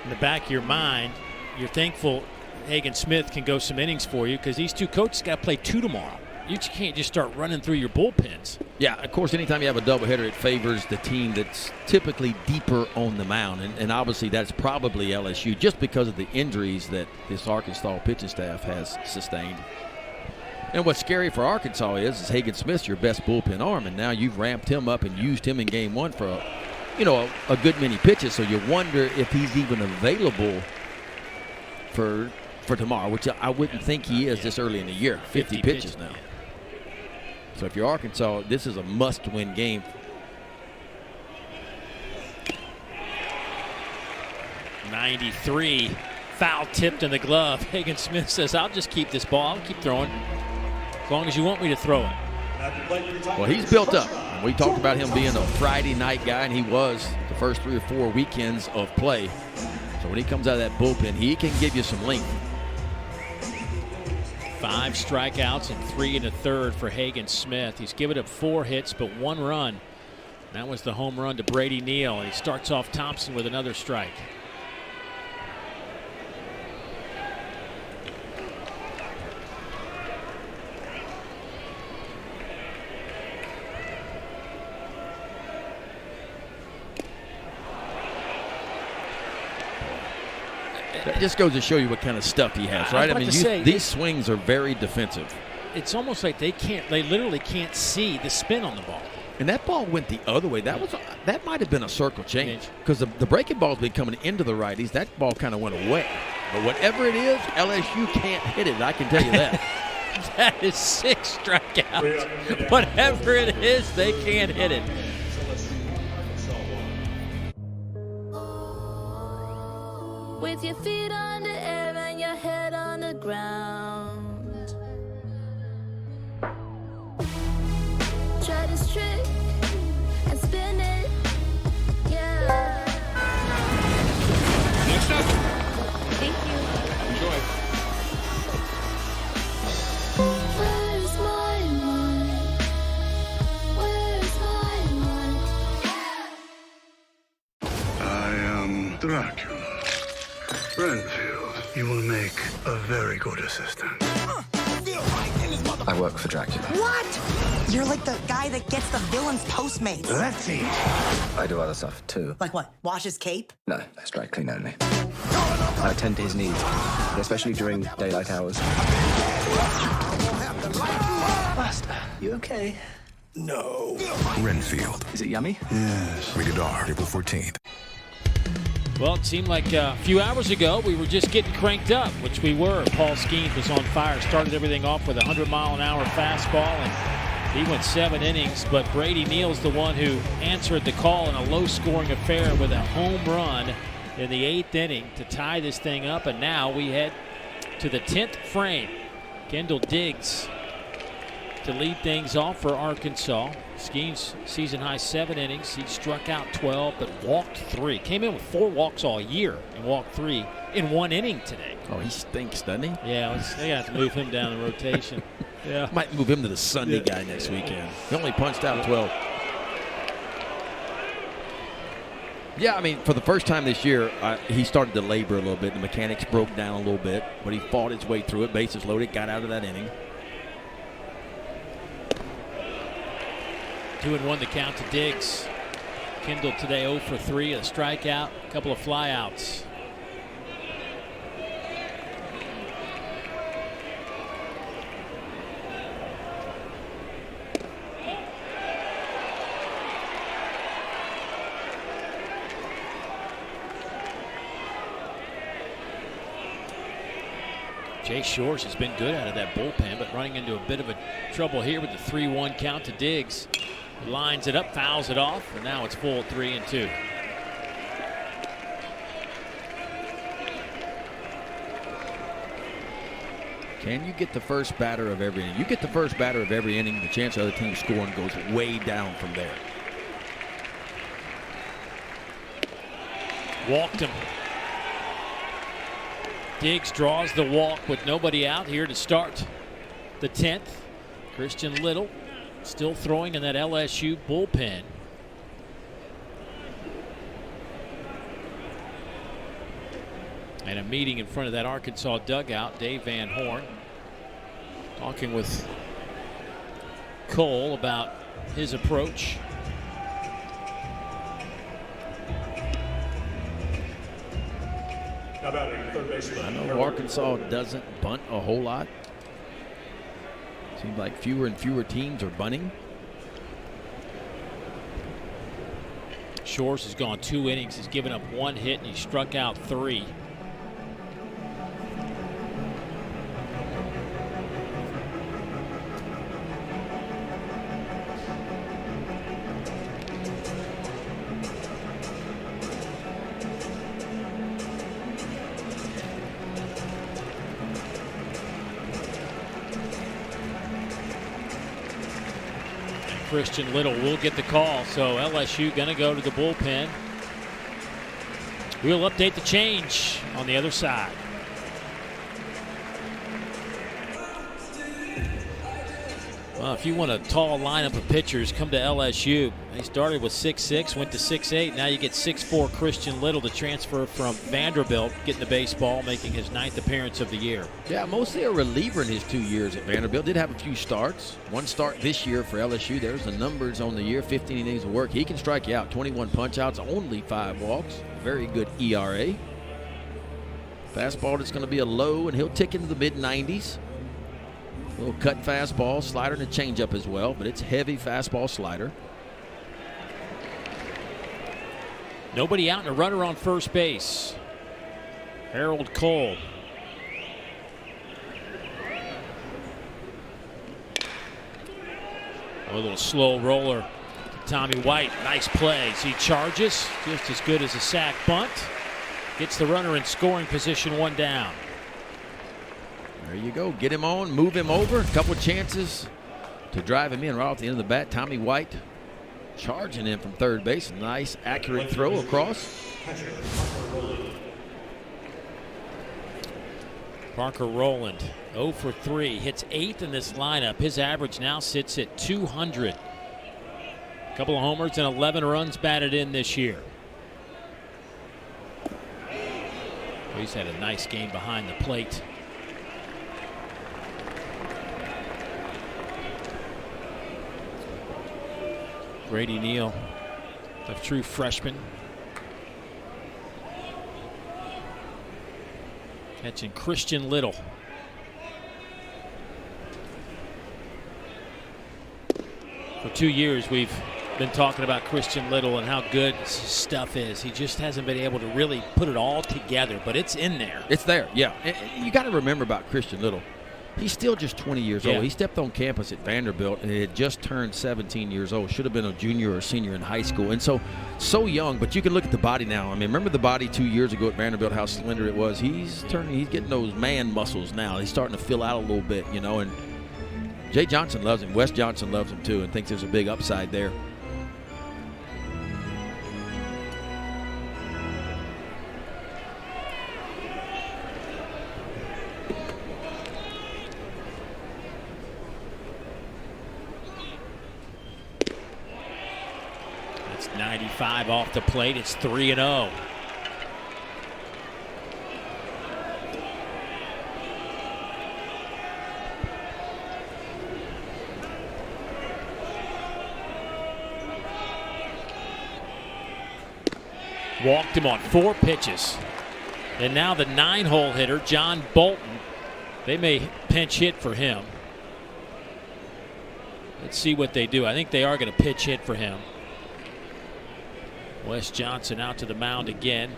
in the back of your mind, you're thankful Hagen Smith can go some innings for you, because these two coaches got to play 2 tomorrow. You can't just start running through your bullpens. Yeah, of course, anytime you have a doubleheader, it favors the team that's typically deeper on the mound. And obviously that's probably LSU, just because of the injuries that this Arkansas pitching staff has sustained. And what's scary for Arkansas is Hagen Smith's your best bullpen arm, and now you've ramped him up and used him in game 1 for a good many pitches. So you wonder if he's even available for tomorrow, which I wouldn't think he is this early in the year. 50 pitches now. So if you're Arkansas, this is a must-win game. .93, foul tipped in the glove. Hagen Smith says, I'll just keep this ball. I'll keep throwing as long as you want me to throw it. Well, he's built up. We talked about him being a Friday night guy, and he was the first 3 or 4 weekends of play. So when he comes out of that bullpen, he can give you some length. 5 strikeouts and 3 1/3 for Hagen Smith. He's given up 4 hits, but 1 run. That was the home run to Brady Neal. And he starts off Thompson with another strike. That just goes to show you what kind of stuff he has, right? These swings are very defensive. It's almost like they literally can't see the spin on the ball. And that ball went the other way. That might have been a circle change because the breaking ball's been coming into the righties. That ball kind of went away. But whatever it is, LSU can't hit it. I can tell you that. That is 6 strikeouts. Whatever it is, they can't hit it. With your feet on the air and your head on the ground. Try this trick and spin it, yeah. Next up. Thank you. Enjoy. Where's my mind? Where's my mind? I am Dracula. Renfield, you will make a very good assistant. I work for Dracula. What? You're like the guy that gets the villain's Postmates. Let's eat. I do other stuff too. Like what? Wash his cape? No, that's dry clean only. I attend to his needs, especially during daylight hours. Master, you okay? No. Renfield. Is it yummy? Yes. Rated R. April 14th. Well, it seemed like a few hours ago we were just getting cranked up, which we were. Paul Skeens was on fire, started everything off with a 100-mile-an-hour fastball, and he went 7 innings. But Brady Neal's the one who answered the call in a low-scoring affair with a home run in the 8th inning to tie this thing up. And now we head to the 10th frame. Kendall Diggs to lead things off for Arkansas. Skeens season-high 7 innings. He struck out 12, but walked 3. Came in with 4 walks all year and walked 3 in 1 inning today. Oh, he stinks, doesn't he? Yeah, they have to move him down the rotation. Yeah, Might move him to the Sunday guy next weekend. He only punched out 12. Yeah, I mean, for the first time this year, he started to labor a little bit. The mechanics broke down a little bit, but he fought his way through it. Bases loaded, got out of that inning. 2-1 the count to Diggs. Kendall today 0 for 3, a strikeout, a couple of flyouts. Jay Shores has been good out of that bullpen, but running into a bit of a trouble here with the 3-1 count to Diggs. He lines it up, fouls it off, and now it's full 3-2. Can you get the first batter of every inning? You get the first batter of every inning, the chance of the other team scoring goes way down from there. Walked him. Diggs draws the walk with nobody out here to start the 10th. Christian Little still throwing in that LSU bullpen. And a meeting in front of that Arkansas dugout. Dave Van Horn talking with Cole about his approach. I know Arkansas doesn't bunt a whole lot. Seems like fewer and fewer teams are bunting. Shores has gone 2 innings. He's given up 1 hit and he struck out 3. Christian Little will get the call, so LSU going to go to the bullpen. We'll update the change on the other side. Well, if you want a tall lineup of pitchers, come to LSU. They started with 6'6", went to 6'8". Now you get 6'4" Christian Little to transfer from Vanderbilt, getting the baseball, making his 9th appearance of the year. Yeah, mostly a reliever in his 2 years at Vanderbilt. Did have a few starts. One start this year for LSU. There's the numbers on the year, 15 innings of work. He can strike you out, 21 punch-outs, only 5 walks. Very good ERA. Fastball that's going to be a low, and he'll tick into the mid-90s. Little cut fastball, slider, and a changeup as well, but it's heavy fastball slider. Nobody out and a runner on first base. Harold Cole. A little slow roller to Tommy White. Nice play. He charges, just as good as a sac bunt. Gets the runner in scoring position, 1 down. There you go. Get him on, move him over. A couple chances to drive him in right off the end of the bat. Tommy White charging in from third base. Nice, accurate throw across. Parker Rowland, 0 for 3. Hits 8th in this lineup. His average now sits at 200. A couple of homers and 11 runs batted in this year. He's had a nice game behind the plate. Grady Neal, a true freshman. Catching Christian Little. For 2 years, we've been talking about Christian Little and how good his stuff is. He just hasn't been able to really put it all together, but it's in there. It's there, yeah. And you got to remember about Christian Little. He's still just 20 years old. He stepped on campus at Vanderbilt and had just turned 17 years old. Should have been a junior or senior in high school. And so young, but you can look at the body now. I mean, remember the body 2 years ago at Vanderbilt, how slender it was? He's getting those man muscles now. He's starting to fill out a little bit, you know. And Jay Johnson loves him. Wes Johnson loves him too and thinks there's a big upside there. It's 95 off the plate. It's 3-0. Walked him on 4 pitches. And now the 9-hole hitter, John Bolton. They may pinch hit for him. Let's see what they do. I think they are going to pitch hit for him. Wes Johnson out to the mound again.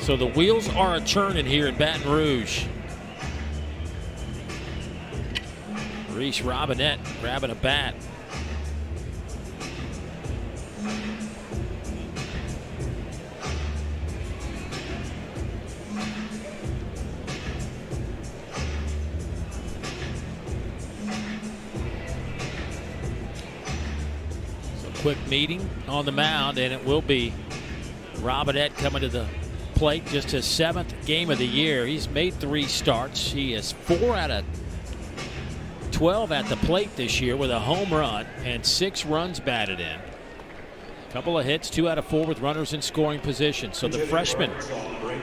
So the wheels are a-churning here in Baton Rouge. Reese Robinette grabbing a bat. Quick meeting on the mound, and it will be Robinette coming to the plate. Just his 7th game of the year. He's made 3 starts. He is 4 out of 12 at the plate this year with a home run and 6 runs batted in. A couple of hits, 2 out of 4 with runners in scoring position. So the freshman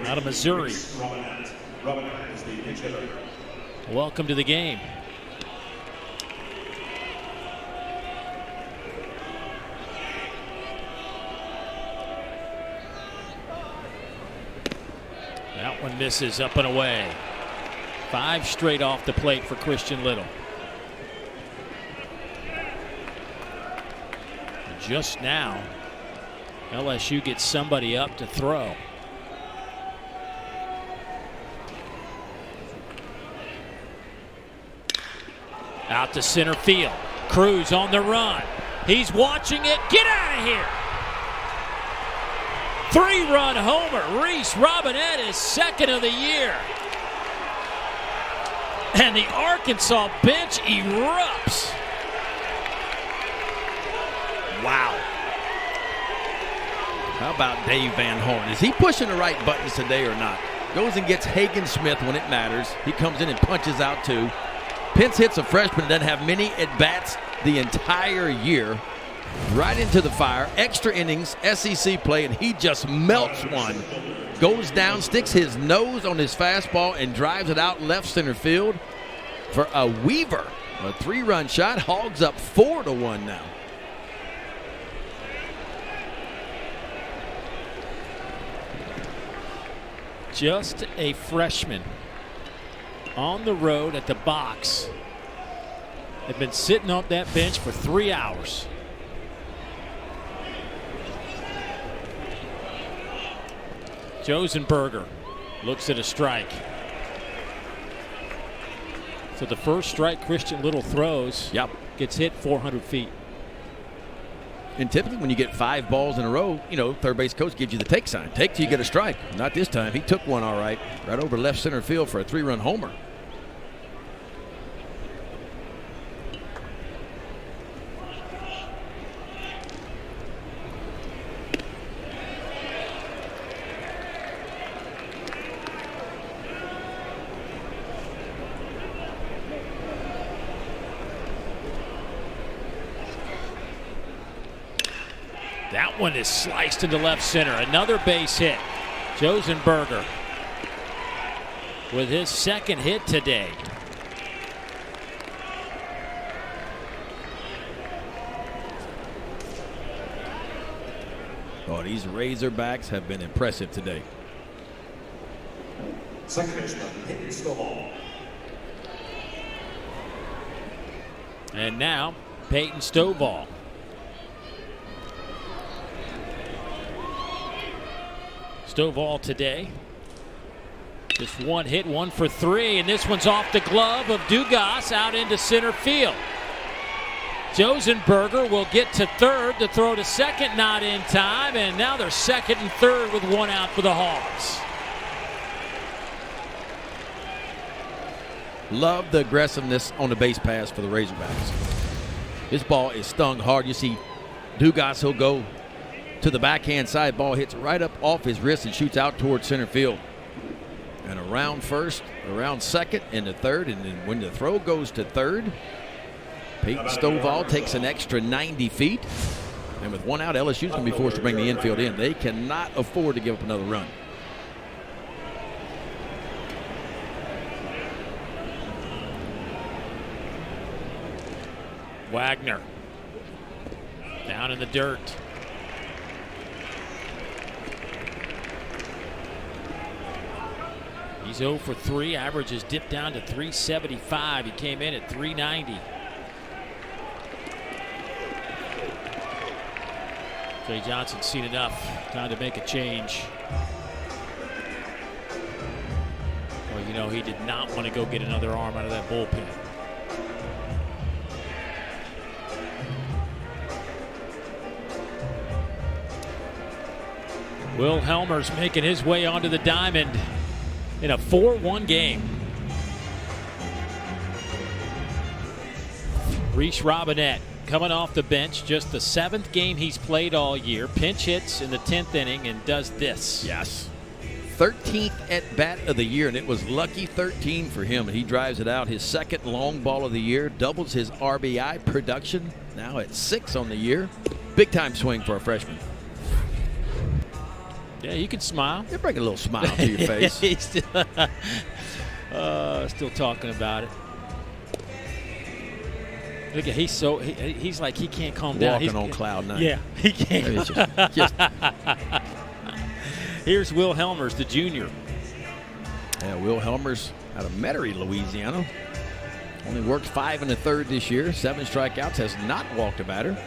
out of Missouri, welcome to the game. That one misses, up and away. 5 straight off the plate for Christian Little. Just now, LSU gets somebody up to throw. Out to center field. Cruz on the run. He's watching it. Get out of here. 3-run homer. Reese Robinette is 2nd of the year. And the Arkansas bench erupts. Wow. How about Dave Van Horn? Is he pushing the right buttons today or not? Goes and gets Hagen Smith when it matters. He comes in and punches out 2. Pence hits a freshman, doesn't have many at-bats the entire year. Right into the fire, extra innings, SEC play, and he just melts one. Goes down, sticks his nose on his fastball, and drives it out left center field for a Weaver. A 3-run shot, Hogs up 4-1 now. Just a freshman on the road at the box. They've been sitting on that bench for 3 hours. Josenberger looks at a strike. So the first strike Christian Little throws gets hit 400 feet. And typically when you get 5 balls in a row, you know, third base coach gives you the take sign. Take till you get a strike. Not this time. He took one all right over left center field for a 3-run homer. That one is sliced into left center. Another base hit. Josenberger with his second hit today. Oh, these Razorbacks have been impressive today. Second baseman, Peyton Stovall. And now Peyton Stovall. Stovall today, just 1 hit, 1 for 3, and this one's off the glove of Dugas out into center field. Josenberger will get to third. The throw to second, not in time, and now they're second and third with 1 out for the Hogs. Love the aggressiveness on the base pass for the Razorbacks. This ball is stung hard. You see Dugas, he'll go to the backhand side. Ball hits right up off his wrist and shoots out towards center field. And around first, around second, and the third. And then when the throw goes to third, Peyton Stovall takes an extra 90 feet. And with 1 out, LSU's going to be forced to bring the infield in. They cannot afford to give up another run. Wagner down in the dirt. He's 0 for 3. Average has dipped down to 375. He came in at 390. Jay Johnson's seen enough. Time to make a change. Well, you know, he did not want to go get another arm out of that bullpen. Will Helmer's making his way onto the diamond in a 4-1 game. Reese Robinette coming off the bench, just the 7th game he's played all year. Pinch hits in the 10th inning and does this. Yes. 13th at bat of the year, and it was lucky 13 for him. And he drives it out, his 2nd long ball of the year, doubles his RBI production, now at 6 on the year. Big time swing for a freshman. Yeah, you can smile. You bring a little smile to your face. He's still talking about it. Look at he's like he can't calm down. Walking on cloud 9. Yeah, he can't. just Here's Will Helmers, the junior. Yeah, Will Helmers out of Metairie, Louisiana. Only worked 5 1/3 this year. 7 strikeouts, has not walked a batter.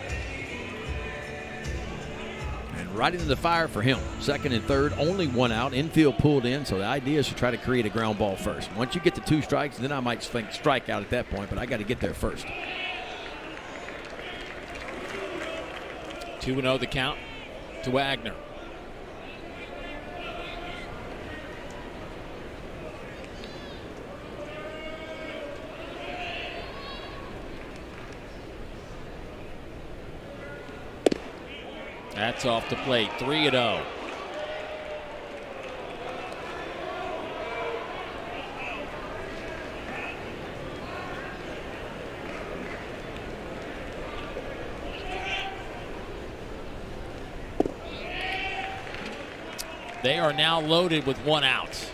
Right into the fire for him. 2nd and 3rd, only 1 out. Infield pulled in, so the idea is to try to create a ground ball first. Once you get to 2 strikes, then I might think strike out at that point, but I got to get there first. 2-0 the count to Wagner. That's off the plate. 3-0. They are now loaded with 1 out.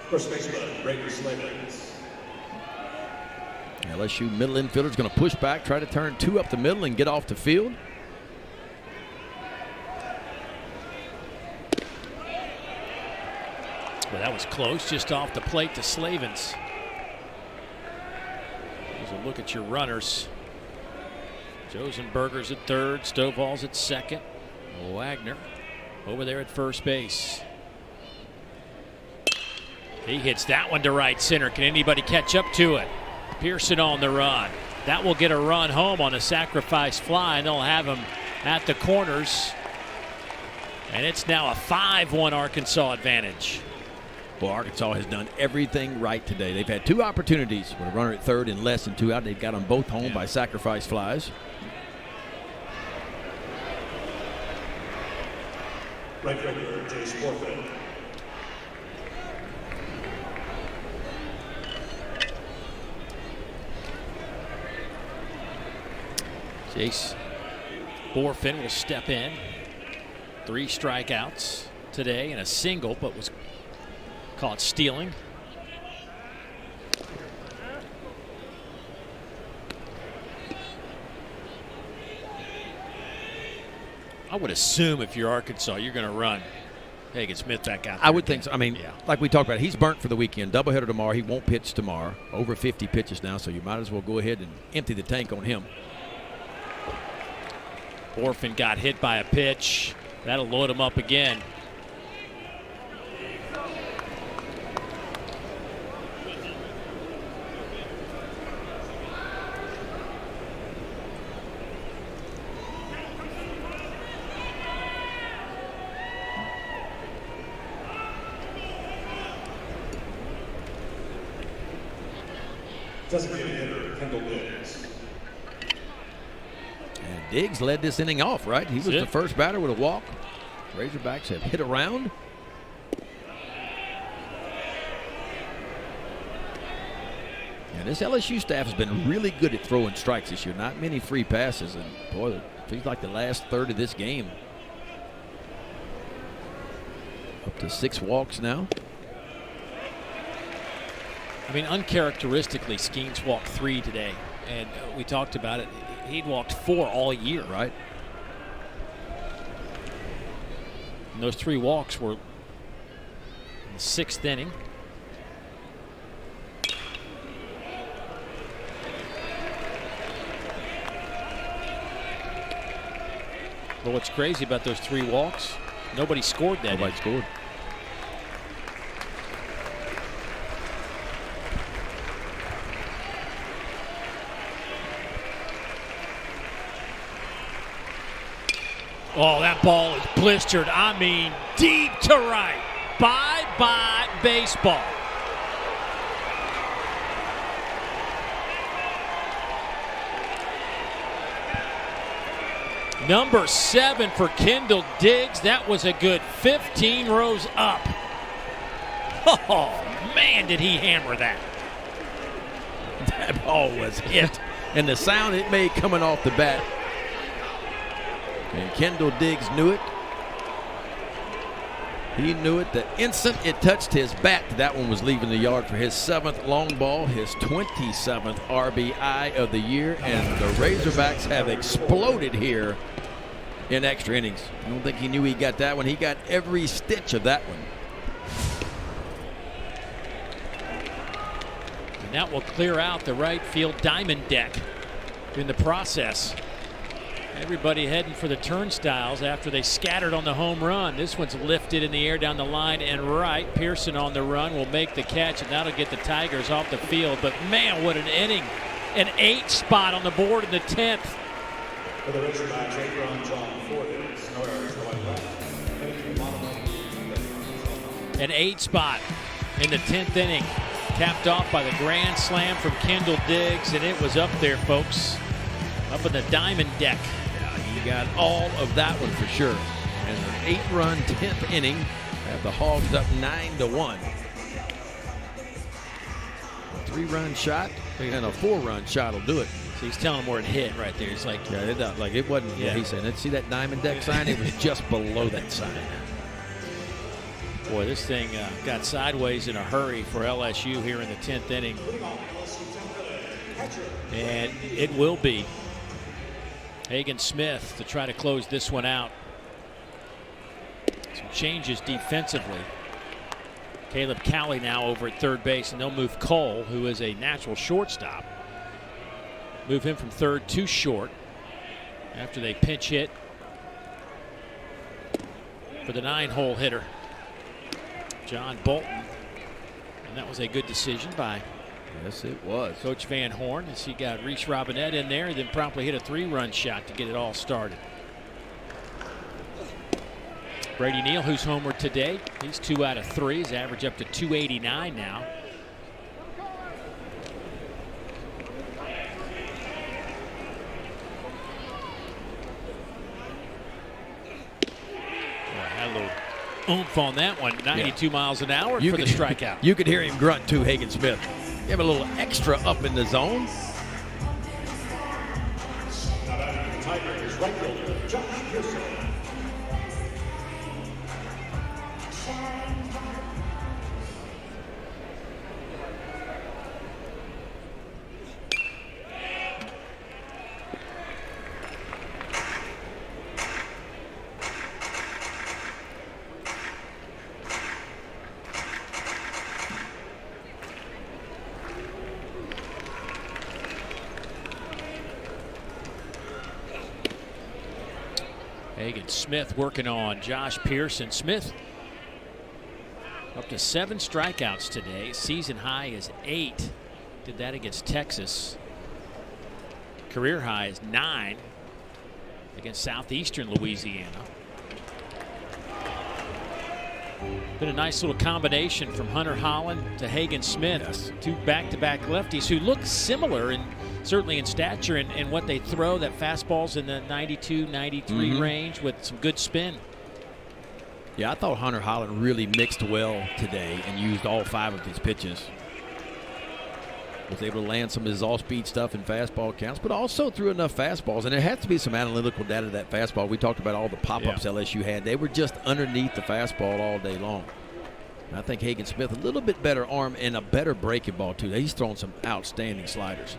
First baseman, Brady Slavens. LSU middle infielder is going to push back, try to turn 2 up the middle and get off the field. Well, that was close, just off the plate to Slavens. Here's a look at your runners. Josenberger's at third, Stovall's at second. Wagner over there at first base. He hits that one to right center. Can anybody catch up to it? Pearson on the run. That will get a run home on a sacrifice fly, and they'll have him at the corners. And it's now a 5-1 Arkansas advantage. Well, Arkansas has done everything right today. They've had 2 opportunities with a runner at third and less than 2 out. They've got them both home by sacrifice flies. Right fielder, Jace Forfeit. Jace Borfin will step in. 3 strikeouts today and a single, but was caught stealing. I would assume if you're Arkansas, you're going to run Hagen Smith back out there. I would think so. I mean, like we talked about, he's burnt for the weekend. Doubleheader tomorrow. He won't pitch tomorrow. Over 50 pitches now, so you might as well go ahead and empty the tank on him. Orphan got hit by a pitch. That'll load him up again. Designated hitter, Kendall Diggs. And Diggs led this inning off, right? He was the first batter with a walk. Razorbacks have hit around. And this LSU staff has been really good at throwing strikes this year. Not many free passes. And, boy, it feels like the last third of this game. Up to 6 walks now. I mean, uncharacteristically, Skeens walked 3 today. And we talked about it. He'd walked 4 all year. Right. And those 3 walks were in the 6th inning. But what's crazy about those 3 walks, nobody scored that. Nobody scored. Oh, that ball is blistered. I mean, deep to right. Bye-bye baseball. Number 7 for Kendall Diggs. That was a good 15 rows up. Oh, man, did he hammer that. That ball was hit. And the sound it made coming off the bat. And Kendall Diggs knew it. He knew it the instant it touched his bat. That one was leaving the yard for his 7th long ball, his 27th RBI of the year. And the Razorbacks have exploded here in extra innings. I don't think he knew he got that one. He got every stitch of that one. And that will clear out the right field diamond deck in the process. Everybody heading for the turnstiles after they scattered on the home run. This one's lifted in the air down the line and right. Pearson on the run will make the catch, and that'll get the Tigers off the field. But, man, what an inning. An 8 spot on the board in the 10th. For the Razorbacks, 8 runs on 4 hits, no errors, no one left. An 8 spot in the 10th inning. Capped off by the grand slam from Kendall Diggs, and it was up there, folks. Up in the diamond deck. Yeah, he got all of that one for sure. And an 8-run 10th inning. Have the Hogs up 9-1. A 3-run shot and a 4-run shot will do it. So he's telling him where it hit right there. He's like, yeah, it wasn't. Yeah, he's saying, see that diamond deck sign? It was just below that sign. Boy, this thing got sideways in a hurry for LSU here in the 10th inning. And it will be Hagen Smith to try to close this one out. Some changes defensively. Caleb Cowley now over at third base, and they'll move Cole, who is a natural shortstop. Move him from third to short after they pinch hit for the 9-hole hitter, John Bolton. And that was a good decision by Yes, it was. Coach Van Horn, as he got Reese Robinette in there, then promptly hit a 3-run shot to get it all started. Brady Neal, who's homered today, he's 2 out of 3. His average up to 289 now. Had a little oomph on that one. 92 miles an hour for the strikeout. You could hear him grunt too, Hagen Smith. Give a little extra up in the zone. Now batting the Tigers, right fielder, Josh Pearson. Hagen Smith working on Josh Pearson. Smith up to 7 strikeouts today. Season high is 8. Did that against Texas. Career high is 9 against Southeastern Louisiana. Been a nice little combination from Hunter Holland to Hagen Smith. Yes. 2 back-to-back lefties who look similar in certainly in stature and what they throw. That fastball's in the 92, 93 range with some good spin. Yeah, I thought Hunter Holland really mixed well today and used all 5 of his pitches. Was able to land some of his off-speed stuff in fastball counts, but also threw enough fastballs. And there has to be some analytical data to that fastball. We talked about all the pop-ups LSU had. They were just underneath the fastball all day long. And I think Hagen Smith, a little bit better arm and a better breaking ball, too. He's throwing some outstanding sliders.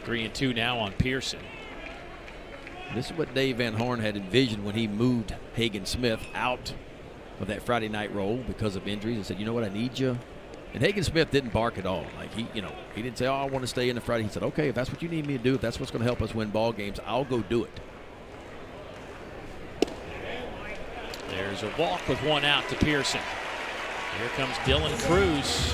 3-2 now on Pearson. This is what Dave Van Horn had envisioned when he moved Hagen Smith out of that Friday night role because of injuries and said, you know what, I need you. And Hagen Smith didn't bark at all. Like he didn't say, oh, I want to stay in the Friday. He said, okay, if that's what you need me to do, if that's what's going to help us win ball games, I'll go do it. There's a walk with 1 out to Pearson. Here comes Dylan Cruz.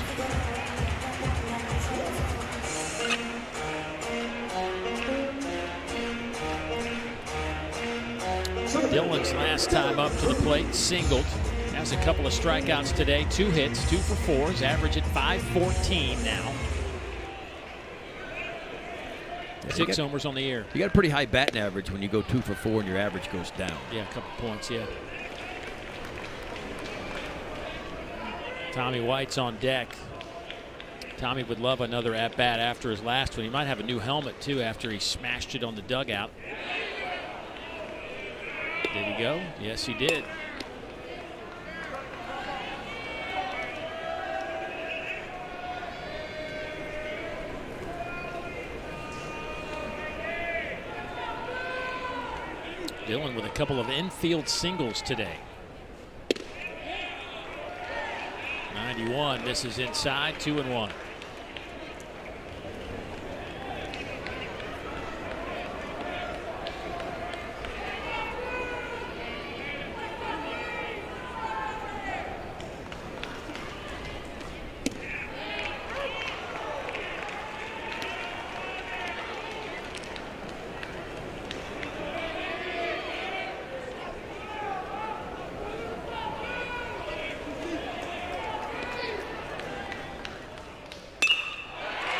Dylan's last time up to the plate singled. Has a couple of strikeouts today, 2 hits, 2 for 4s, average at .514 now. 6 homers on the year. You got a pretty high batting average when you go 2 for 4 and your average goes down. Yeah, a couple points, yeah. Tommy White's on deck. Tommy would love another at-bat after his last one. He might have a new helmet, too, after he smashed it on the dugout. Did he go? Yes, he did. Dylan with a couple of infield singles today. 91 misses inside, 2-1.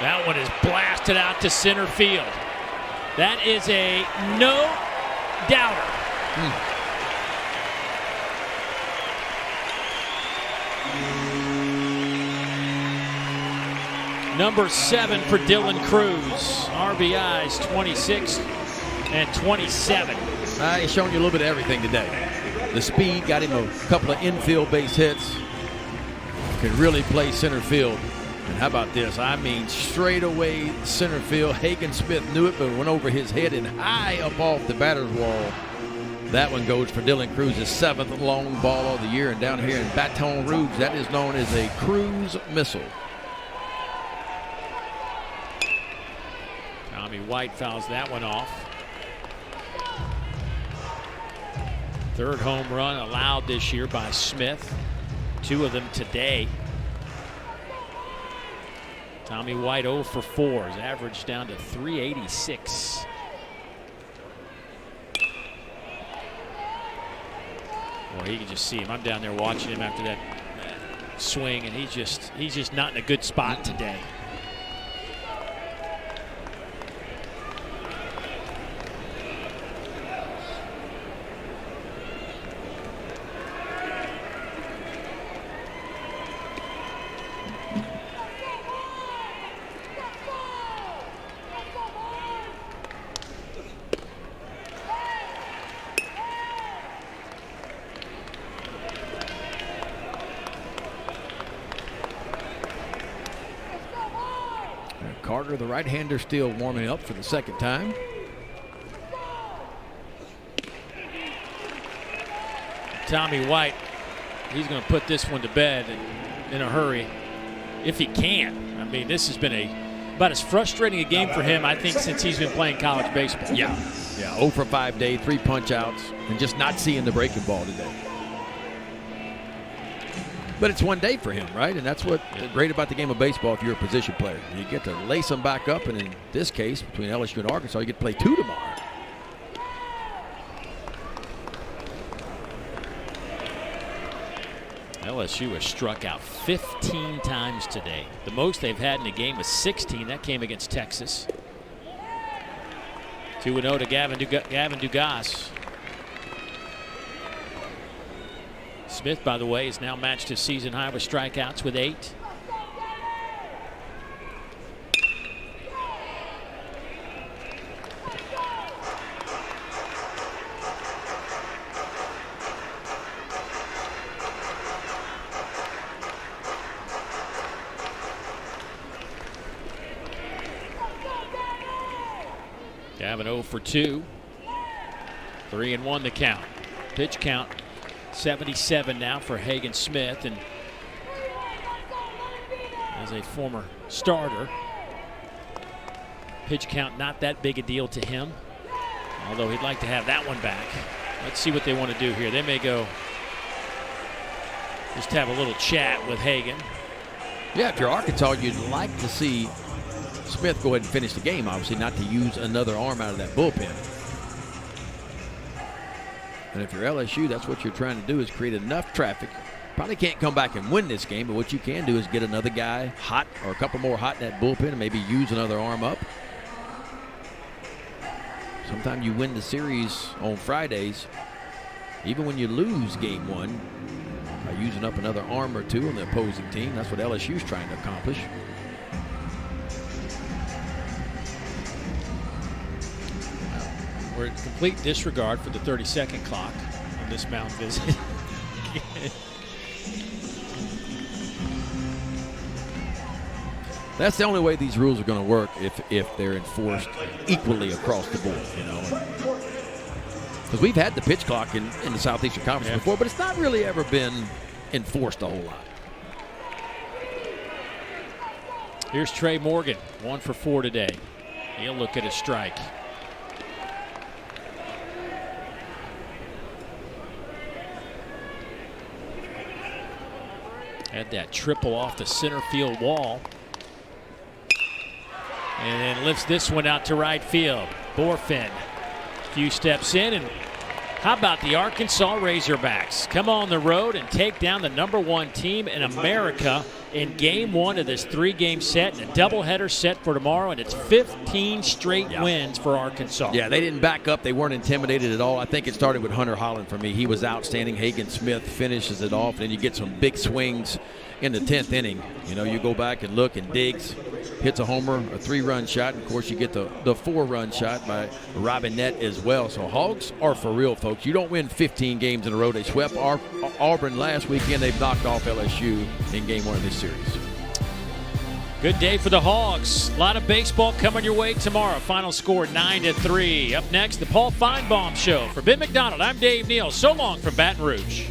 That one is blasted out to center field. That is a no-doubter. Number 7 for Dylan Cruz. RBIs 26 and 27. He's shown you a little bit of everything today. The speed got him a couple of infield base hits. Can really play center field. And how about this? I mean, straight away center field. Hagen Smith knew it, but it went over his head and high up off the batter's wall. That one goes for Dylan Cruz's 7th long ball of the year. And down here in Baton Rouge, that is known as a Cruz missile. Tommy White fouls that one off. 3rd home run allowed this year by Smith. 2 of them today. Tommy White 0 for 4. His average down to 386. Well, you can just see him. I'm down there watching him after that swing, and he's just not in a good spot today. Carter, the right-hander, still warming up for the 2nd time. Tommy White, he's going to put this one to bed in a hurry, if he can. I mean, this has been about as frustrating a game for him, I think, since he's been playing college baseball. Yeah, 0 for 5 day, 3 punch-outs, and just not seeing the breaking ball today. But it's one day for him, right? And that's what's great about the game of baseball if you're a position player. You get to lace them back up, and in this case, between LSU and Arkansas, you get to play 2 tomorrow. LSU has struck out 15 times today. The most they've had in a game was 16. That came against Texas. 2-0 to Gavin Dugas. Smith, by the way, has now matched his season high with strikeouts with 8. Gavin 0 for 2. 3-1 the count. Pitch count 77 now for Hagen Smith, and as a former starter, pitch count not that big a deal to him, although he'd like to have that one back. Let's see what they want to do here. They may go just have a little chat with Hagen. Yeah, if you're Arkansas, you'd like to see Smith go ahead and finish the game, obviously, not to use another arm out of that bullpen. And if you're LSU, that's what you're trying to do, is create enough traffic. Probably can't come back and win this game, but what you can do is get another guy hot or a couple more hot in that bullpen and maybe use another arm up. Sometimes you win the series on Fridays, even when you lose game 1, by using up another arm or 2 on the opposing team. That's what LSU's trying to accomplish. We're in complete disregard for the 30-second clock on this mound visit. That's the only way these rules are going to work if they're enforced equally across the board, you know. Because we've had the pitch clock in the Southeastern Conference before, but it's not really ever been enforced a whole lot. Here's Trey Morgan, 1 for 4 today. He'll look at a strike. Had that triple off the center field wall. And then lifts this one out to right field. Borfin, a few steps in, and how about the Arkansas Razorbacks? Come on the road and take down the #1 team in America in game one of this 3-game set and a doubleheader set for tomorrow, and it's 15 straight wins for Arkansas. Yeah, they didn't back up. They weren't intimidated at all. I think it started with Hunter Holland for me. He was outstanding. Hagen Smith finishes it off, and then you get some big swings in the 10th inning. You know, you go back and look, and Diggs hits a homer, a 3-run shot. And of course, you get the 4-run shot by Robinette as well. So Hogs are for real, folks. You don't win 15 games in a row. They swept Auburn last weekend. They've knocked off LSU in game one of this series. Good day for the Hogs. A lot of baseball coming your way tomorrow. Final score 9-3. Up next, the Paul Feinbaum Show. For Ben McDonald, I'm Dave Neal. So long from Baton Rouge.